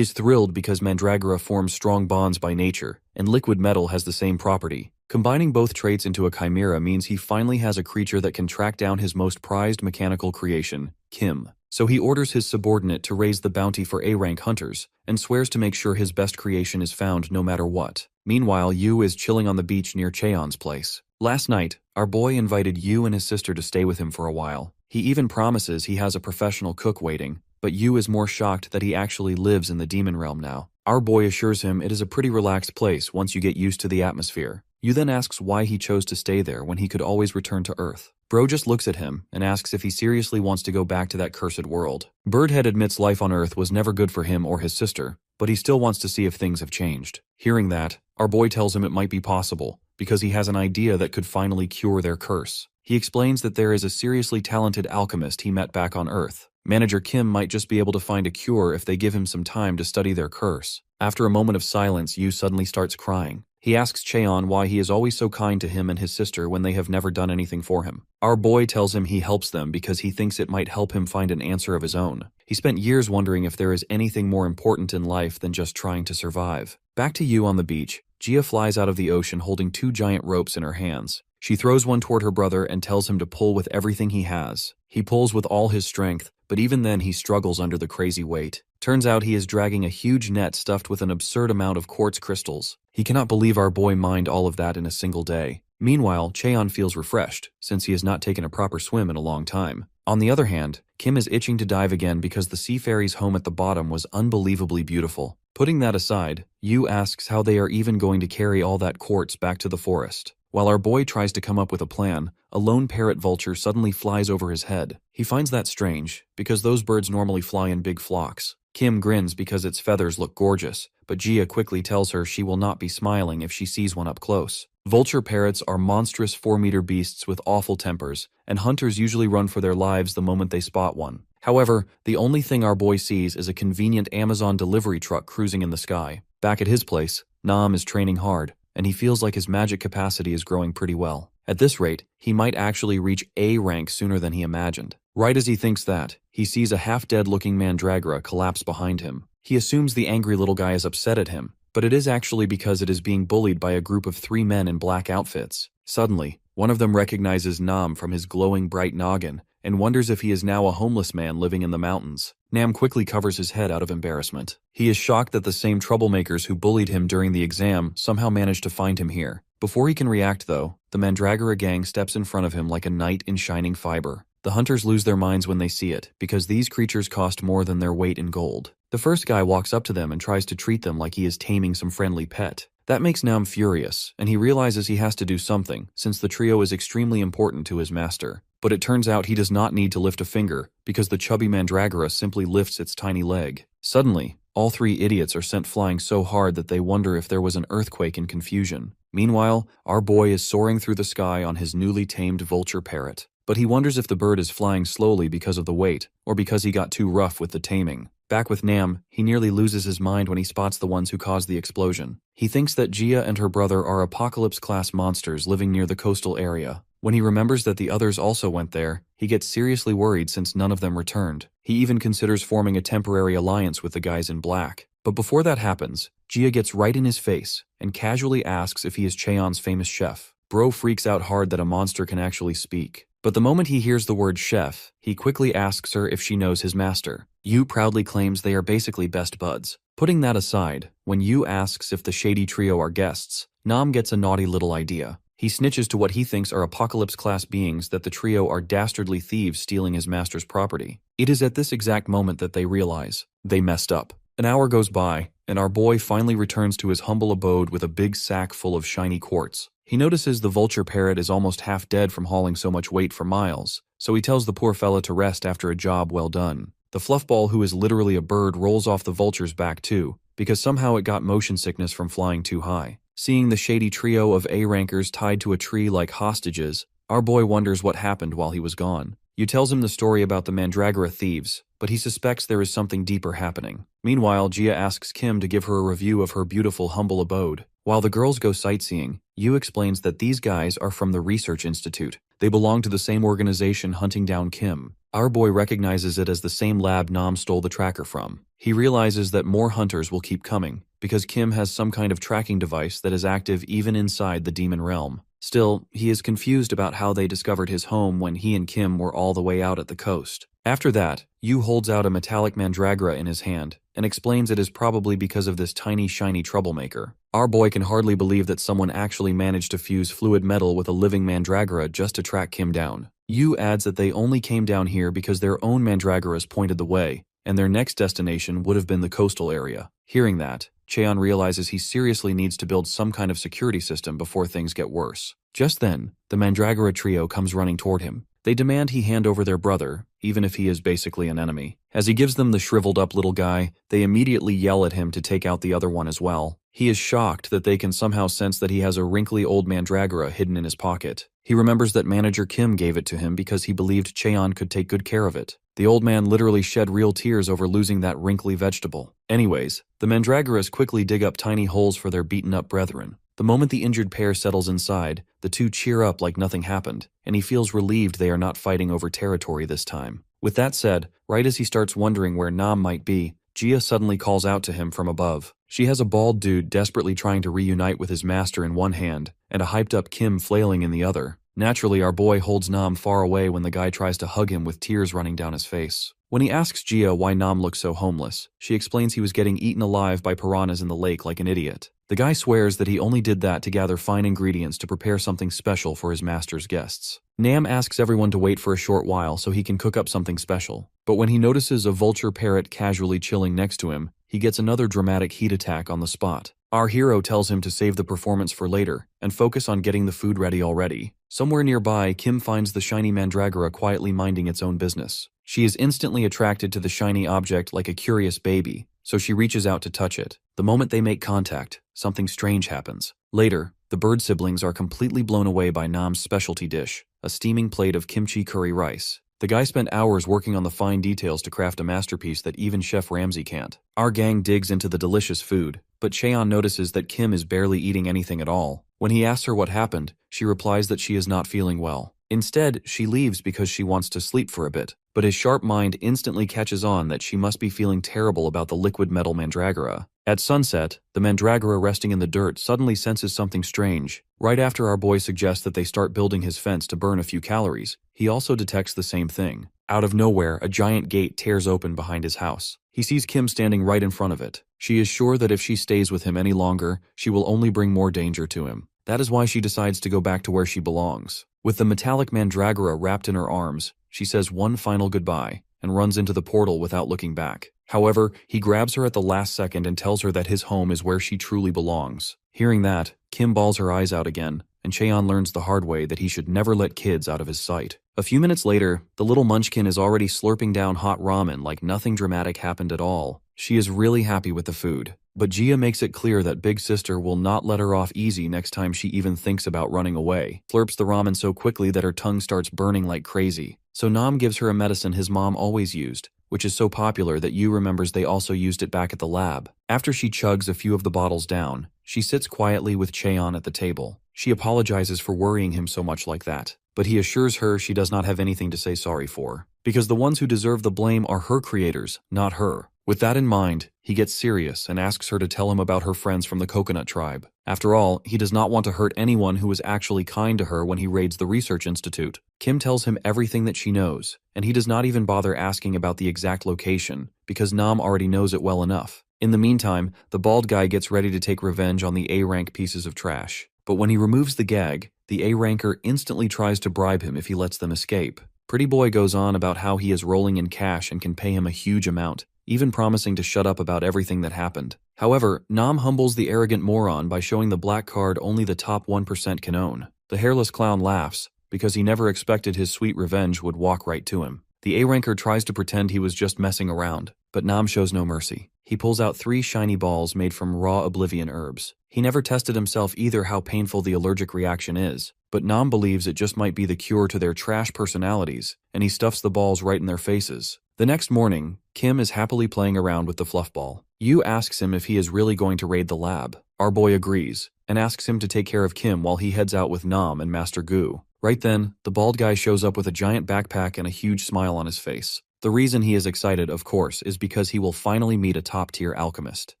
is thrilled because mandragora forms strong bonds by nature, and liquid metal has the same property. Combining both traits into a chimera means he finally has a creature that can track down his most prized mechanical creation, Kim. So he orders his subordinate to raise the bounty for A-rank hunters, and swears to make sure his best creation is found no matter what. Meanwhile, Yu is chilling on the beach near Cheon's place. Last night, our boy invited Yu and his sister to stay with him for a while. He even promises he has a professional cook waiting, but Yu is more shocked that he actually lives in the demon realm now. Our boy assures him it is a pretty relaxed place once you get used to the atmosphere. Yu then asks why he chose to stay there when he could always return to Earth. Bro just looks at him and asks if he seriously wants to go back to that cursed world. Birdhead admits life on Earth was never good for him or his sister, but he still wants to see if things have changed. Hearing that, our boy tells him it might be possible, because he has an idea that could finally cure their curse. He explains that there is a seriously talented alchemist he met back on Earth. Manager Kim might just be able to find a cure if they give him some time to study their curse. After a moment of silence, Yu suddenly starts crying. He asks Cheon why he is always so kind to him and his sister when they have never done anything for him. Our boy tells him he helps them because he thinks it might help him find an answer of his own. He spent years wondering if there is anything more important in life than just trying to survive. Back to Yu on the beach, Gia flies out of the ocean holding 2 giant ropes in her hands. She throws one toward her brother and tells him to pull with everything he has. He pulls with all his strength, but even then he struggles under the crazy weight. Turns out he is dragging a huge net stuffed with an absurd amount of quartz crystals. He cannot believe our boy mined all of that in a single day. Meanwhile, Cheon feels refreshed, since he has not taken a proper swim in a long time. On the other hand, Kim is itching to dive again because the sea fairy's home at the bottom was unbelievably beautiful. Putting that aside, Yu asks how they are even going to carry all that quartz back to the forest. While our boy tries to come up with a plan, a lone parrot vulture suddenly flies over his head. He finds that strange, because those birds normally fly in big flocks. Kim grins because its feathers look gorgeous, but Gia quickly tells her she will not be smiling if she sees one up close. Vulture parrots are monstrous 4-meter beasts with awful tempers, and hunters usually run for their lives the moment they spot one. However, the only thing our boy sees is a convenient Amazon delivery truck cruising in the sky. Back at his place, Nam is training hard, and he feels like his magic capacity is growing pretty well. At this rate, he might actually reach A rank sooner than he imagined. Right as he thinks that, he sees a half-dead looking mandragora collapse behind him. He assumes the angry little guy is upset at him, but it is actually because it is being bullied by a group of 3 men in black outfits. Suddenly, one of them recognizes Nam from his glowing bright noggin and wonders if he is now a homeless man living in the mountains. Nam quickly covers his head out of embarrassment. He is shocked that the same troublemakers who bullied him during the exam somehow managed to find him here. Before he can react though, the Mandragora gang steps in front of him like a knight in shining fiber. The hunters lose their minds when they see it, because these creatures cost more than their weight in gold. The first guy walks up to them and tries to treat them like he is taming some friendly pet. That makes Nam furious, and he realizes he has to do something, since the trio is extremely important to his master. But it turns out he does not need to lift a finger, because the chubby Mandragora simply lifts its tiny leg. Suddenly, all 3 idiots are sent flying so hard that they wonder if there was an earthquake in confusion. Meanwhile, our boy is soaring through the sky on his newly tamed vulture parrot. But he wonders if the bird is flying slowly because of the weight, or because he got too rough with the taming. Back with Nam, he nearly loses his mind when he spots the ones who caused the explosion. He thinks that Gia and her brother are apocalypse-class monsters living near the coastal area. When he remembers that the others also went there, he gets seriously worried since none of them returned. He even considers forming a temporary alliance with the guys in black. But before that happens, Gia gets right in his face and casually asks if he is Cheon's famous chef. Bro freaks out hard that a monster can actually speak. But the moment he hears the word chef, he quickly asks her if she knows his master. Yu proudly claims they are basically best buds. Putting that aside, when Yu asks if the shady trio are guests, Nam gets a naughty little idea. He snitches to what he thinks are apocalypse-class beings that the trio are dastardly thieves stealing his master's property. It is at this exact moment that they realize they messed up. An hour goes by, and our boy finally returns to his humble abode with a big sack full of shiny quartz. He notices the vulture parrot is almost half dead from hauling so much weight for miles, so he tells the poor fella to rest after a job well done. The fluffball, who is literally a bird, rolls off the vulture's back too, because somehow it got motion sickness from flying too high. Seeing the shady trio of A-rankers tied to a tree like hostages, our boy wonders what happened while he was gone. Yu tells him the story about the Mandragora thieves, but he suspects there is something deeper happening. Meanwhile, Jia asks Kim to give her a review of her beautiful, humble abode. While the girls go sightseeing, Yu explains that these guys are from the Research Institute. They belong to the same organization hunting down Kim. Our boy recognizes it as the same lab Nam stole the tracker from. He realizes that more hunters will keep coming, because Kim has some kind of tracking device that is active even inside the demon realm. Still, he is confused about how they discovered his home when he and Kim were all the way out at the coast. After that, Yu holds out a metallic mandragora in his hand and explains it is probably because of this tiny shiny troublemaker. Our boy can hardly believe that someone actually managed to fuse fluid metal with a living mandragora just to track Kim down. Yu adds that they only came down here because their own mandragoras pointed the way, and their next destination would have been the coastal area. Hearing that, Cheon realizes he seriously needs to build some kind of security system before things get worse. Just then, the Mandragora trio comes running toward him. They demand he hand over their brother, even if he is basically an enemy. As he gives them the shriveled-up little guy, they immediately yell at him to take out the other one as well. He is shocked that they can somehow sense that he has a wrinkly old Mandragora hidden in his pocket. He remembers that manager Kim gave it to him because he believed Cheon could take good care of it. The old man literally shed real tears over losing that wrinkly vegetable. Anyways, the Mandragoras quickly dig up tiny holes for their beaten-up brethren. The moment the injured pair settles inside, the two cheer up like nothing happened, and he feels relieved they are not fighting over territory this time. With that said, right as he starts wondering where Nam might be, Jia suddenly calls out to him from above. She has a bald dude desperately trying to reunite with his master in one hand, and a hyped-up Kim flailing in the other. Naturally, our boy holds Nam far away when the guy tries to hug him with tears running down his face. When he asks Jia why Nam looks so homeless, she explains he was getting eaten alive by piranhas in the lake like an idiot. The guy swears that he only did that to gather fine ingredients to prepare something special for his master's guests. Nam asks everyone to wait for a short while so he can cook up something special. But when he notices a vulture parrot casually chilling next to him, he gets another dramatic heat attack on the spot. Our hero tells him to save the performance for later and focus on getting the food ready already. Somewhere nearby, Kim finds the shiny Mandragora quietly minding its own business. She is instantly attracted to the shiny object like a curious baby, so she reaches out to touch it. The moment they make contact, something strange happens. Later, the bird siblings are completely blown away by Nam's specialty dish, a steaming plate of kimchi curry rice. The guy spent hours working on the fine details to craft a masterpiece that even Chef Ramsay can't. Our gang digs into the delicious food, but Cheon notices that Kim is barely eating anything at all. When he asks her what happened, she replies that she is not feeling well. Instead, she leaves because she wants to sleep for a bit, but his sharp mind instantly catches on that she must be feeling terrible about the liquid metal Mandragora. At sunset, the Mandragora resting in the dirt suddenly senses something strange. Right after our boy suggests that they start building his fence to burn a few calories, he also detects the same thing. Out of nowhere, a giant gate tears open behind his house. He sees Kim standing right in front of it. She is sure that if she stays with him any longer, she will only bring more danger to him. That is why she decides to go back to where she belongs. With the metallic Mandragora wrapped in her arms, she says one final goodbye and runs into the portal without looking back. However, he grabs her at the last second and tells her that his home is where she truly belongs. Hearing that, Kim bawls her eyes out again, and Cheon learns the hard way that he should never let kids out of his sight. A few minutes later, the little munchkin is already slurping down hot ramen like nothing dramatic happened at all. She is really happy with the food, but Jia makes it clear that Big Sister will not let her off easy next time she even thinks about running away. Slurps the ramen so quickly that her tongue starts burning like crazy. So Nam gives her a medicine his mom always used, which is so popular that Yu remembers they also used it back at the lab. After she chugs a few of the bottles down, she sits quietly with Cheon at the table. She apologizes for worrying him so much like that, but he assures her she does not have anything to say sorry for, because the ones who deserve the blame are her creators, not her. With that in mind, he gets serious and asks her to tell him about her friends from the Coconut Tribe. After all, he does not want to hurt anyone who was actually kind to her when he raids the Research Institute. Kim tells him everything that she knows, and he does not even bother asking about the exact location, because Nam already knows it well enough. In the meantime, the bald guy gets ready to take revenge on the A-rank pieces of trash. But when he removes the gag, The A-ranker instantly tries to bribe him if he lets them escape. Pretty Boy goes on about how he is rolling in cash and can pay him a huge amount, even promising to shut up about everything that happened. However, Nam humbles the arrogant moron by showing the black card only the top 1% can own. The hairless clown laughs, because he never expected his sweet revenge would walk right to him. The A-ranker tries to pretend he was just messing around, but Nam shows no mercy. He pulls out 3 shiny balls made from raw oblivion herbs. He never tested himself either how painful the allergic reaction is, but Nam believes it just might be the cure to their trash personalities, and he stuffs the balls right in their faces. The next morning, Kim is happily playing around with the fluff ball. Yu asks him if he is really going to raid the lab. Our boy agrees, and asks him to take care of Kim while he heads out with Nam and Master Gu. Right then, the bald guy shows up with a giant backpack and a huge smile on his face. The reason he is excited, of course, is because he will finally meet a top-tier alchemist.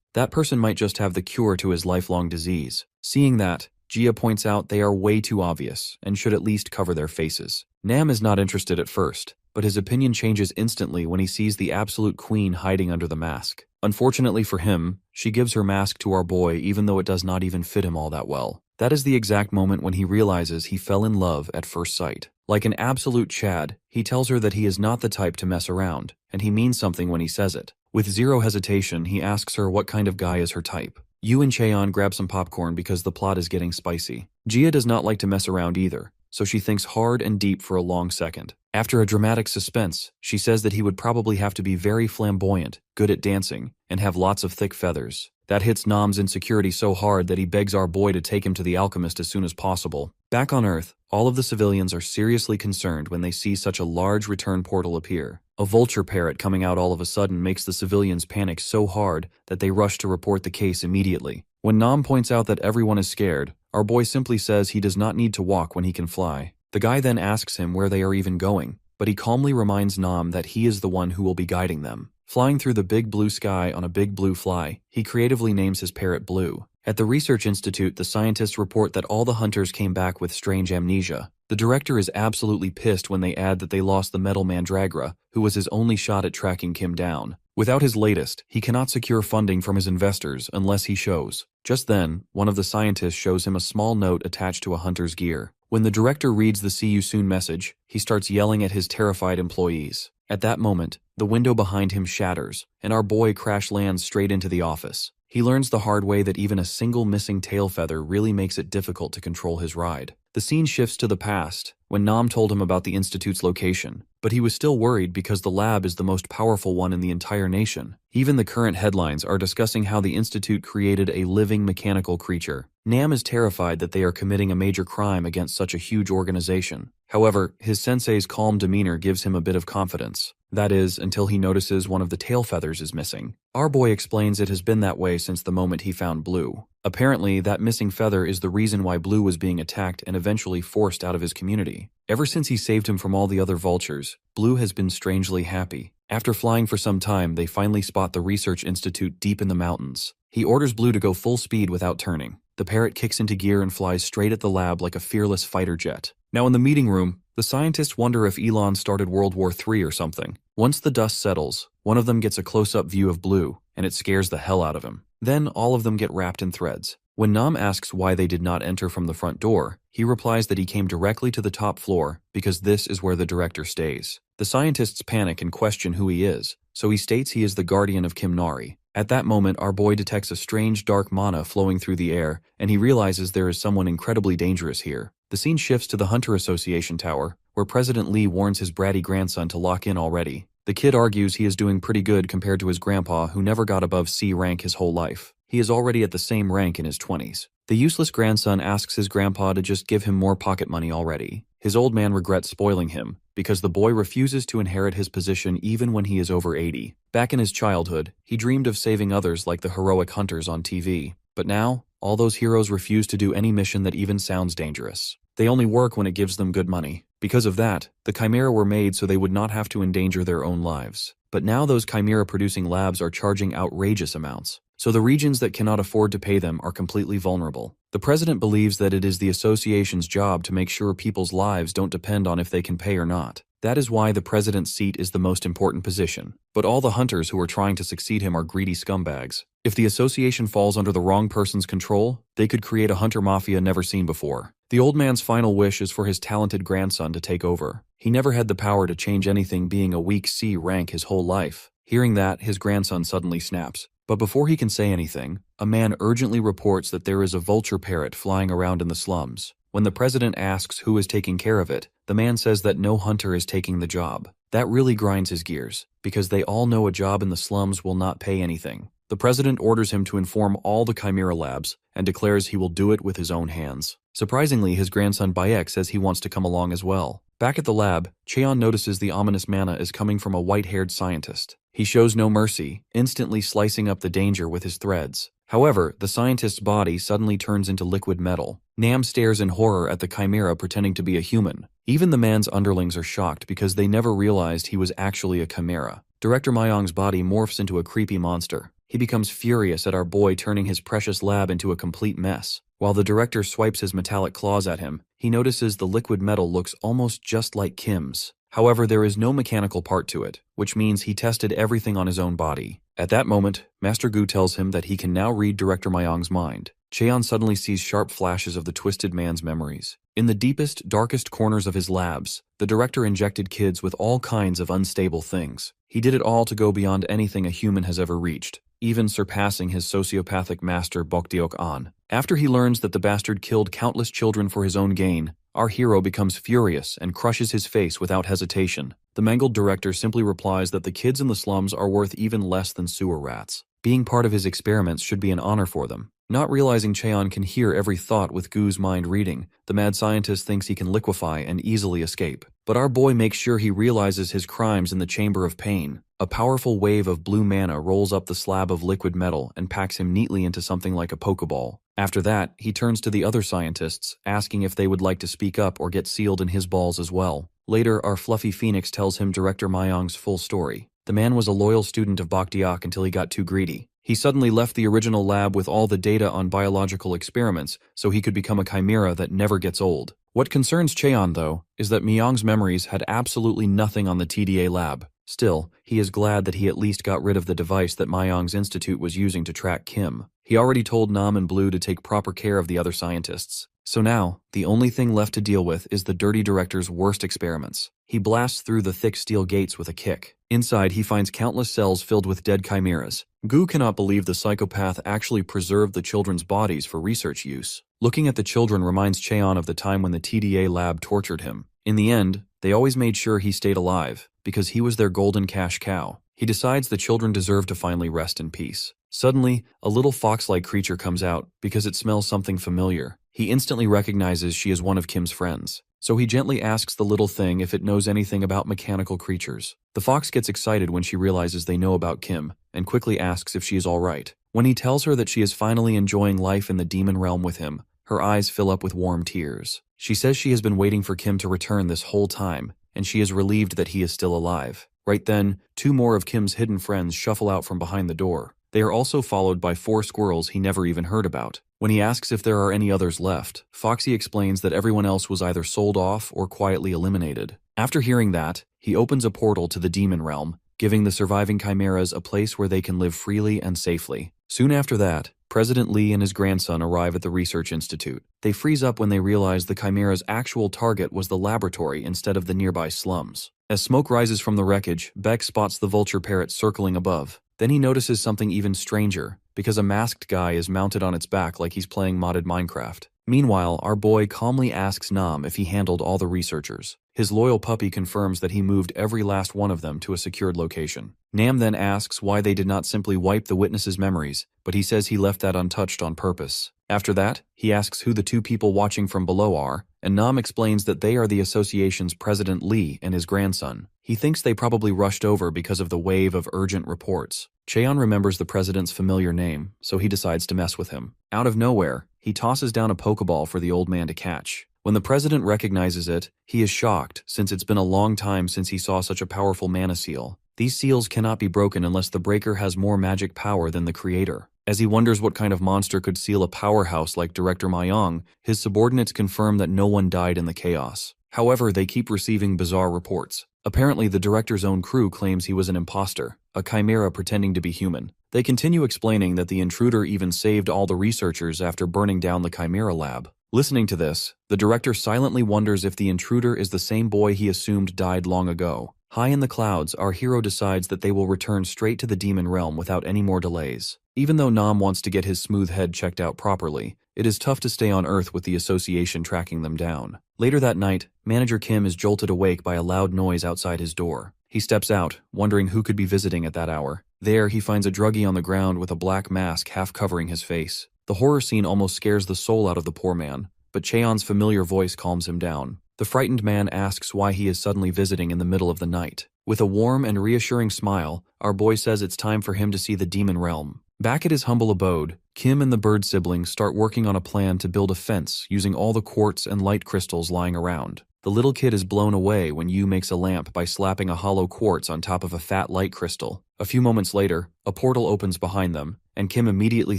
That person might just have the cure to his lifelong disease. Seeing that, Jia points out they are way too obvious and should at least cover their faces. Nam is not interested at first, but his opinion changes instantly when he sees the absolute queen hiding under the mask. Unfortunately for him, she gives her mask to our boy even though it does not even fit him all that well. That is the exact moment when he realizes he fell in love at first sight. Like an absolute Chad, he tells her that he is not the type to mess around, and he means something when he says it. With zero hesitation, he asks her what kind of guy is her type. Yu and Cheon grab some popcorn because the plot is getting spicy. Jia does not like to mess around either, so she thinks hard and deep for a long second. After a dramatic suspense, she says that he would probably have to be very flamboyant, good at dancing, and have lots of thick feathers. That hits Nam's insecurity so hard that he begs our boy to take him to the alchemist as soon as possible. Back on Earth, all of the civilians are seriously concerned when they see such a large return portal appear. A vulture parrot coming out all of a sudden makes the civilians panic so hard that they rush to report the case immediately. When Nam points out that everyone is scared, our boy simply says he does not need to walk when he can fly. The guy then asks him where they are even going, but he calmly reminds Nam that he is the one who will be guiding them. Flying through the big blue sky on a big blue fly, he creatively names his parrot Blue. At the research institute, the scientists report that all the hunters came back with strange amnesia. The director is absolutely pissed when they add that they lost the metal Mandragra, who was his only shot at tracking Kim down. Without his latest, he cannot secure funding from his investors unless he shows. Just then, one of the scientists shows him a small note attached to a hunter's gear. When the director reads the "See you soon" message, he starts yelling at his terrified employees. At that moment, the window behind him shatters, and our boy crash lands straight into the office. He learns the hard way that even a single missing tail feather really makes it difficult to control his ride. The scene shifts to the past, when Nam told him about the Institute's location, but he was still worried because the lab is the most powerful one in the entire nation. Even the current headlines are discussing how the Institute created a living mechanical creature. Nam is terrified that they are committing a major crime against such a huge organization. However, his sensei's calm demeanor gives him a bit of confidence. That is, until he notices one of the tail feathers is missing. Our boy explains it has been that way since the moment he found Blue. Apparently, that missing feather is the reason why Blue was being attacked and eventually forced out of his community. Ever since he saved him from all the other vultures, Blue has been strangely happy. After flying for some time, they finally spot the research institute deep in the mountains. He orders Blue to go full speed without turning. The parrot kicks into gear and flies straight at the lab like a fearless fighter jet. Now in the meeting room, the scientists wonder if Elon started World War III or something. Once the dust settles, one of them gets a close-up view of Blue, and it scares the hell out of him. Then all of them get wrapped in threads. When Nam asks why they did not enter from the front door, he replies that he came directly to the top floor because this is where the director stays. The scientists panic and question who he is, so he states he is the guardian of Kimnari. At that moment, our boy detects a strange dark mana flowing through the air, and he realizes there is someone incredibly dangerous here. The scene shifts to the Hunter Association Tower, where President Lee warns his bratty grandson to lock in already. The kid argues he is doing pretty good compared to his grandpa, who never got above C rank his whole life. He is already at the same rank in his 20s. The useless grandson asks his grandpa to just give him more pocket money already. His old man regrets spoiling him, because the boy refuses to inherit his position even when he is over 80. Back in his childhood, he dreamed of saving others like the heroic hunters on TV. But now, all those heroes refuse to do any mission that even sounds dangerous. They only work when it gives them good money. Because of that, the Chimera were made so they would not have to endanger their own lives. But now those Chimera-producing labs are charging outrageous amounts. So the regions that cannot afford to pay them are completely vulnerable. The president believes that it is the association's job to make sure people's lives don't depend on if they can pay or not. That is why the president's seat is the most important position. But all the hunters who are trying to succeed him are greedy scumbags. If the association falls under the wrong person's control, they could create a hunter mafia never seen before. The old man's final wish is for his talented grandson to take over. He never had the power to change anything, being a weak C rank his whole life. Hearing that, his grandson suddenly snaps. But before he can say anything, a man urgently reports that there is a vulture parrot flying around in the slums. When the president asks who is taking care of it, the man says that no hunter is taking the job. That really grinds his gears, because they all know a job in the slums will not pay anything. The president orders him to inform all the Chimera labs and declares he will do it with his own hands. Surprisingly, his grandson Bayek says he wants to come along as well. Back at the lab, Cheon notices the ominous manna is coming from a white-haired scientist. He shows no mercy, instantly slicing up the danger with his threads. However, the scientist's body suddenly turns into liquid metal. Nam stares in horror at the Chimera pretending to be a human. Even the man's underlings are shocked because they never realized he was actually a Chimera. Director Myong's body morphs into a creepy monster. He becomes furious at our boy turning his precious lab into a complete mess. While the director swipes his metallic claws at him, he notices the liquid metal looks almost just like Kim's. However, there is no mechanical part to it, which means he tested everything on his own body. At that moment, Master Gu tells him that he can now read Director Myong's mind. Cheon suddenly sees sharp flashes of the twisted man's memories. In the deepest, darkest corners of his labs, the director injected kids with all kinds of unstable things. He did it all to go beyond anything a human has ever reached, even surpassing his sociopathic master Bokdeok-an. After he learns that the bastard killed countless children for his own gain, our hero becomes furious and crushes his face without hesitation. The mangled director simply replies that the kids in the slums are worth even less than sewer rats. Being part of his experiments should be an honor for them. Not realizing Cheon can hear every thought with Gu's mind reading, the mad scientist thinks he can liquefy and easily escape. But our boy makes sure he realizes his crimes in the chamber of pain. A powerful wave of blue mana rolls up the slab of liquid metal and packs him neatly into something like a Pokeball. After that, he turns to the other scientists, asking if they would like to speak up or get sealed in his balls as well. Later, our fluffy phoenix tells him Director Myong's full story. The man was a loyal student of Bokdeok until he got too greedy. He suddenly left the original lab with all the data on biological experiments so he could become a chimera that never gets old. What concerns Cheon, though, is that Myong's memories had absolutely nothing on the TDA lab. Still, he is glad that he at least got rid of the device that Myong's institute was using to track Kim. He already told Nam and Blue to take proper care of the other scientists. So now, the only thing left to deal with is the dirty director's worst experiments. He blasts through the thick steel gates with a kick. Inside, he finds countless cells filled with dead chimeras. Gu cannot believe the psychopath actually preserved the children's bodies for research use. Looking at the children reminds Cheon of the time when the TDA lab tortured him. In the end, they always made sure he stayed alive, because he was their golden cash cow. He decides the children deserve to finally rest in peace. Suddenly, a little fox-like creature comes out because it smells something familiar. He instantly recognizes she is one of Kim's friends. So he gently asks the little thing if it knows anything about mechanical creatures. The fox gets excited when she realizes they know about Kim, and quickly asks if she is all right. When he tells her that she is finally enjoying life in the demon realm with him, her eyes fill up with warm tears. She says she has been waiting for Kim to return this whole time, and she is relieved that he is still alive. Right then, 2 more of Kim's hidden friends shuffle out from behind the door. They are also followed by 4 squirrels he never even heard about. When he asks if there are any others left, Foxy explains that everyone else was either sold off or quietly eliminated. After hearing that, he opens a portal to the demon realm, giving the surviving chimeras a place where they can live freely and safely. Soon after that, President Lee and his grandson arrive at the research institute. They freeze up when they realize the chimera's actual target was the laboratory instead of the nearby slums. As smoke rises from the wreckage, Beck spots the vulture parrot circling above. Then he notices something even stranger, because a masked guy is mounted on its back like he's playing modded Minecraft. Meanwhile, our boy calmly asks Nam if he handled all the researchers. His loyal puppy confirms that he moved every last one of them to a secured location. Nam then asks why they did not simply wipe the witness's memories, but he says he left that untouched on purpose. After that, he asks who the 2 people watching from below are, and Nam explains that they are the association's President Lee and his grandson. He thinks they probably rushed over because of the wave of urgent reports. Cheon remembers the president's familiar name, so he decides to mess with him. Out of nowhere, he tosses down a Pokeball for the old man to catch. When the president recognizes it, he is shocked since it's been a long time since he saw such a powerful mana seal. These seals cannot be broken unless the breaker has more magic power than the creator. As he wonders what kind of monster could seal a powerhouse like Director Mayong, his subordinates confirm that no one died in the chaos. However, they keep receiving bizarre reports. Apparently, the director's own crew claims he was an imposter, a chimera pretending to be human. They continue explaining that the intruder even saved all the researchers after burning down the chimera lab. Listening to this, the director silently wonders if the intruder is the same boy he assumed died long ago. High in the clouds, our hero decides that they will return straight to the demon realm without any more delays. Even though Nam wants to get his smooth head checked out properly, it is tough to stay on Earth with the association tracking them down. Later that night, Manager Kim is jolted awake by a loud noise outside his door. He steps out, wondering who could be visiting at that hour. There, he finds a druggie on the ground with a black mask half covering his face. The horror scene almost scares the soul out of the poor man, but Cheon's familiar voice calms him down. The frightened man asks why he is suddenly visiting in the middle of the night. With a warm and reassuring smile, our boy says it's time for him to see the demon realm. Back at his humble abode, Kim and the bird siblings start working on a plan to build a fence using all the quartz and light crystals lying around. The little kid is blown away when Yu makes a lamp by slapping a hollow quartz on top of a fat light crystal. A few moments later, a portal opens behind them, and Kim immediately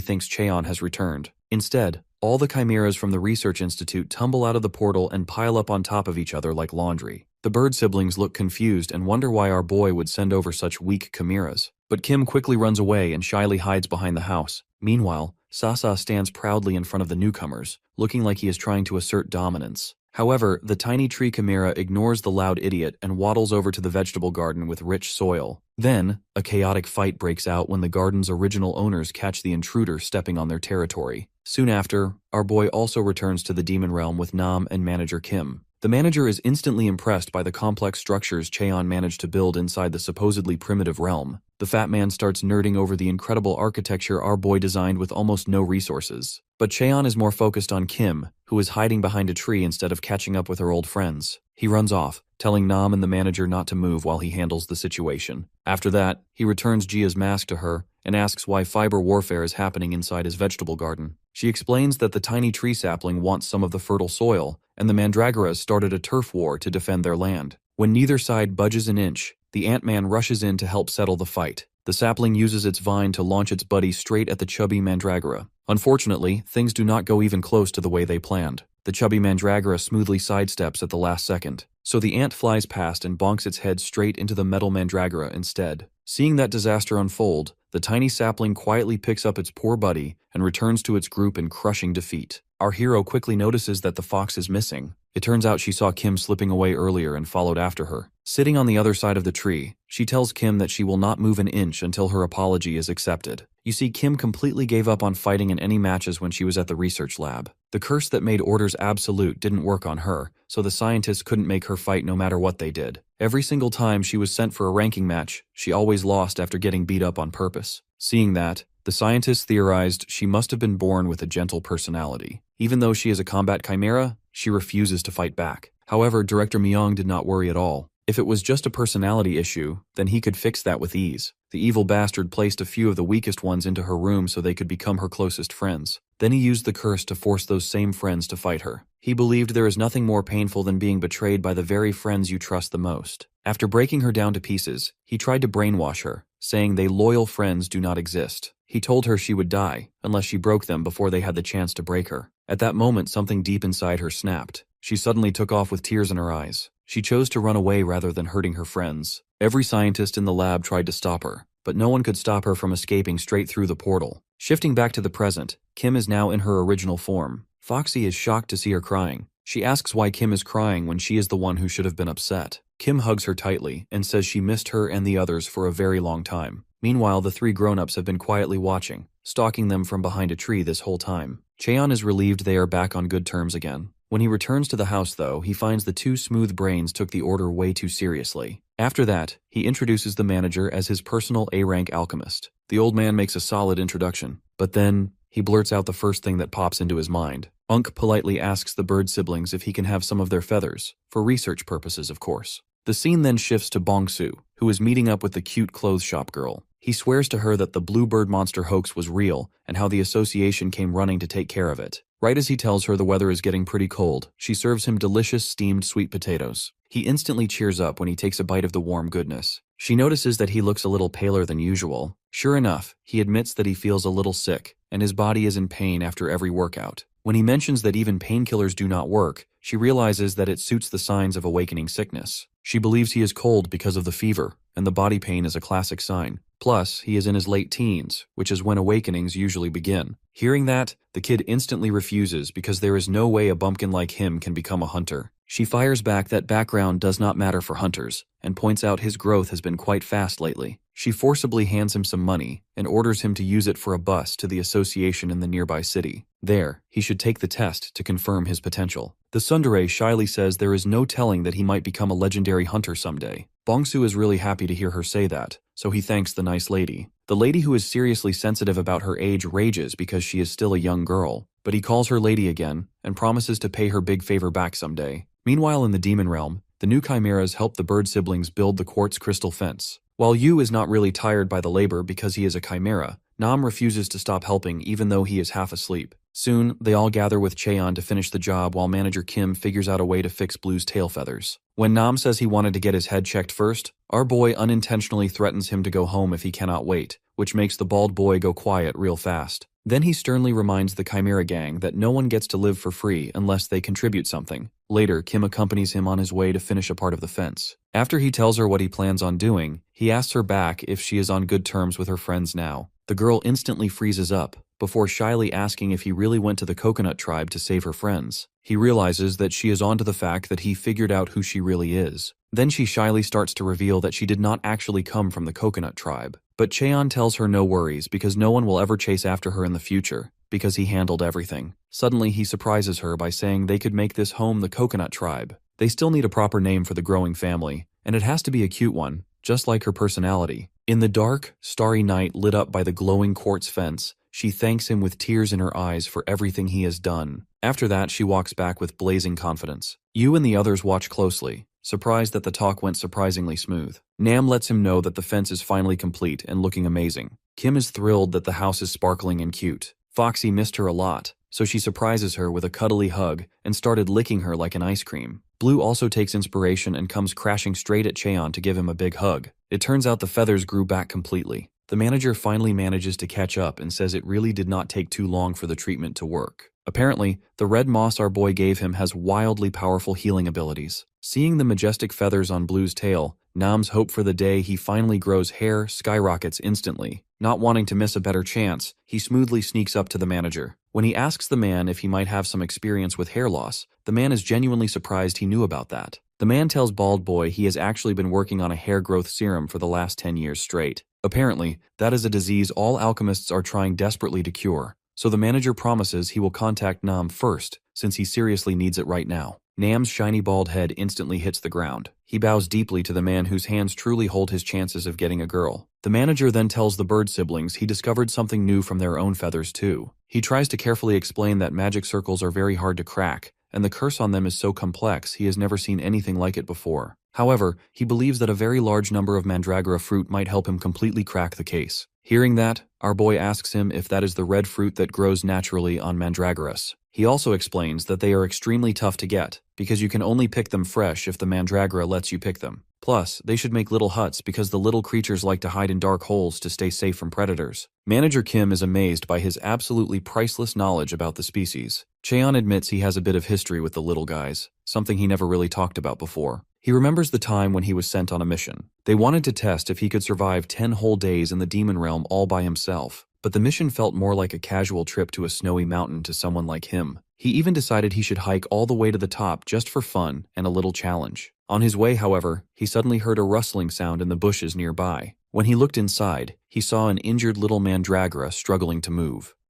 thinks Cheon has returned. Instead, all the chimeras from the research institute tumble out of the portal and pile up on top of each other like laundry. The bird siblings look confused and wonder why our boy would send over such weak chimeras. But Kim quickly runs away and shyly hides behind the house. Meanwhile, Sasa stands proudly in front of the newcomers, looking like he is trying to assert dominance. However, the tiny tree chimera ignores the loud idiot and waddles over to the vegetable garden with rich soil. Then, a chaotic fight breaks out when the garden's original owners catch the intruder stepping on their territory. Soon after, our boy also returns to the demon realm with Nam and Manager Kim. The manager is instantly impressed by the complex structures Cheon managed to build inside the supposedly primitive realm. The fat man starts nerding over the incredible architecture our boy designed with almost no resources. But Cheon is more focused on Kim, who is hiding behind a tree instead of catching up with her old friends. He runs off, telling Nam and the manager not to move while he handles the situation. After that, he returns Jia's mask to her and asks why fiber warfare is happening inside his vegetable garden. She explains that the tiny tree sapling wants some of the fertile soil, and the Mandragoras started a turf war to defend their land. When neither side budges an inch, the Ant-Man rushes in to help settle the fight. The sapling uses its vine to launch its buddy straight at the chubby Mandragora. Unfortunately, things do not go even close to the way they planned. The chubby Mandragora smoothly sidesteps at the last second, so the ant flies past and bonks its head straight into the metal Mandragora instead. Seeing that disaster unfold, the tiny sapling quietly picks up its poor buddy and returns to its group in crushing defeat. Our hero quickly notices that the fox is missing. It turns out she saw Kim slipping away earlier and followed after her. Sitting on the other side of the tree, she tells Kim that she will not move an inch until her apology is accepted. You see, Kim completely gave up on fighting in any matches when she was at the research lab. The curse that made orders absolute didn't work on her, so the scientists couldn't make her fight no matter what they did. Every single time she was sent for a ranking match, she always lost after getting beat up on purpose. Seeing that, the scientists theorized she must have been born with a gentle personality. Even though she is a combat chimera, she refuses to fight back. However, Director Myung did not worry at all. If it was just a personality issue, then he could fix that with ease. The evil bastard placed a few of the weakest ones into her room so they could become her closest friends. Then he used the curse to force those same friends to fight her. He believed there is nothing more painful than being betrayed by the very friends you trust the most. After breaking her down to pieces, he tried to brainwash her, saying they loyal friends do not exist. He told her she would die, unless she broke them before they had the chance to break her. At that moment, something deep inside her snapped. She suddenly took off with tears in her eyes. She chose to run away rather than hurting her friends. Every scientist in the lab tried to stop her, but no one could stop her from escaping straight through the portal. Shifting back to the present, Kim is now in her original form. Foxy is shocked to see her crying. She asks why Kim is crying when she is the one who should have been upset. Kim hugs her tightly and says she missed her and the others for a very long time. Meanwhile, the three grown-ups have been quietly watching, stalking them from behind a tree this whole time. Cheon is relieved they are back on good terms again. When he returns to the house, though, he finds the two smooth brains took the order way too seriously. After that, he introduces the manager as his personal A-rank alchemist. The old man makes a solid introduction, but then he blurts out the first thing that pops into his mind. Unk politely asks the bird siblings if he can have some of their feathers, for research purposes, of course. The scene then shifts to Bong-soo, who is meeting up with the cute clothes shop girl. He swears to her that the bluebird monster hoax was real and how the association came running to take care of it. Right as he tells her the weather is getting pretty cold, she serves him delicious steamed sweet potatoes. He instantly cheers up when he takes a bite of the warm goodness. She notices that he looks a little paler than usual, Sure enough, he admits that he feels a little sick, and his body is in pain after every workout. When he mentions that even painkillers do not work, she realizes that it suits the signs of awakening sickness. She believes he is cold because of the fever, and the body pain is a classic sign. Plus, he is in his late teens, which is when awakenings usually begin. Hearing that, the kid instantly refuses because there is no way a bumpkin like him can become a hunter. She fires back that background does not matter for hunters, and points out his growth has been quite fast lately. She forcibly hands him some money, and orders him to use it for a bus to the association in the nearby city. There, he should take the test to confirm his potential. The tsundere shyly says there is no telling that he might become a legendary hunter someday. Bongsu is really happy to hear her say that, so he thanks the nice lady. The lady who is seriously sensitive about her age rages because she is still a young girl, but he calls her lady again, and promises to pay her big favor back someday. Meanwhile in the demon realm, the new chimeras help the bird siblings build the quartz crystal fence. While Yu is not really tired by the labor because he is a chimera, Nam refuses to stop helping even though he is half asleep. Soon, they all gather with Cheon to finish the job while manager Kim figures out a way to fix Blue's tail feathers. When Nam says he wanted to get his head checked first, our boy unintentionally threatens him to go home if he cannot wait, which makes the bald boy go quiet real fast. Then he sternly reminds the Chimera gang that no one gets to live for free unless they contribute something. Later, Kim accompanies him on his way to finish a part of the fence. After he tells her what he plans on doing, he asks her back if she is on good terms with her friends now. The girl instantly freezes up, before shyly asking if he really went to the coconut tribe to save her friends. He realizes that she is onto the fact that he figured out who she really is. Then she shyly starts to reveal that she did not actually come from the coconut tribe. But Cheon tells her no worries because no one will ever chase after her in the future, because he handled everything. Suddenly he surprises her by saying they could make this home the coconut tribe. They still need a proper name for the growing family, and it has to be a cute one, just like her personality. In the dark, starry night lit up by the glowing quartz fence, she thanks him with tears in her eyes for everything he has done. After that, she walks back with blazing confidence. Yu and the others watch closely, surprised that the talk went surprisingly smooth. Nam lets him know that the fence is finally complete and looking amazing. Kim is thrilled that the house is sparkling and cute. Foxy missed her a lot, so she surprises her with a cuddly hug and started licking her like an ice cream. Blue also takes inspiration and comes crashing straight at Cheon to give him a big hug. It turns out the feathers grew back completely. The manager finally manages to catch up and says it really did not take too long for the treatment to work. Apparently, the red moss our boy gave him has wildly powerful healing abilities. Seeing the majestic feathers on Blue's tail, Nam's hope for the day he finally grows hair skyrockets instantly. Not wanting to miss a better chance, he smoothly sneaks up to the manager. When he asks the man if he might have some experience with hair loss, the man is genuinely surprised he knew about that. The man tells Bald Boy he has actually been working on a hair growth serum for the last 10 years straight. Apparently, that is a disease all alchemists are trying desperately to cure, so the manager promises he will contact Nam first, since he seriously needs it right now. Nam's shiny bald head instantly hits the ground. He bows deeply to the man whose hands truly hold his chances of getting a girl. The manager then tells the bird siblings he discovered something new from their own feathers too. He tries to carefully explain that magic circles are very hard to crack, and the curse on them is so complex he has never seen anything like it before. However, he believes that a very large number of mandragora fruit might help him completely crack the case. Hearing that, our boy asks him if that is the red fruit that grows naturally on mandragoras. He also explains that they are extremely tough to get, because you can only pick them fresh if the mandragora lets you pick them. Plus, they should make little huts because the little creatures like to hide in dark holes to stay safe from predators. Manager Kim is amazed by his absolutely priceless knowledge about the species. Cheon admits he has a bit of history with the little guys, something he never really talked about before. He remembers the time when he was sent on a mission. They wanted to test if he could survive 10 whole days in the demon realm all by himself, but the mission felt more like a casual trip to a snowy mountain to someone like him. He even decided he should hike all the way to the top just for fun and a little challenge. On his way, however, he suddenly heard a rustling sound in the bushes nearby. When he looked inside, he saw an injured little mandragora struggling to move.